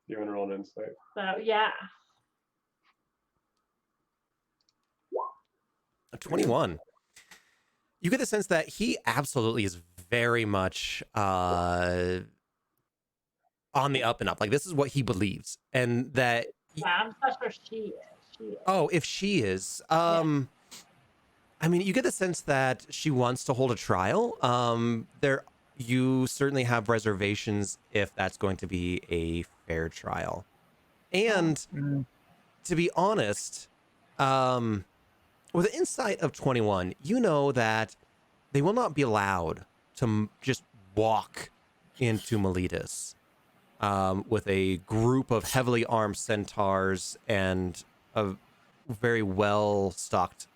You want to roll an insight? So yeah. A 21. You get the sense that he absolutely is very much on the up and up. Like, this is what he believes. And that... Yeah, I'm not sure she is. Oh, if she is. I mean, you get the sense that she wants to hold a trial. You certainly have reservations if that's going to be a fair trial. And to be honest, with an insight of 21, you know that they will not be allowed to just walk into Meletus with a group of heavily armed centaurs and a very well-stocked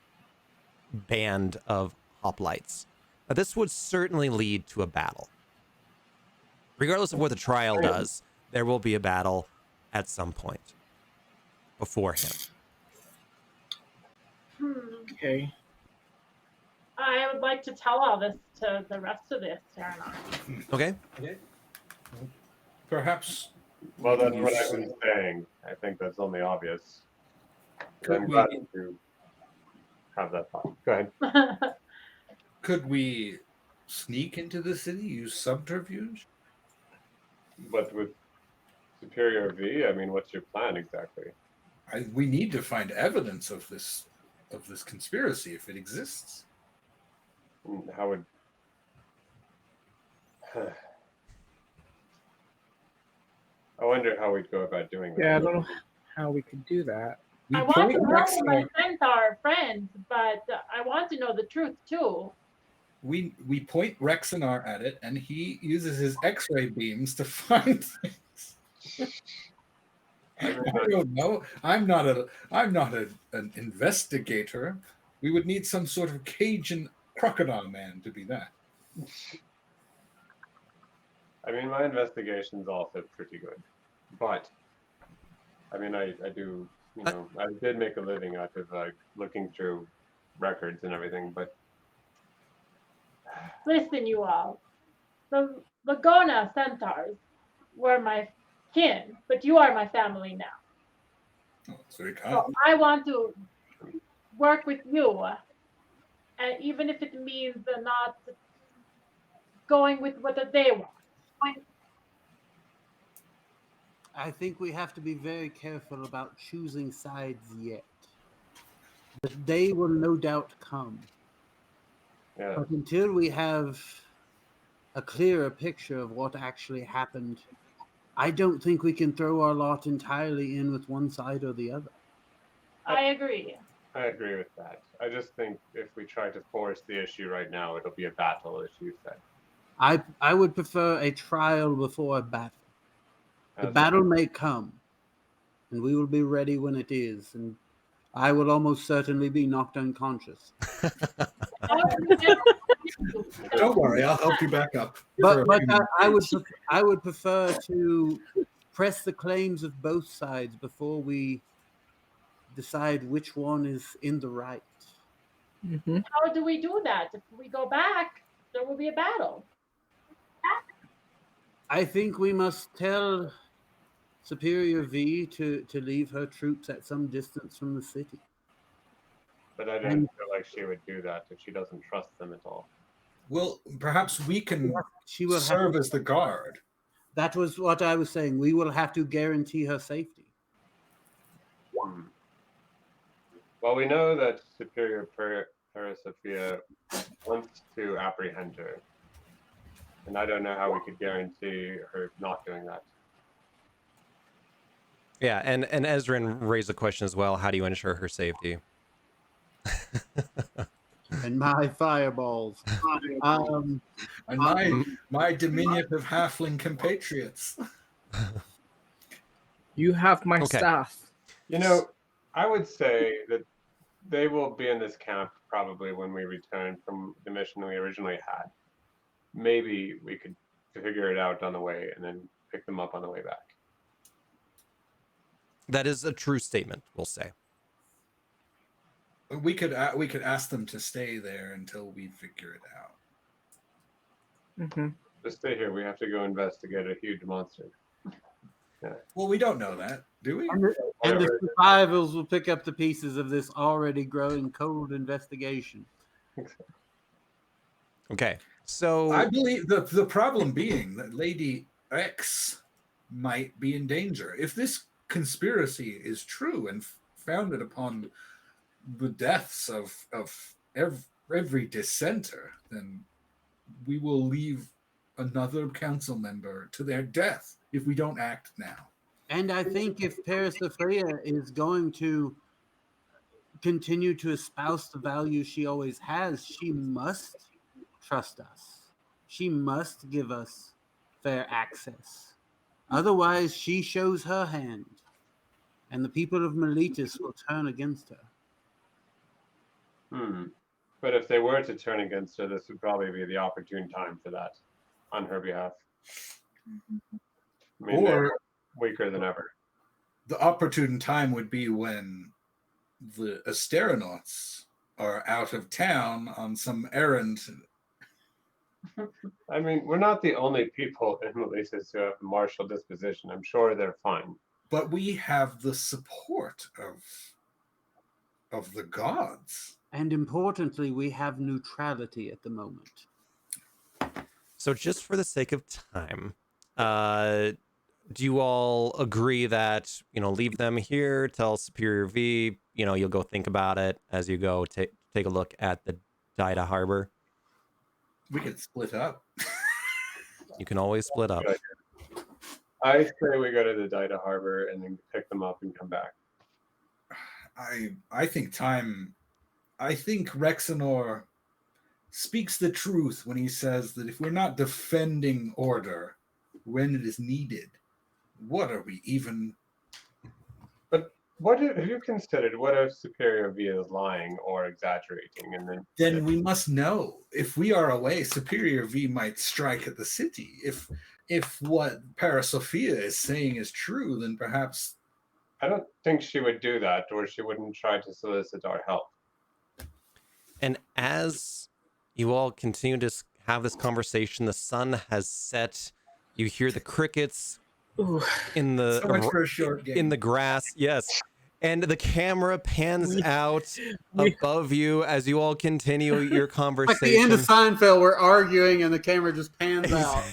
band of hoplites. This would certainly lead to a battle. Regardless of what the trial does, there will be a battle at some point before him. Okay. I would like to tell all this to the rest of the Asteronaut. Okay. Perhaps. Well, that's what I was saying. I think that's only obvious. Could I'm we- glad to have that thought. Go ahead. Could we sneak into the city, use subterfuge? But with Superior V, I mean, what's your plan exactly? We need to find evidence of this conspiracy if it exists. How would... I wonder how we'd go about doing that. Yeah, I don't know how we could do that. I want to know my centaur friends, but I want to know the truth too. We point Rexinar at it, and he uses his X-ray beams to find things. I don't know. I'm not an investigator. We would need some sort of Cajun crocodile man to be that. I mean, my investigation's also pretty good, but I mean, I do, you know, I did make a living out of looking through records and everything, but Listen, you all. The Lagona centaurs were my kin, but you are my family now. Oh, that's very kind. So I want to work with you, and even if it means not going with what they want. I think we have to be very careful about choosing sides yet. The day will no doubt come. yeah. But until we have a clearer picture of what actually happened, I don't think we can throw our lot entirely in with one side or the other. I agree. I agree with that. I just think if we try to force the issue right now, it'll be a battle, as you said. I would prefer a trial before a battle. The As- battle may come, and we will be ready when it is. And I will almost certainly be knocked unconscious. Don't worry, I'll help you back up. But for a but few I would prefer to press the claims of both sides before we decide which one is in the right. Mhm. How do we do that? If we go back, there will be a battle. I think we must tell Superior V to leave her troops at some distance from the city. But I don't feel like she would do that if she doesn't trust them at all. Well, perhaps we can She will have serve as the guard. That was what I was saying. We will have to guarantee her safety. Well, we know that Superior Parasophia wants to apprehend her. And I don't know how we could guarantee her not doing that. Yeah, and Ezrin raised a question as well. How do you ensure her safety? And my fireballs. And my diminutive halfling compatriots. You have my Okay. staff. You know, I would say that they will be in this camp probably when we return from the mission we originally had. Maybe we could figure it out on the way and then pick them up on the way back. That is a true statement, we'll say. We could ask them to stay there until we figure it out. Mm-hmm. Just stay here. We have to go investigate a huge monster. Yeah. Well, we don't know that, do we? And the survivals will pick up the pieces of this already growing cold investigation. Okay, so I believe the problem being that Lady X might be in danger. If this conspiracy is true and founded upon the deaths of every dissenter, then we will leave another council member to their death if we don't act now. And I think if Parasophia is going to continue to espouse the values she always has, she must trust us. She must give us fair access. Otherwise, she shows her hand, and the people of Miletus will turn against her. But if they were to turn against her, this would probably be the opportune time for that on her behalf. I mean, they're weaker than ever. The opportune time would be when the Asteronauts are out of town on some errand. I mean, we're not the only people in Miletus who have a martial disposition. I'm sure they're fine. But we have the support of the gods. And importantly, we have neutrality at the moment. So just for the sake of time, do you all agree that, leave them here, tell Superior V, you'll go think about it as you go take a look at the Dida Harbor? We could split up. You can always split up. I say we go to the Dida Harbor and then pick them up and come back. I think Rexenor speaks the truth when he says that if we're not defending order when it is needed, what are we even? But what have you considered? What if Superior V is lying or exaggerating? And then we must know. If we are away, Superior V might strike at the city. If what Parasophia is saying is true, then perhaps. I don't think she would do that, or she wouldn't try to solicit our help. And as you all continue to have this conversation, the sun has set. You hear the crickets in the So much for a short game. in the grass. Yes. And the camera pans out above you as you all continue your conversation. Like the end of Seinfeld, we're arguing and the camera just pans out.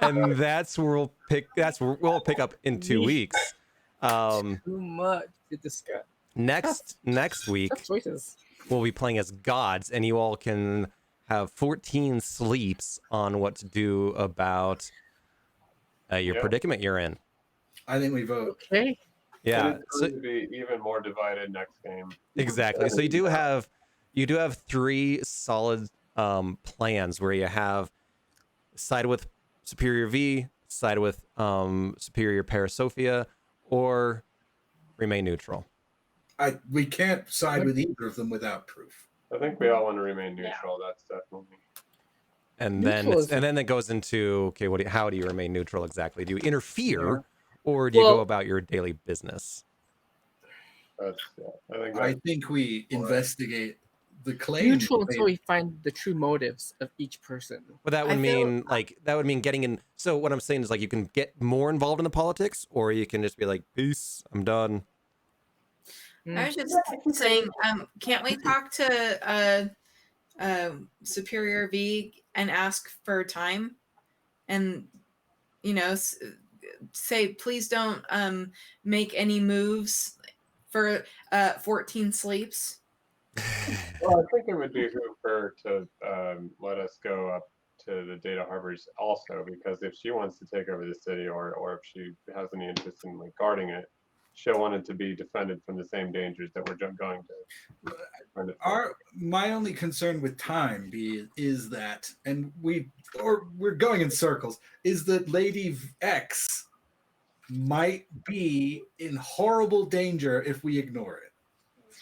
and that's where we'll pick. That's where we'll pick up in 2 weeks. Too much to discuss. Next week, Tough choices. we'll be playing as gods, and you all can have 14 sleeps on what to do about your predicament you're in. I think we vote. Okay. Yeah. It's going to be even more divided next game. Exactly. So you do have 3 solid plans where you have side with Superior V, side with Superior Parasophia, or remain neutral. We can't side with either of them without proof. I think we all want to remain neutral. That's definitely. And Neutral then it goes into, okay, how do you remain neutral exactly? Do you interfere, Yeah. or do you go Well- about your daily business? That's, yeah, I think I that's think we investigate the claim. Neutral until we find the true motives of each person. But that would I feel- mean that would mean getting in. So what I'm saying is like you can get more involved in the politics, or you can just be like, peace, I'm done. I was just saying, can't we talk to Superior V and ask for time, and say please don't make any moves for 14 sleeps. Well, I think it would behoove her to let us go up to the data harbors also, because if she wants to take over the city, or if she has any interest in like guarding it, she'll want it to be defended from the same dangers that we're going to. My only concern with time is that, and we're going in circles, is that Lady X might be in horrible danger if we ignore it.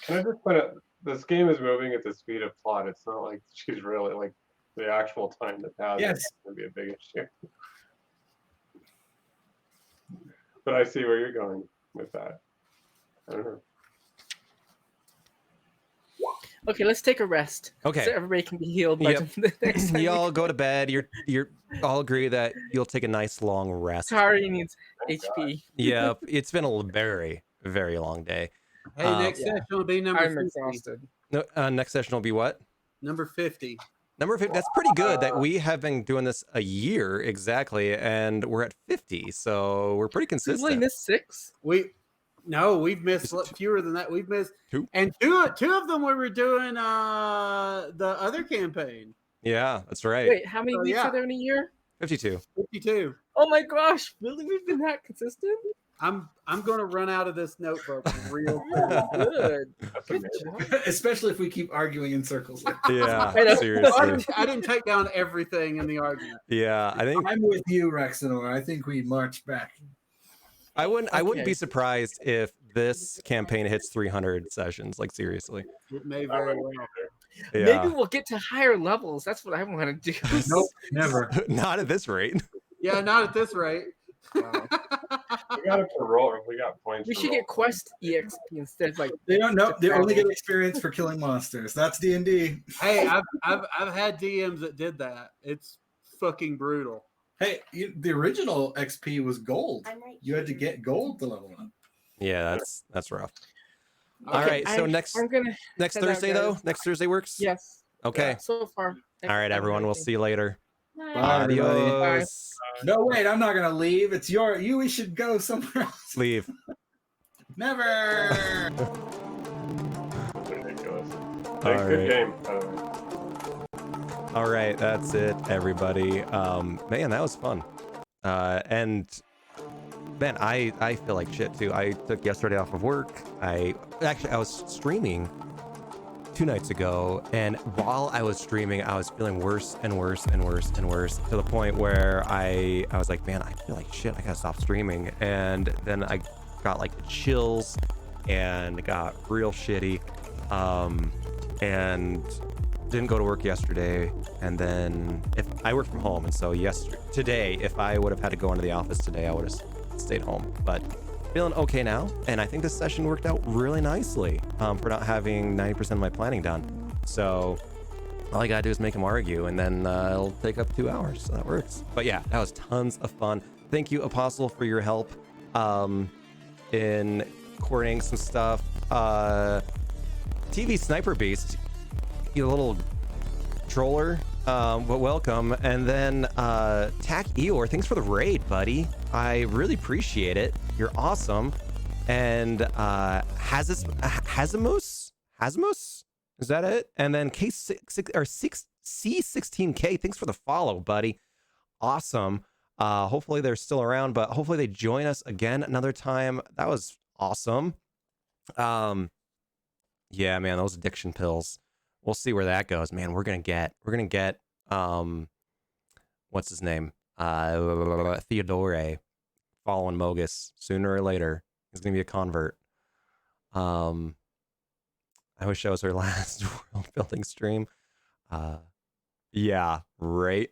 Can I just put it? This game is moving at the speed of plot. It's not like she's really like the actual time that passes Yes. is going to be a big issue. But I see where you're going with that. I don't know. Okay, let's take a rest. Okay. So everybody can be healed by Yep. the next time. Y'all go to bed. You're all agree that you'll take a nice long rest. Tari needs Thank HP. Yeah, it's been a very, very long day. Hey, next Yeah. session will be number I'm 50. exhausted. No, next session will be what? Number 50. Number 50. That's pretty good. That we have been doing this a year exactly, and we're at 50, so we're pretty We've only consistent. missed 6. We've missed Just fewer than that. We've missed Two. and two of them we were doing the other campaign. Yeah, that's right. Wait, how many So, weeks yeah. are there in a year? 52. 52. Oh my gosh, really? We've been that consistent? I'm going to run out of this notebook real soon. Good. That's Good amazing. job. Especially if we keep arguing in circles. Yeah, I know. I seriously. didn't take down everything in the argument. Yeah, I think I'm with you, Rexanor. I think we march back. I wouldn't be Okay. surprised if this campaign hits 300 sessions. Like seriously. It may I very wouldn't well. Yeah. Maybe we'll get to higher levels. That's what I want to do. Nope, never. Not at this rate. Yeah, not at this rate. Wow. We got it for roll. We got points. We for should roll. get quest EXP instead. Like They don't know. They only get experience for killing monsters. That's D&D. Hey, I've had DMs that did that. It's fucking brutal. Hey, the original XP was gold. I'm right You had to here. get gold to level up. Yeah, that's rough. Okay, All right, so I'm gonna next head out, Thursday though? guys. Next Thursday works? yes. Okay. So far. All right, everyone. We'll see you later. Bye, everybody. Adios. No, wait, I'm not gonna leave. It's you. We should go somewhere else. Leave. Never. Ridiculous. All Hey, right. good game, by the way. All right, that's it, everybody. Man, that was fun. And man, I feel like shit too. I took yesterday off of work. I was streaming 2 nights ago, and while I was streaming, I was feeling worse and worse and worse and worse to the point where I was like, man, I feel like shit. I gotta stop streaming. And then I got like the chills and got real shitty. And didn't go to work yesterday, and then if I work from home, and so today, if I would have had to go into the office today, I would have stayed home. But feeling okay now, and I think this session worked out really nicely for not having 90% of my planning done. So all I gotta do is make them argue, and then it'll take up 2 hours. So that works. But yeah, that was tons of fun. Thank you, Apostle, for your help in coordinating some stuff. TV Sniper Beast, you little troller, but welcome. And then Tack Eeyore, thanks for the raid, buddy. I really appreciate it. You're awesome. And Hazimus, is that it? And then C16K, thanks for the follow, buddy. Awesome. Hopefully they're still around, but hopefully they join us again another time. That was awesome. Yeah, man, those addiction pills. We'll see where that goes, man. We're gonna get what's his name? Theodore following Mogus sooner or later. He's gonna be a convert. I wish that was her last world building stream. Yeah, right.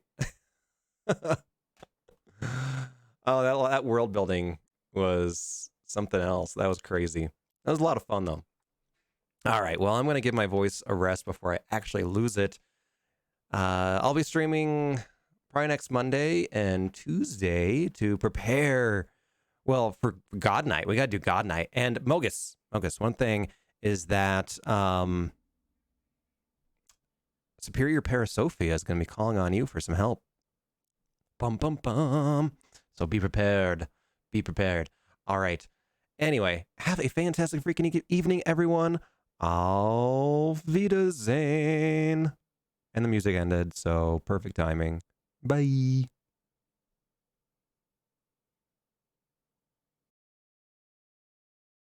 Oh, that world building was something else. That was crazy. That was a lot of fun, though. All right, well, I'm going to give my voice a rest before I actually lose it. I'll be streaming probably next Monday and Tuesday to prepare, well, for God Night. We got to do God Night. And Mogus, one thing is that Superior Parasophia is going to be calling on you for some help. Bum, bum, bum. So be prepared. Be prepared. All right. Anyway, have a fantastic freaking evening, everyone. Auf Wiedersehen. And the music ended, so perfect timing. Bye.